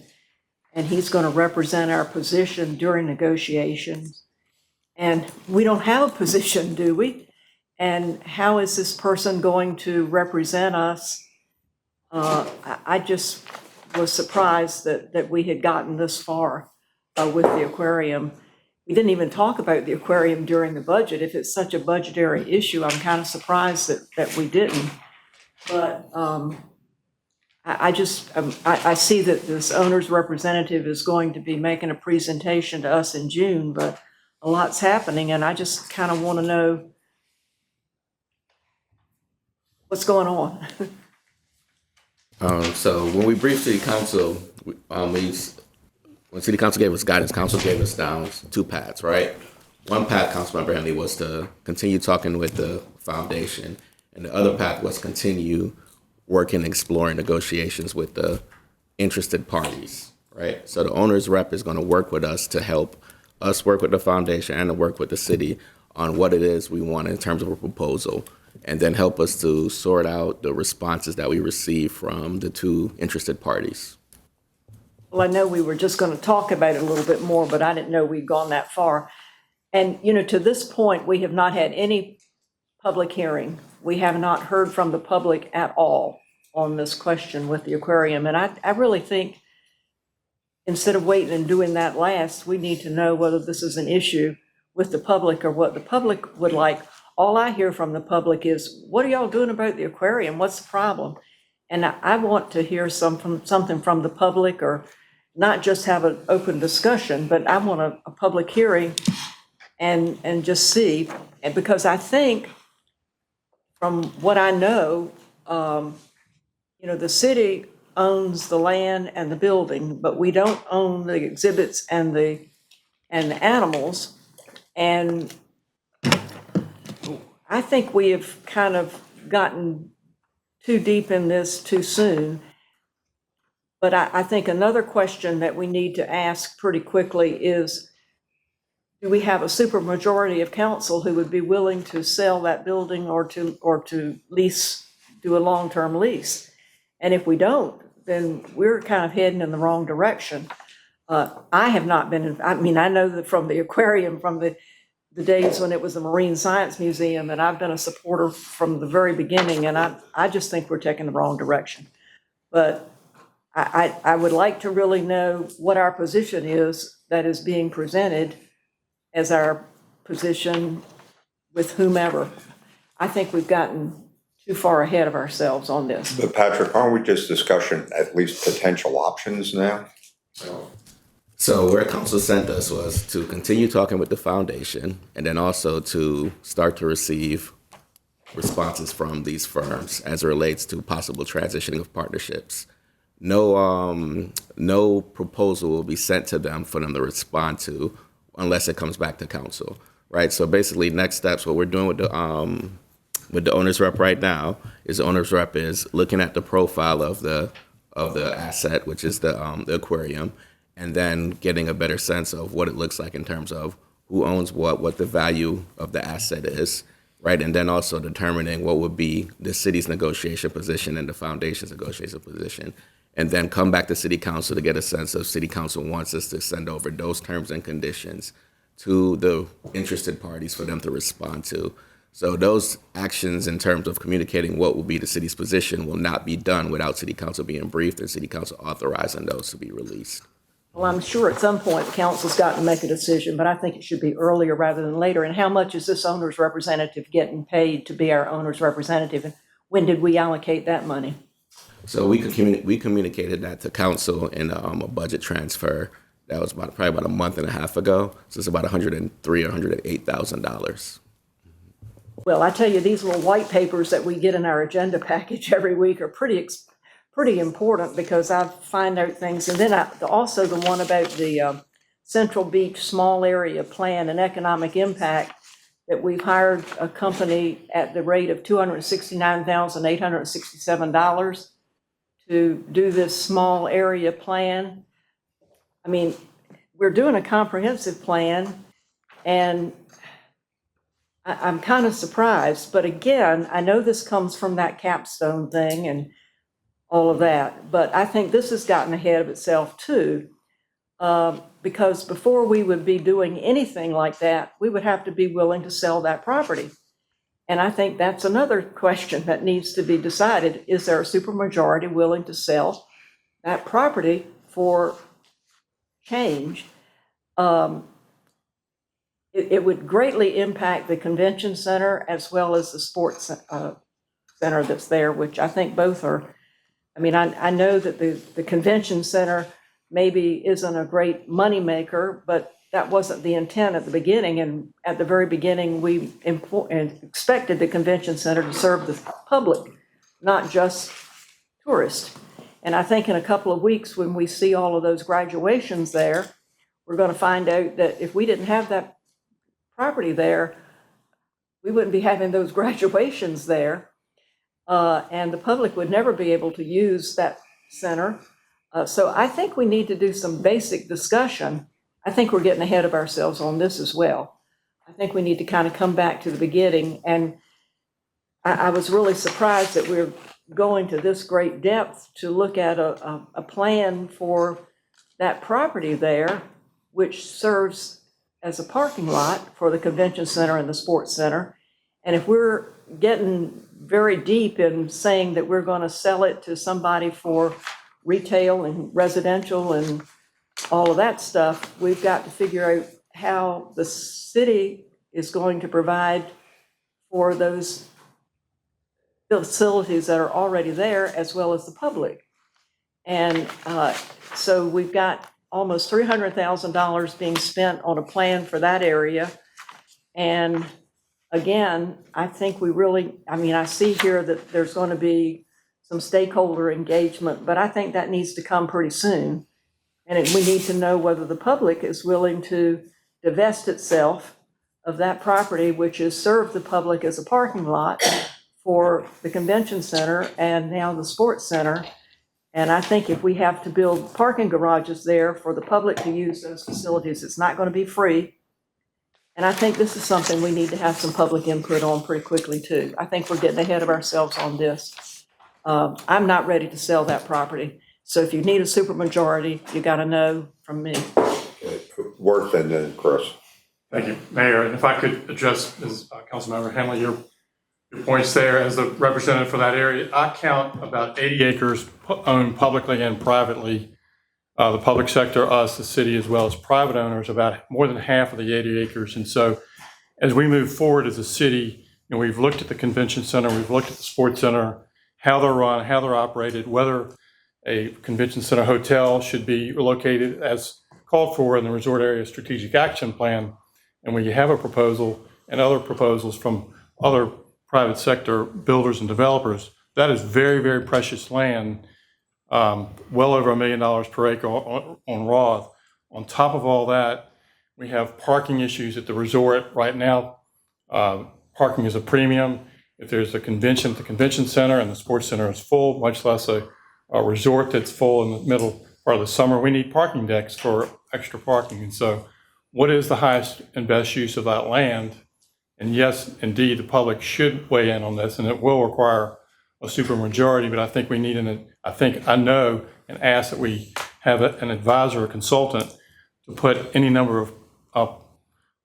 and he's going to represent our position during negotiations. And we don't have a position, do we? And how is this person going to represent us? I just was surprised that we had gotten this far with the aquarium. We didn't even talk about the aquarium during the budget. If it's such a budgetary issue, I'm kind of surprised that we didn't. But I see that this owner's representative is going to be making a presentation to us in June, but a lot's happening, and I just kind of want to know what's going on. So when we briefed City Council, when City Council gave us guidance, Council gave us down 2 paths, right? One path, Councilmember Henley, was to continue talking with the foundation, and the other path was continue working, exploring negotiations with the interested parties, right? So the owner's rep is going to work with us to help us work with the foundation and to work with the city on what it is we want in terms of a proposal, and then help us to sort out the responses that we receive from the 2 interested parties. Well, I know we were just going to talk about it a little bit more, but I didn't know we'd gone that far. And, you know, to this point, we have not had any public hearing. We have not heard from the public at all on this question with the aquarium. And I really think instead of waiting and doing that last, we need to know whether this is an issue with the public or what the public would like. All I hear from the public is, what are y'all doing about the aquarium? What's the problem? And I want to hear something from the public, or not just have an open discussion, but I want a public hearing and just see. And because I think, from what I know, you know, the city owns the land and the building, but we don't own the exhibits and the animals. And I think we have kind of gotten too deep in this too soon. But I think another question that we need to ask pretty quickly is, do we have a supermajority of council who would be willing to sell that building or to lease, do a long-term lease? And if we don't, then we're kind of heading in the wrong direction. I have not been, I mean, I know that from the aquarium, from the days when it was the Marine Science Museum, and I've been a supporter from the very beginning, and I just think we're taking the wrong direction. But I would like to really know what our position is that is being presented as our position with whomever. I think we've gotten too far ahead of ourselves on this. But Patrick, aren't we just discussing at least potential options now? So where council sent us was to continue talking with the foundation, and then also to start to receive responses from these firms as it relates to possible transitioning of partnerships. No proposal will be sent to them for them to respond to unless it comes back to council. right? So basically, next steps, what we're doing with the owner's rep right now is the owner's rep is looking at the profile of the asset, which is the aquarium, and then getting a better sense of what it looks like in terms of who owns what the value of the asset is, right? And then also determining what would be the city's negotiation position and the foundation's negotiation position. And then come back to city council to get a sense of city council wants us to send over those terms and conditions to the interested parties for them to respond to. So those actions in terms of communicating what will be the city's position will not be done without city council being briefed and city council authorizing those to be released. Well, I'm sure at some point the council's got to make a decision, but I think it should be earlier rather than later. And how much is this owner's representative getting paid to be our owner's representative? And when did we allocate that money? So we communicated that to council in a budget transfer that was probably about a month and a half ago. So it's about $103,000 or $108,000. Well, I tell you, these little white papers that we get in our agenda package every week are pretty important because I find out things. And then also the one about the Central Beach Small Area Plan and Economic Impact, that we've hired a company at the rate of $269,867 to do this small area plan. I mean, we're doing a comprehensive plan, and I'm kind of surprised. But again, I know this comes from that capstone thing and all of that, but I think this has gotten ahead of itself too, because before we would be doing anything like that, we would have to be willing to sell that property. And I think that's another question that needs to be decided. Is there a supermajority willing to sell that property for change? It would greatly impact the convention center as well as the sports center that's there, which I think both are. I mean, I know that the convention center maybe isn't a great moneymaker, but that wasn't the intent at the beginning. And at the very beginning, we expected the convention center to serve the public, not just tourists. And I think in a couple of weeks, when we see all of those graduations there, we're going to find out that if we didn't have that property there, we wouldn't be having those graduations there. And the public would never be able to use that center. So I think we need to do some basic discussion. I think we're getting ahead of ourselves on this as well. I think we need to kind of come back to the beginning. And I was really surprised that we're going to this great depth to look at a plan for that property there, which serves as a parking lot for the convention center and the sports center. And if we're getting very deep in saying that we're going to sell it to somebody for retail and residential and all of that stuff, we've got to figure out how the city is going to provide for those facilities that are already there, as well as the public. And so we've got almost $300,000 being spent on a plan for that area. And again, I think I see here that there's going to be some stakeholder engagement, but I think that needs to come pretty soon. And we need to know whether the public is willing to divest itself of that property, which has served the public as a parking lot for the convention center and now the sports center. And I think if we have to build parking garages there for the public to use those facilities, it's not going to be free. And I think this is something we need to have some public input on pretty quickly too. I think we're getting ahead of ourselves on this. I'm not ready to sell that property. So if you need a supermajority, you got to know from me. Worth and then Chris. Thank you, Mayor. And if I could address, as Councilmember Henley, your points there as the representative for that area. I count about 80 acres owned publicly and privately. The public sector, us, the city, as well as private owners, about more than half of the 80 acres. And so as we move forward as a city, we've looked at the convention center, we've looked at the sports center, how they're run, how they're operated, whether a convention center hotel should be located as called for in the Resort Area Strategic Action Plan. And when you have a proposal and other proposals from other private sector builders and developers, that is very, very precious land, well over $1 million per acre on Roth. On top of all that, We have parking issues at the resort right now. Parking is a premium. If there's a convention at the convention center and the sports center is full, much less a resort that's full in the middle part of the summer, we need parking decks for extra parking. And so what is the highest and best use of that land? And yes, indeed, the public should weigh in on this, and it will require a supermajority, but I think we need I know and ask that we have an advisor or consultant to put any number of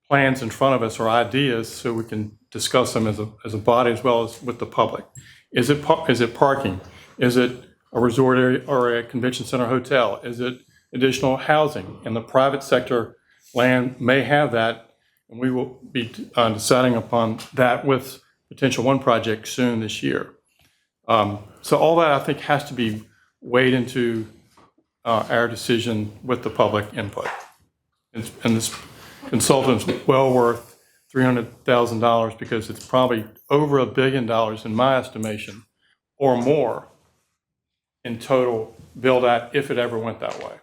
plans in front of us or ideas so we can discuss them as a body as well as with the public. Is it parking? Is it a resort area or a convention center hotel? Is it additional housing? And the private sector land may have that, and we will be deciding upon that with potential one project soon this year. So all that I think has to be weighed into our decision with the public input. And this consultant's well worth $300,000 because it's probably over $1 billion in my estimation or more in total build out if it ever went that way.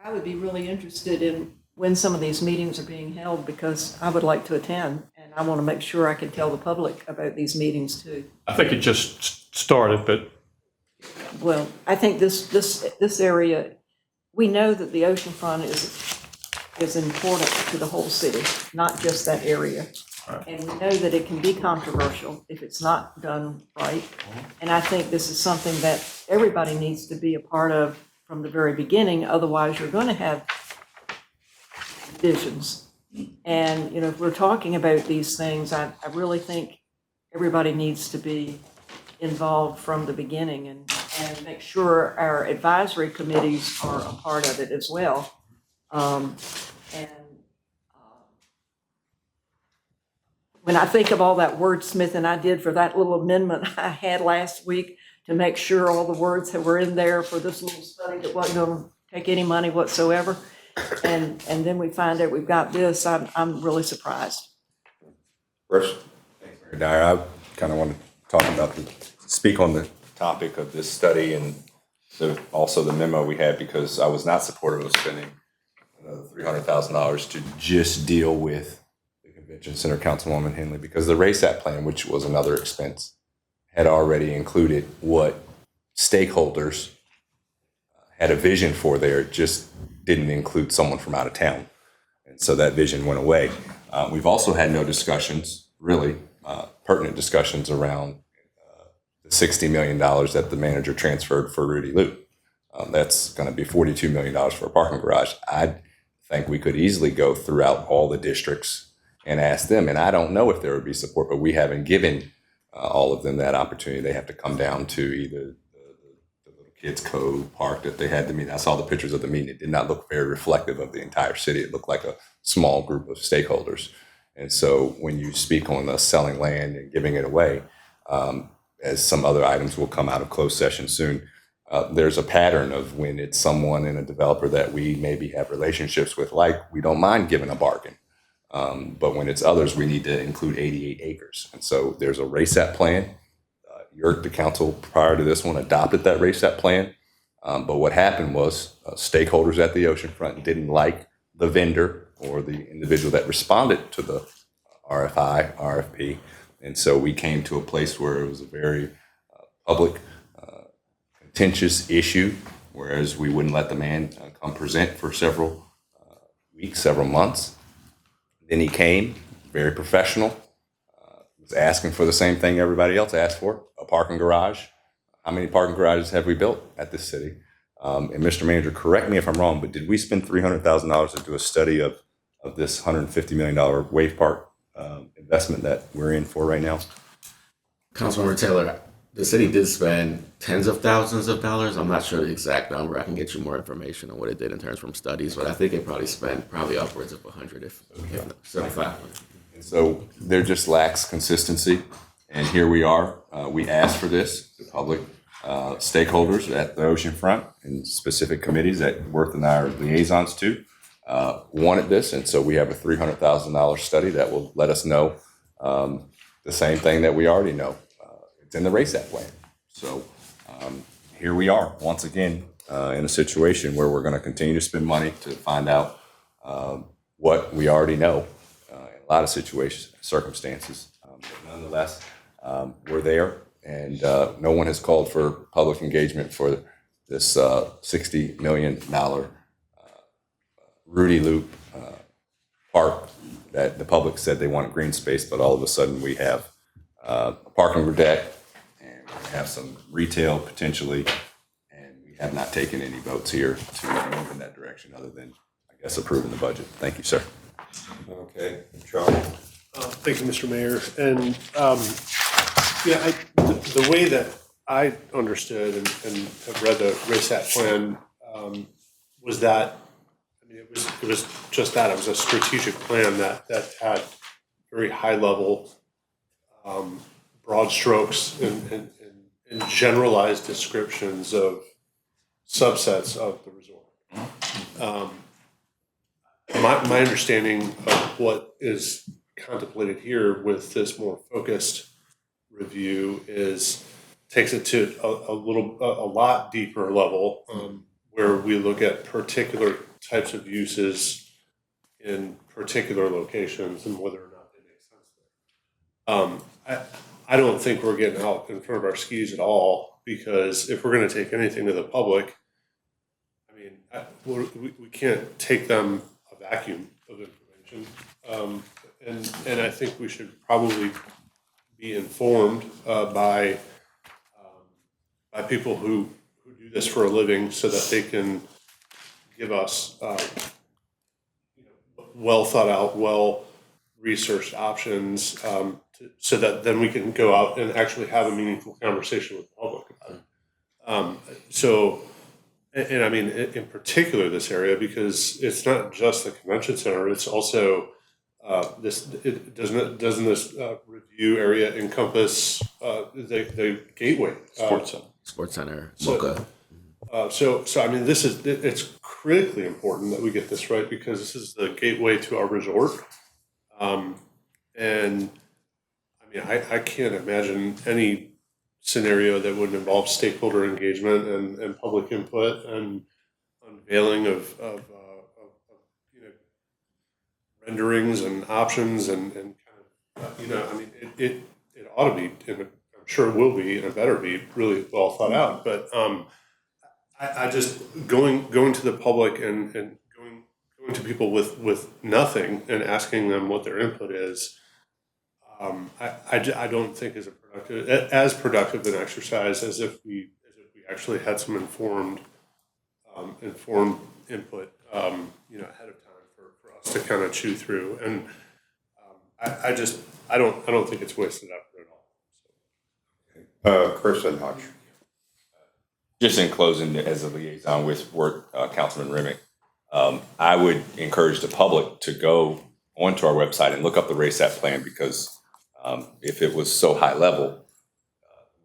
I would be really interested in when some of these meetings are being held because I would like to attend and I want to make sure I can tell the public about these meetings too. I think it just started, but. Well, I think this area, we know that the oceanfront is important to the whole city, not just that area. Right. And we know that it can be controversial if it's not done right. And I think this is something that everybody needs to be a part of from the very beginning. Otherwise, you're going to have divisions. And, you know, if we're talking about these things, I really think everybody needs to be involved from the beginning and make sure our advisory committees are a part of it as well. When I think of all that wordsmithing I did for that little amendment I had last week to make sure all the words that were in there for this little study that wasn't going to take any money whatsoever, and then we find out we've got this, I'm really surprised. First, thanks, Mayor Dyer. I kind of want to talk about speak on the topic of this study and also the memo we had, because I was not supportive of spending $300,000 to just deal with the convention center, Councilwoman Henley, because the RACEAP plan, which was another expense, had already included what stakeholders had a vision for there. It just didn't include someone from out of town. And so that vision went away. We've also had no discussions, really pertinent discussions around the $60 million that the manager transferred for Rudy Lou. That's going to be $42 million for a parking garage. I think we could easily go throughout all the districts and ask them. And I don't know if there would be support, but we haven't given all of them that opportunity. They have to come down to either the little kids' cove park that they had to meet. I saw the pictures of the meeting. It did not look very reflective of the entire city. It looked like a small group of stakeholders. And so when you speak on the selling land and giving it away, as some other items will come out of closed session soon, there's a pattern of when it's someone and a developer that we maybe have relationships with, like we don't mind giving a bargain. But when it's others, we need to include 88 acres. And so there's a RACEAP plan. The council prior to this one adopted that RACEAP plan. But what happened was stakeholders at the oceanfront didn't like the vendor or the individual that responded to the RFP. And so we came to a place where it was a very public, contentious issue, whereas we wouldn't let the man come present for several weeks, several months. Then he came, very professional, was asking for the same thing everybody else asked for, a parking garage. How many parking garages have we built at this city? And Mr. Manager, correct me if I'm wrong, but did we spend $300,000 to do a study of this $150 million wave park investment that we're in for right now? Councilmember Taylor, the city did spend tens of thousands of dollars. I'm not sure the exact number. I can get you more information on what it did in terms from studies, but I think it probably spent upwards of 100, if not 75. And so there just lacks consistency. And here we are. We asked for this. The public stakeholders at the oceanfront and specific committees that Worth and I are liaisons to wanted this. And so we have a $300,000 study that will let us know the same thing that we already know. It's in the RACEAP plan. So here we are once again in a situation where we're going to continue to spend money to find out what we already know in a lot of circumstances. But nonetheless, we're there, and no one has called for public engagement for this $60 million Rudy Loop park that the public said they wanted green space, but all of a sudden we have a parking deck and we have some retail potentially, and we have not taken any votes here to move in that direction other than, I guess, approving the budget. Thank you, sir. Okay, Charlie? Thank you, Mr. Mayor. And the way that I understood and have read the RASAT plan was that, I mean, it was just that. It was a strategic plan that had very high level, broad strokes and generalized descriptions of subsets of the resort. My understanding of what is contemplated here with this more focused review takes it to a lot deeper level, where we look at particular types of uses in particular locations and whether or not they make sense there. I don't think we're getting out in front of our skis at all, because if we're going to take anything to the public, I mean, we can't take them a vacuum of information. And I think we should probably be informed by people who do this for a living, so that they can give us well thought out, well researched options, so that then we can go out and actually have a meaningful conversation with the public about it. And I mean, in particular, this area, because it's not just the convention center, it's also doesn't this review area encompass the gateway? Sports center, Mocha. So I mean, it's critically important that we get this right, because this is the gateway to our resort. And I mean, I can't imagine any scenario that wouldn't involve stakeholder engagement and public input and unveiling of renderings and options and kind of, I mean, it ought to be, and I'm sure it will be, and it better be really well thought out. But I just going to the public and going to people with nothing and asking them what their input is, I don't think is as productive an exercise as if we actually had some informed input, ahead of time for us to kind of chew through. And I don't think it's wasted effort at all. Chris and Hutch. Just in closing, as a liaison with Councilman Remick, I would encourage the public to go onto our website and look up the RASAT plan, because if it was so high level,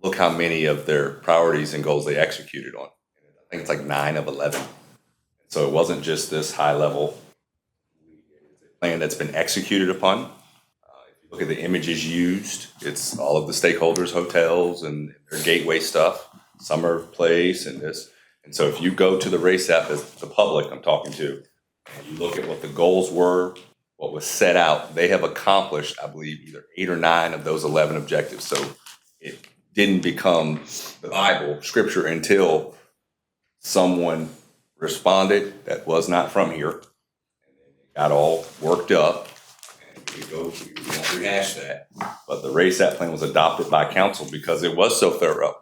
look how many of their priorities and goals they executed on. I think it's like 9 of 11. So it wasn't just this high level plan that's been executed upon. If you look at the images used, it's all of the stakeholders, hotels and their gateway stuff, Summer Place and this. And so if you go to the RASAP as the public I'm talking to, and you look at what the goals were, what was set out, they have accomplished, I believe, either 8 or 9 of those 11 objectives. So it didn't become the Bible, scripture, until someone responded that was not from here, and then it got all worked up, and we won't rehash that. But the RASAT plan was adopted by council because it was so thorough,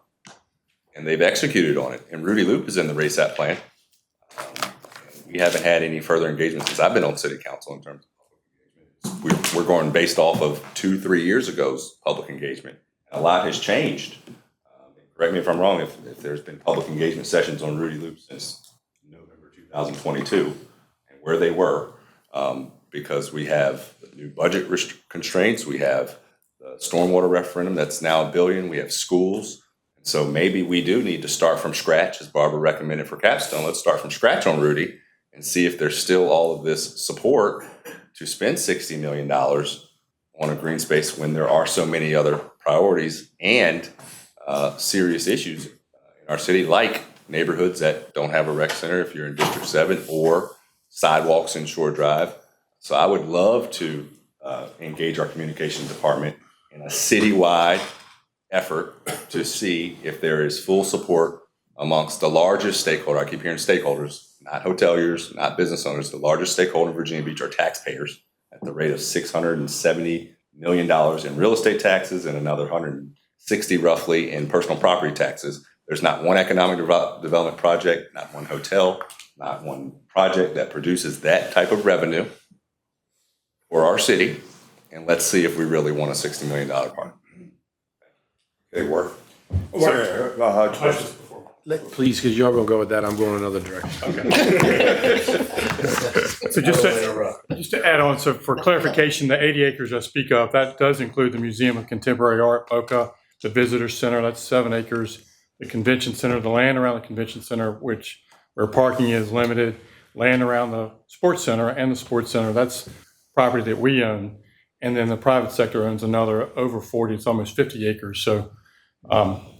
and they've executed on it. And Rudy Loop is in the RASAT plan. We haven't had any further engagement since I've been on city council in terms of public engagement. We're going based off of 2-3 years ago's public engagement. A lot has changed. Correct me if I'm wrong, if there's been public engagement sessions on Rudy Loop since November 2022, and where they were, because we have the new budget constraints, we have the stormwater referendum that's now $1 billion, we have schools. And so maybe we do need to start from scratch, as Barbara recommended for Capstone. Let's start from scratch on Rudy and see if there's still all of this support to spend $60 million on a green space when there are so many other priorities and serious issues in our city, like neighborhoods that don't have a rec center if you're in District 7, or sidewalks in Shore Drive. So I would love to engage our communications department in a citywide effort to see if there is full support amongst the largest stakeholder. I keep hearing stakeholders, not hoteliers, not business owners. The largest stakeholder in Virginia Beach are taxpayers at the rate of $670 million in real estate taxes and another 160 roughly in personal property taxes. There's not one economic development project, not one hotel, not one project that produces that type of revenue for our city. And let's see if we really want a $60 million park. Okay, work. Please, because you're going to go with that, I'm going another direction. So just to add on, so for clarification, the 80 acres I speak of, that does include the Museum of Contemporary Art, Boca, the Visitor Center, that's 7 acres, the Convention Center, the land around the Convention Center, where parking is limited, land around the Sports Center and the Sports Center, that's property that we own. And then the private sector owns another over 40, it's almost 50 acres. So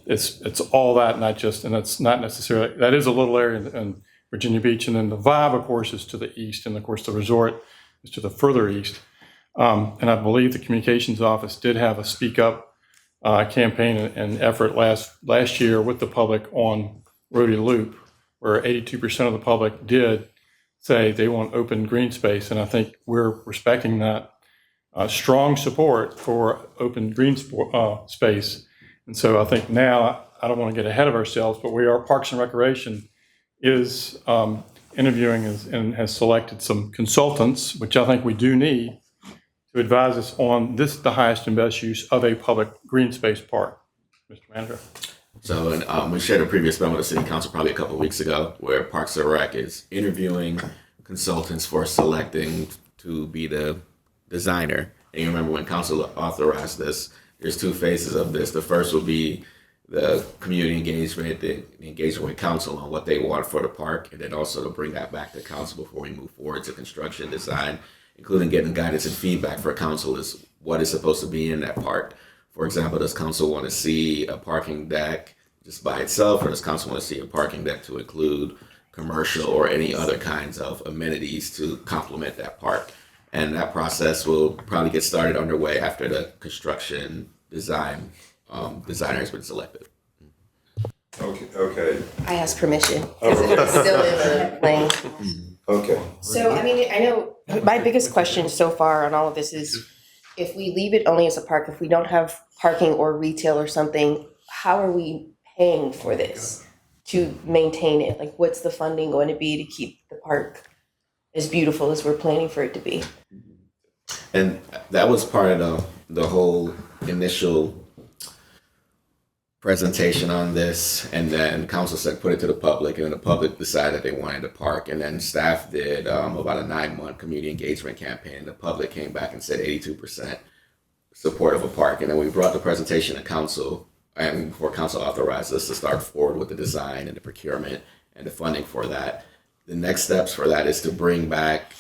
it's all that, not just, and that's not necessarily, that is a little area in Virginia Beach. And then the Vibe, of course, is to the east. And of course, the resort is to the further east. And I believe the communications office did have a Speak Up campaign and effort last year with the public on Rhodey Loop, where 82% of the public did say they want open green space. And I think we're respecting that strong support for open green space. And so I think now, I don't want to get ahead of ourselves, but Parks and Recreation is interviewing and has selected some consultants, which I think we do need, to advise us on the highest and best use of a public green space park. Mr. Manager. So we shared a previous memo with the City Council probably a couple of weeks ago where Parks and Rec is interviewing consultants for selecting to be the designer. And you remember when Council authorized this, there's 2 phases of this. The first will be the community engagement, the engagement with Council on what they want for the park, and then also to bring that back to Council before we move forward to construction design, including getting guidance and feedback for Council is what is supposed to be in that park. For example, does Council want to see a parking deck just by itself, or does Council want to see a parking deck to include commercial or any other kinds of amenities to complement that park? And that process will probably get started underway after the construction designer has been selected. Okay. I asked permission. It's still in the lane. Okay. So, I mean, I know my biggest question so far on all of this is if we leave it only as a park, if we don't have parking or retail or something, how are we paying for this to maintain it? Like, what's the funding going to be to keep the park as beautiful as we're planning for it to be? And that was part of the whole initial presentation on this, and then Council said put it to the public, and then the public decided they wanted a park, and then staff did about a 9-month community engagement campaign, and the public came back and said 82% support of a park, and then we brought the presentation to Council, and before Council authorized us to start forward with the design and the procurement and the funding for that. The next steps for that is to bring back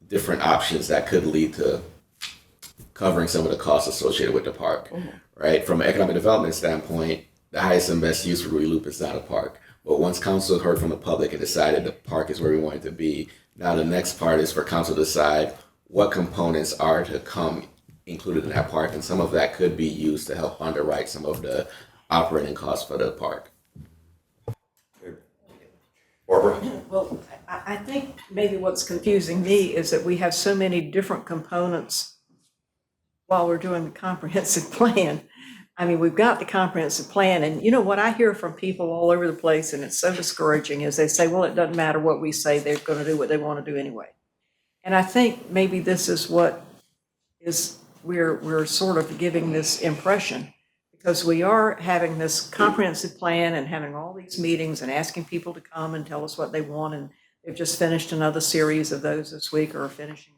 different options that could lead to covering some of the costs associated with the park, right? From an economic development standpoint, the highest and best use for Rhodey Loop is not a park. But once Council heard from the public and decided the park is where we want it to be, now the next part is for Council to decide what components are to come included in that park. And some of that could be used to help underwrite some of the operating costs for the park. Barbara? Well, I think maybe what's confusing me is that we have so many different components while we're doing the comprehensive plan. I mean, we've got the comprehensive plan, and you know what I hear from people all over the place, and it's so discouraging, is they say, well, it doesn't matter what we say, they're going to do what they want to do anyway. And I think maybe this is what is, we're sort of giving this impression, because we are having this comprehensive plan and having all these meetings and asking people to come and tell us what they want, and they've just finished another series of those this week, or are finishing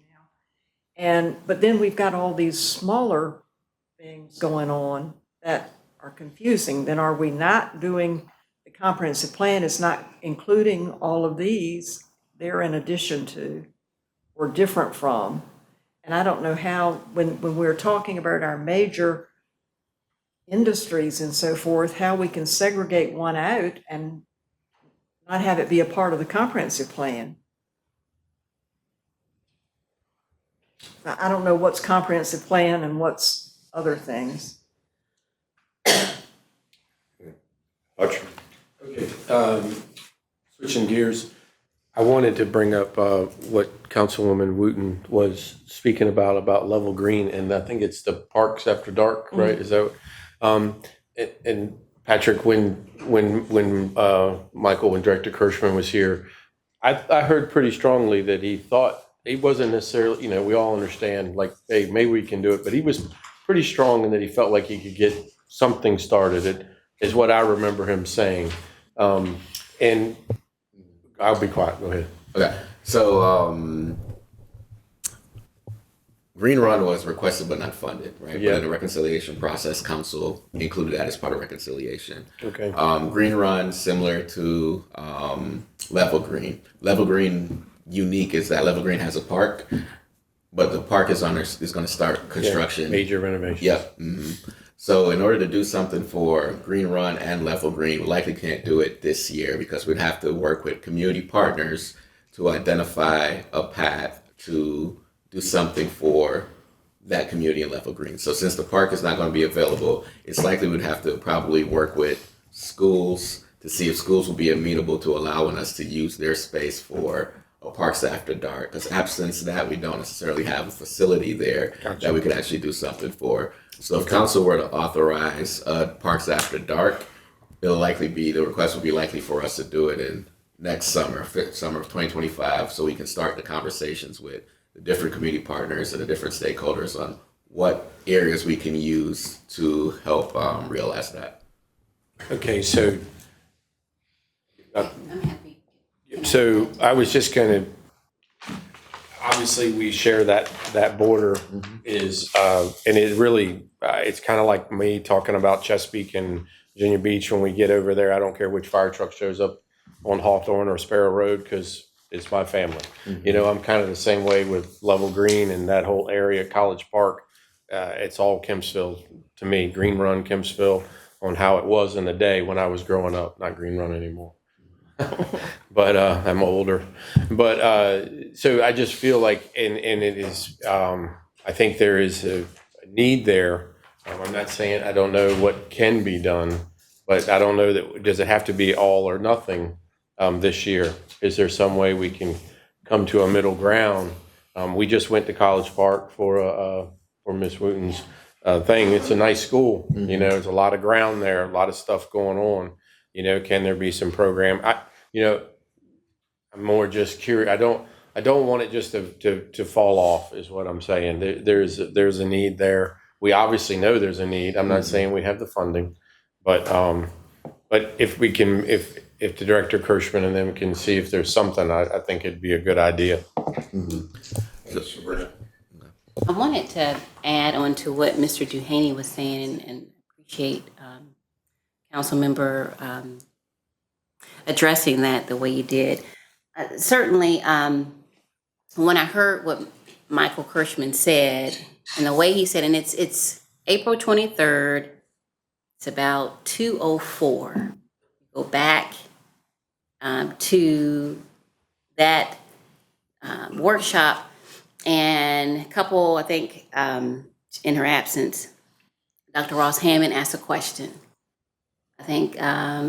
now. But then we've got all these smaller things going on that are confusing. Then are we not doing, the comprehensive plan is not including all of these, they're in addition to or different from. And I don't know how, when we're talking about our major industries and so forth, how we can segregate one out and not have it be a part of the comprehensive plan. I don't know what's comprehensive plan and what's other things. Hutch? Okay, switching gears, I wanted to bring up what Councilwoman Wooten was speaking about level green, and I think it's the parks after dark, right? Is that, and Patrick, when Michael, when Director Kirschman was here, I heard pretty strongly that he thought, he wasn't necessarily, you know, we all understand, like, hey, maybe we can do it, but he was pretty strong in that he felt like he could get something started. It is what I remember him saying. And I'll be quiet. Go ahead. Okay. So Green Run was requested but not funded, right? Yeah. But in the reconciliation process, council included that as part of reconciliation. Okay. Green Run, similar to Level Green. Level Green unique is that Level Green has a park, but the park is going to start construction. Yeah, major renovation. Yep. Mm-hmm. So in order to do something for Green Run and Level Green, we likely can't do it this year because we'd have to work with community partners to identify a path to do something for that community in Level Green. So since the park is not going to be available, it's likely we'd have to probably work with schools to see if schools will be amenable to allowing us to use their space for a Parks After Dark. Because absence that, we don't necessarily have a facility there that we could actually do something for. So if council were to authorize Parks After Dark, it'll likely be, the request will be likely for us to do it in next summer, summer of 2025, so we can start the conversations with the different community partners and the different stakeholders on what areas we can use to help realize that. Okay, so I'm happy. so I was just going to, obviously we share that border is, and it really, it's kind of like me talking about Chesapeake and Virginia Beach. When we get over there, I don't care which fire truck shows up on Hawthorne or Sparrow Road because it's my family. You know, I'm kind of the same way with Level Green and that whole area, College Park. It's all Kempsville to me, Green Run, Kempsville, on how it was in the day when I was growing up, not Green Run anymore. But I'm older. But so I just feel like, and it is, I think there is a need there. I'm not saying I don't know what can be done, but I don't know that, does it have to be all or nothing this year? Is there some way we can come to a middle ground? We just went to College Park for Miss Wooten's thing. It's a nice school. You know, there's a lot of ground there, a lot of stuff going on. You know, can there be some program? I'm more just curious. I don't want it just to fall off, is what I'm saying. There's a need there. We obviously know there's a need. I'm not saying we have the funding, but if we can, if the Director Kirschman and them can see if there's something, I think it'd be a good idea. I wanted to add on to what Mr. Duhaney was saying and appreciate council member addressing that the way you did. Certainly, when I heard what Michael Kirschman said and the way he said, and it's April 23rd, it's about 2:04. Go back to that workshop, and a couple, I think, in her absence, Dr. Ross Hammond asked a question. I think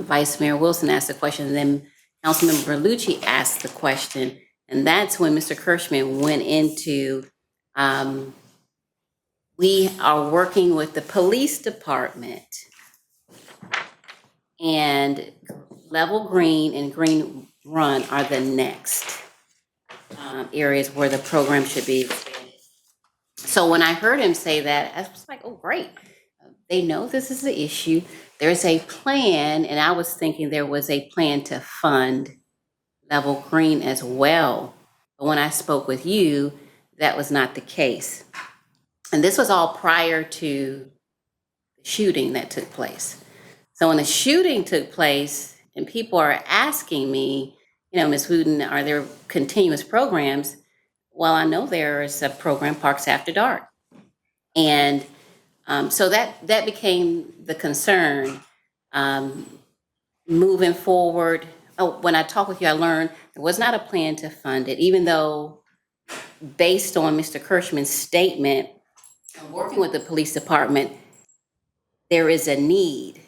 Vice Mayor Wilson asked the question, and then Councilmember Berlucci asked the question, and that's when Mr. Kirschman went into, we are working with the police department, and Level Green and Green Run are the next areas where the program should be expanded. So when I heard him say that, I was like, oh, great. They know this is the issue. There's a plan, and I was thinking there was a plan to fund Level Green as well. But when I spoke with you, that was not the case. And this was all prior to the shooting that took place. So when the shooting took place, and people are asking me, you know, Ms. Wooten, are there continuous programs? Well, I know there is a program, Parks After Dark. And so that became the concern moving forward. Oh, when I talked with you, I learned there was not a plan to fund it, even though based on Mr. Kirschman's statement, working with the police department, there is a need.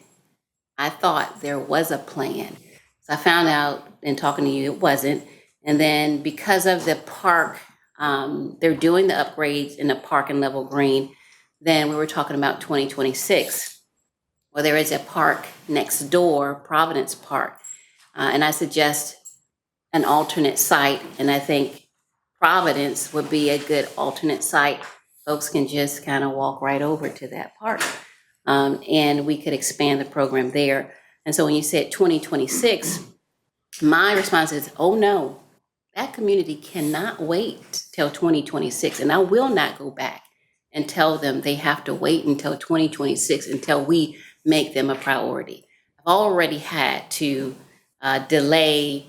I thought there was a plan. So I found out in talking to you, it wasn't. And then because of the park, they're doing the upgrades in the park and Level Green, then we were talking about 2026. Well, there is a park next door, Providence Park. And I suggest an alternate site. And I think Providence would be a good alternate site. Folks can just kind of walk right over to that park. And we could expand the program there. And so when you said 2026, my response is, oh no, that community cannot wait till 2026. And I will not go back and tell them they have to wait until 2026 until we make them a priority. I've already had to delay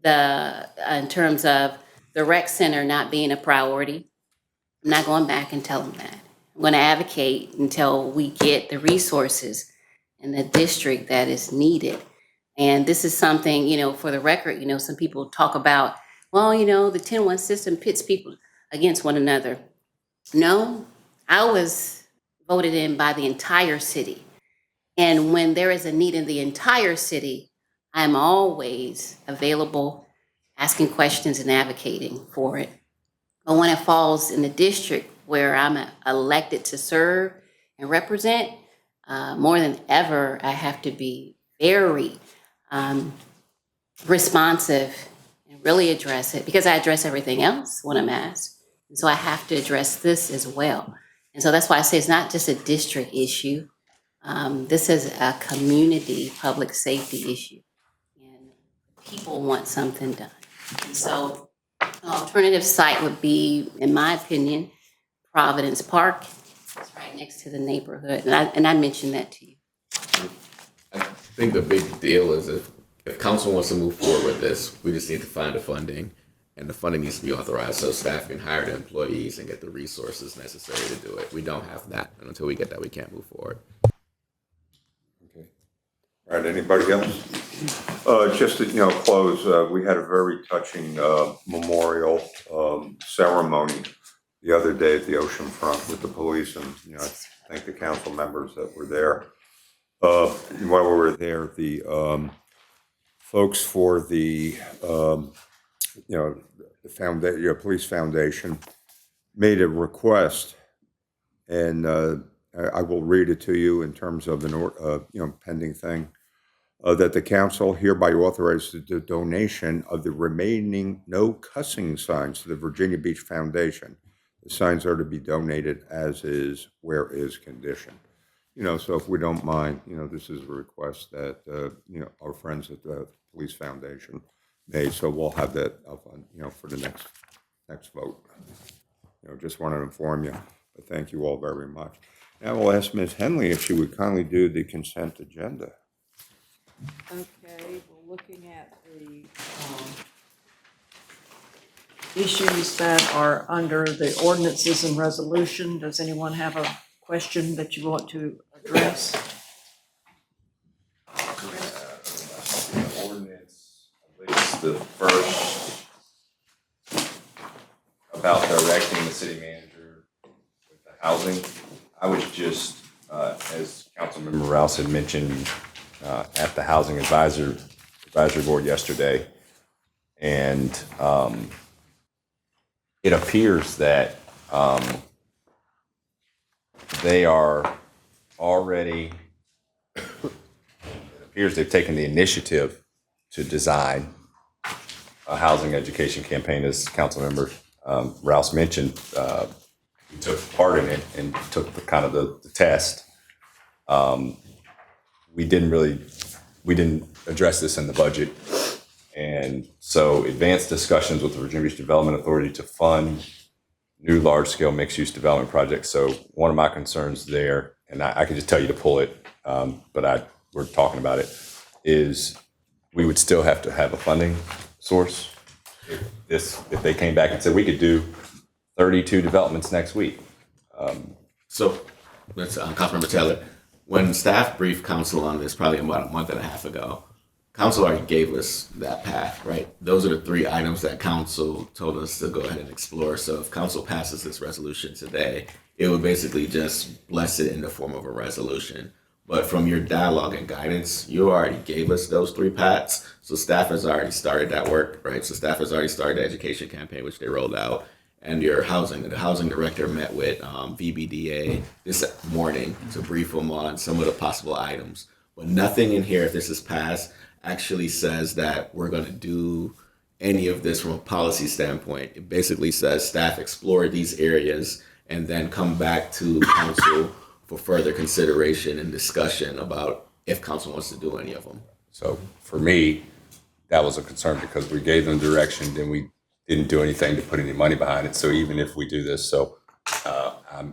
in terms of the rec center not being a priority. I'm not going back and tell them that. I'm going to advocate until we get the resources in the district that is needed. And this is something, for the record, some people talk about, well, the 10-1 system pits people against one another. No, I was voted in by the entire city. And when there is a need in the entire city, I'm always available, asking questions and advocating for it. But when it falls in the district where I'm elected to serve and represent, more than ever, I have to be very responsive and really address it, because I address everything else when I'm asked. And so I have to address this as well. And so that's why I say it's not just a district issue. This is a community public safety issue. And people want something done. And so an alternative site would be, in my opinion, Providence Park. It's right next to the neighborhood. And I mentioned that to you. I think the big deal is if council wants to move forward with this, we just need to find the funding. And the funding needs to be authorized so staff can hire the employees and get the resources necessary to do it. We don't have that. And until we get that, we can't move forward. Okay. All right, anybody else? Just to, close, we had a very touching memorial ceremony the other day at the ocean front with the police, and, I thank the council members that were there. While we were there, the folks for the police foundation made a request, and I will read it to you in terms of an pending thing, that the council hereby authorizes the donation of the remaining no cussing signs to the Virginia Beach Foundation. The signs are to be donated as is, where is condition. So if we don't mind, this is a request that, our friends at the Police Foundation made. So we'll have that up on, for the next vote. Just want to inform you. But thank you all very much. Now we'll ask Ms. Henley if she would kindly do the consent agenda. Okay, we're looking at the issues that are under the ordinances and resolution. Does anyone have a question that you want to address? Ordinance, I believe it's the first about directing the city manager with the housing. I was just, as Councilmember Rouse had mentioned, at the Housing Advisory Board yesterday, and it appears that they are already, it appears they've taken the initiative to design a housing education campaign, as Councilmember Rouse mentioned. We took part in it and took the test. We didn't address this in the budget. And so advanced discussions with the Virginia Beach Development Authority to fund new large-scale mixed-use development projects. So one of my concerns there, and I can just tell you to pull it, but we're talking about it, is we would still have to have a funding source. If they came back and said we could do 32 developments next week. So that's Councilmember Taylor. When staff briefed council on this, probably about a month and a half ago, council already gave us that path, right? Those are the 3 items that council told us to go ahead and explore. So if council passes this resolution today, it would basically just bless it in the form of a resolution. But from your dialogue and guidance, you already gave us those 3 paths. So staff has already started that work, right? So staff has already started the education campaign, which they rolled out. And the housing director met with VBDA this morning to brief them on some of the possible items. But nothing in here, if this is passed, actually says that we're going to do any of this from a policy standpoint. It basically says staff explore these areas and then come back to council for further consideration and discussion about if council wants to do any of them. So for me, that was a concern because we gave them direction, then we didn't do anything to put any money behind it. So even if we do this, I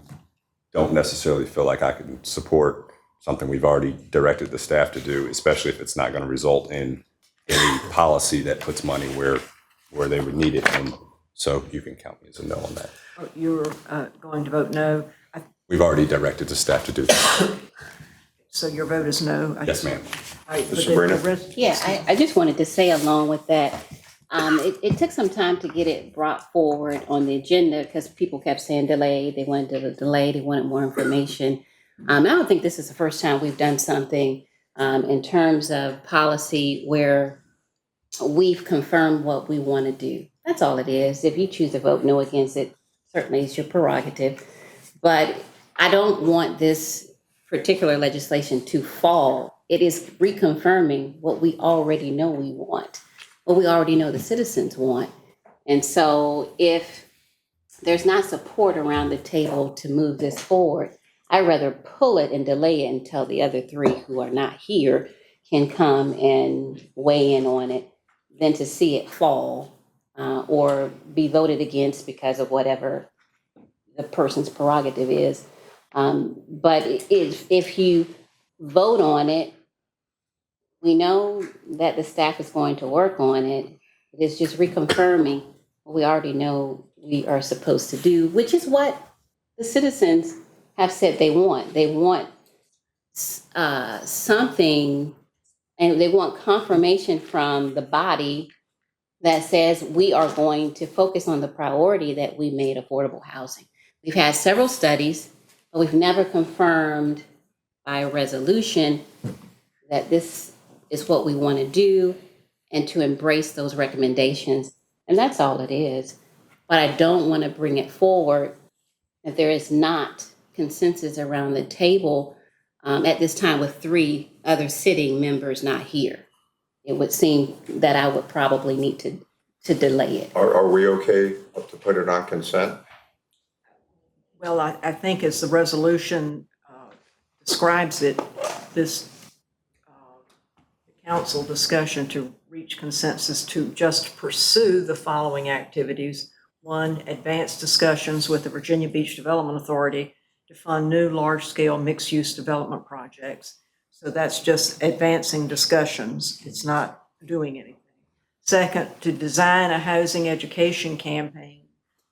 don't necessarily feel like I can support something we've already directed the staff to do, especially if it's not going to result in any policy that puts money where they would need it. And so you can count me as a no on that. You're going to vote no. We've already directed the staff to do that. So your vote is no? Yes, ma'am. All right, Ms. Sabrina? Yeah, I just wanted to say along with that, it took some time to get it brought forward on the agenda because people kept saying delay. They wanted to delay. They wanted more information. I don't think this is the first time we've done something in terms of policy where we've confirmed what we want to do. That's all it is. If you choose to vote no against it, certainly it's your prerogative. But I don't want this particular legislation to fall. It is reconfirming what we already know we want, what we already know the citizens want. And so if there's not support around the table to move this forward, I'd rather pull it and delay it until the other 3 who are not here can come and weigh in on it than to see it fall or be voted against because of whatever the person's prerogative is. But if you vote on it, we know that the staff is going to work on it. It's just reconfirming what we already know we are supposed to do, which is what the citizens have said they want. They want something, and they want confirmation from the body that says we are going to focus on the priority that we made affordable housing. We've had several studies, but we've never confirmed by resolution that this is what we want to do and to embrace those recommendations. And that's all it is. But I don't want to bring it forward if there is not consensus around the table at this time with 3 other sitting members not here. It would seem that I would probably need to delay it. Are we okay to put it on consent? Well, I think as the resolution describes it, this council discussion to reach consensus to just pursue the following activities. 1, advance discussions with the Virginia Beach Development Authority to fund new large-scale mixed-use development projects. So that's just advancing discussions. It's not doing anything. 2nd, to design a housing education campaign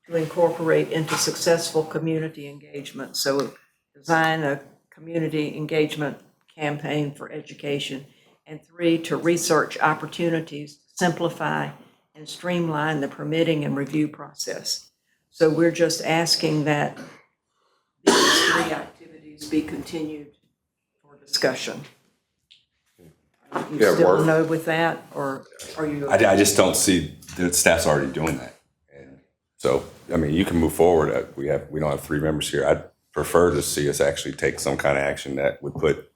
to incorporate into successful community engagement. So design a community engagement campaign for education. And 3, to research opportunities to simplify and streamline the permitting and review process. So we're just asking that these 3 activities be continued for discussion. You still no with that, or are you? I just don't see the staff's already doing that. And so, I mean, you can move forward. We don't have 3 members here. I'd prefer to see us actually take some kind of action that would put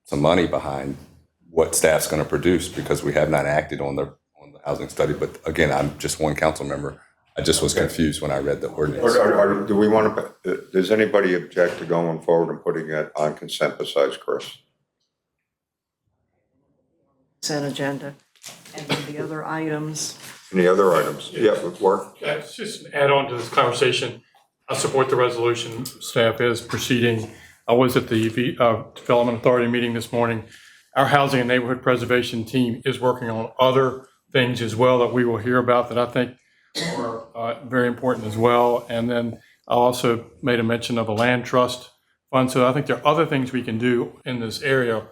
some money behind what staff's going to produce, because we have not acted on the housing study. But again, I'm just one council member. I just was confused when I read the ordinance. Do we want to, does anybody object to going forward and putting it on consent besides Chris? Consent agenda. And then the other items. Any other items? Yeah, would work. Yeah, it's just an add-on to this conversation. I support the resolution. Staff is proceeding. I was at the Development Authority meeting this morning. Our Housing and Neighborhood Preservation team is working on other things as well that we will hear about that I think are very important as well. And then I also made a mention of a land trust fund. So I think there are other things we can do in this area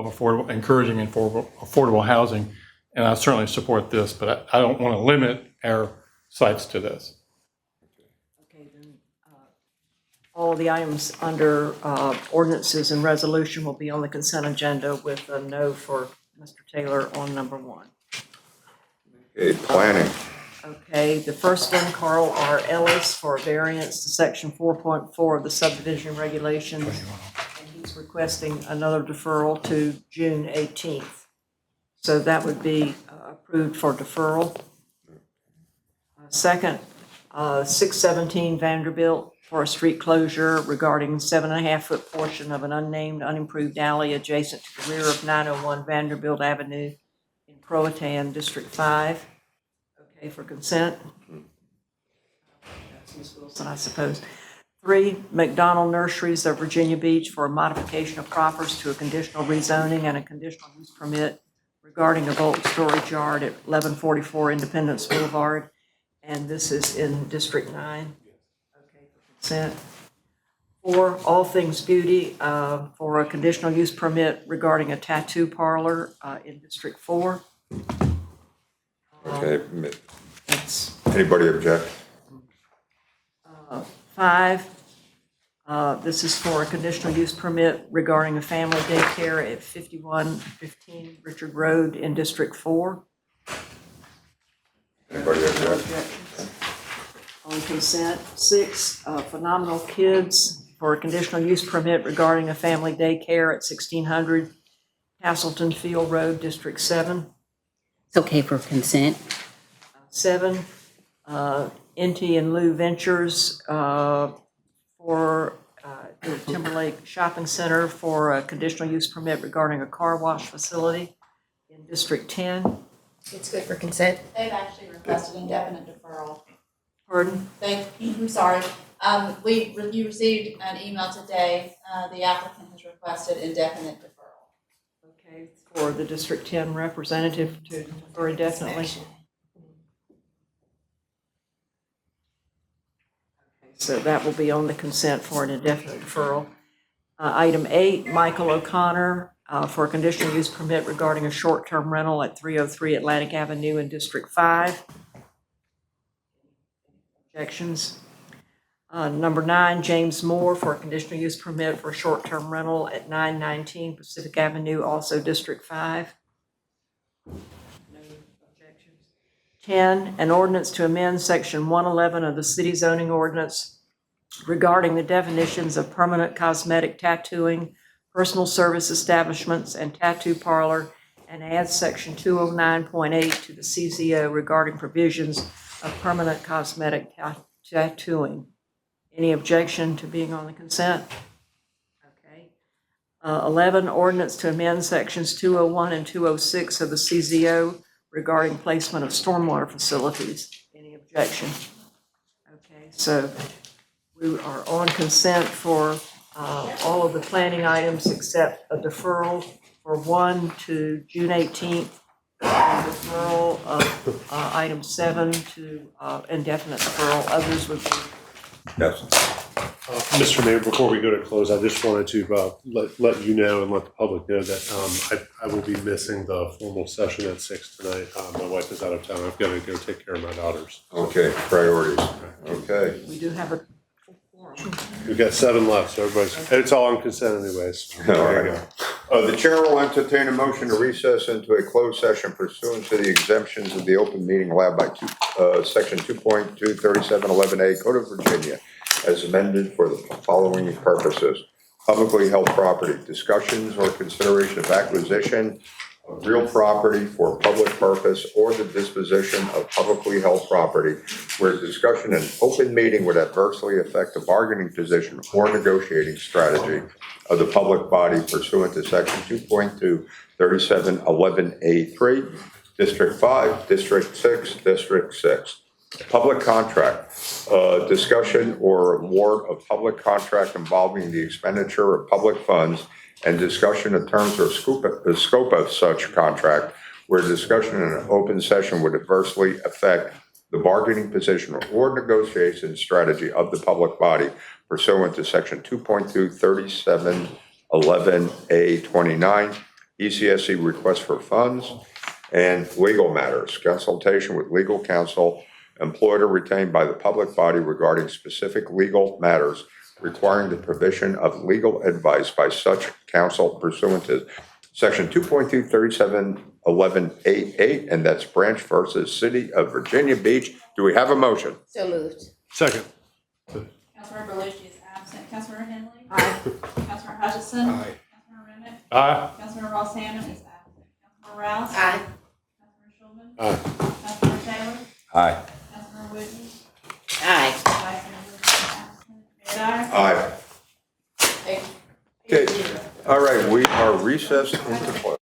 of encouraging affordable housing. And I certainly support this, but I don't want to limit our sites to this. Okay, then all of the items under ordinances and resolution will be on the consent agenda with a no for Mr. Taylor on number 1. Okay, planning. Okay, the first one, Carl R. Ellis for a variance to section 4.4 of the subdivision regulations. And he's requesting another deferral to June 18th. So that would be approved for deferral. Second, 617 Vanderbilt for a street closure regarding 7.5-foot portion of an unnamed, unimproved alley adjacent to the rear of 901 Vanderbilt Avenue in Croatan, District 5. Okay, for consent. That's Ms. Wilson, I suppose. 3, McDonald Nurseries of Virginia Beach for a modification of proffers to a conditional rezoning and a conditional use permit regarding a bulk storage yard at 1144 Independence Boulevard. And this is in District 9. Okay, for consent. 4, All Things Beauty for a conditional use permit regarding a tattoo parlor in District 4. Okay, anybody object? 5, this is for a conditional use permit regarding a family daycare at 5115 Richard Road in District 4. Anybody object? On consent. 6, Phenomenal Kids for a conditional use permit regarding a family daycare at 1600 Castleton Field Road, District 7. It's okay for consent. 7, NT and Lou Ventures for the Timberlake Shopping Center for a conditional use permit regarding a car wash facility in District 10. It's good for consent. They've actually requested indefinite deferral. Pardon? I'm sorry. You received an email today. The applicant has requested indefinite deferral. Okay, for the District 10 representative to defer indefinitely. So that will be on the consent for an indefinite deferral. Item 8, Michael O'Connor for a conditional use permit regarding a short-term rental at 303 Atlantic Avenue in District 5. Objections? Number 9, James Moore for a conditional use permit for a short-term rental at 919 Pacific Avenue, also District 5. No objections. 10, an ordinance to amend Section 111 of the City Zoning Ordinance regarding the definitions of permanent cosmetic tattooing, personal service establishments, and tattoo parlor, and add Section 209.8 to the CZO regarding provisions of permanent cosmetic tattooing. Any objection to being on the consent? Okay. 11, ordinance to amend Sections 201 and 206 of the CZO regarding placement of stormwater facilities. Any objection? Okay, so we are on consent for all of the planning items except a deferral for 1 to June 18th, and deferral of item 7 to indefinite deferral. Others would be. Yes. Mr. Mayor, before we go to close, I just wanted to let you know and let the public know that I will be missing the formal session at 6 tonight. My wife is out of town. I've got to go take care of my daughters. Okay, priorities. Okay. We do have a quorum. We've got 7 left, so it's all on consent anyways. All right. The chair will entertain a motion to recess into a closed session pursuant to the exemptions of the open meeting allowed by Section 2.23711A Code of Virginia, as amended for the following purposes: publicly held property, discussions or consideration of acquisition of real property for public purpose, or the disposition of publicly held property where discussion in open meeting would adversely affect the bargaining position or negotiating strategy of the public body pursuant to Section 2.23711A3, District 5, District 6, District 6. Public contract, discussion or award of public contract involving the expenditure of public funds and discussion of terms or the scope of such contract where discussion in an open session would adversely affect the bargaining position or negotiation strategy of the public body pursuant to Section 2.23711A29, ECSC request for funds, and legal matters, consultation with legal counsel employed or retained by the public body regarding specific legal matters requiring the provision of legal advice by such counsel pursuant to Section 2.2371188, and that's Branch versus City of Virginia Beach. Do we have a motion? So moved. Second. Councilmember Belushi is absent. Councilmember Henley. Aye. Councilmember Hutchison. Aye. Councilmember Remick. Aye. Councilmember Ross Hammond is absent. Councilmember Rouse. Aye. Councilmember Schulman. Aye. Councilmember Taylor. Aye. Councilmember Wooten. Aye. Vice Mayor Wilson is absent. Mayor Dyer. Aye. Eight. Okay. All right, we are recessed into closed.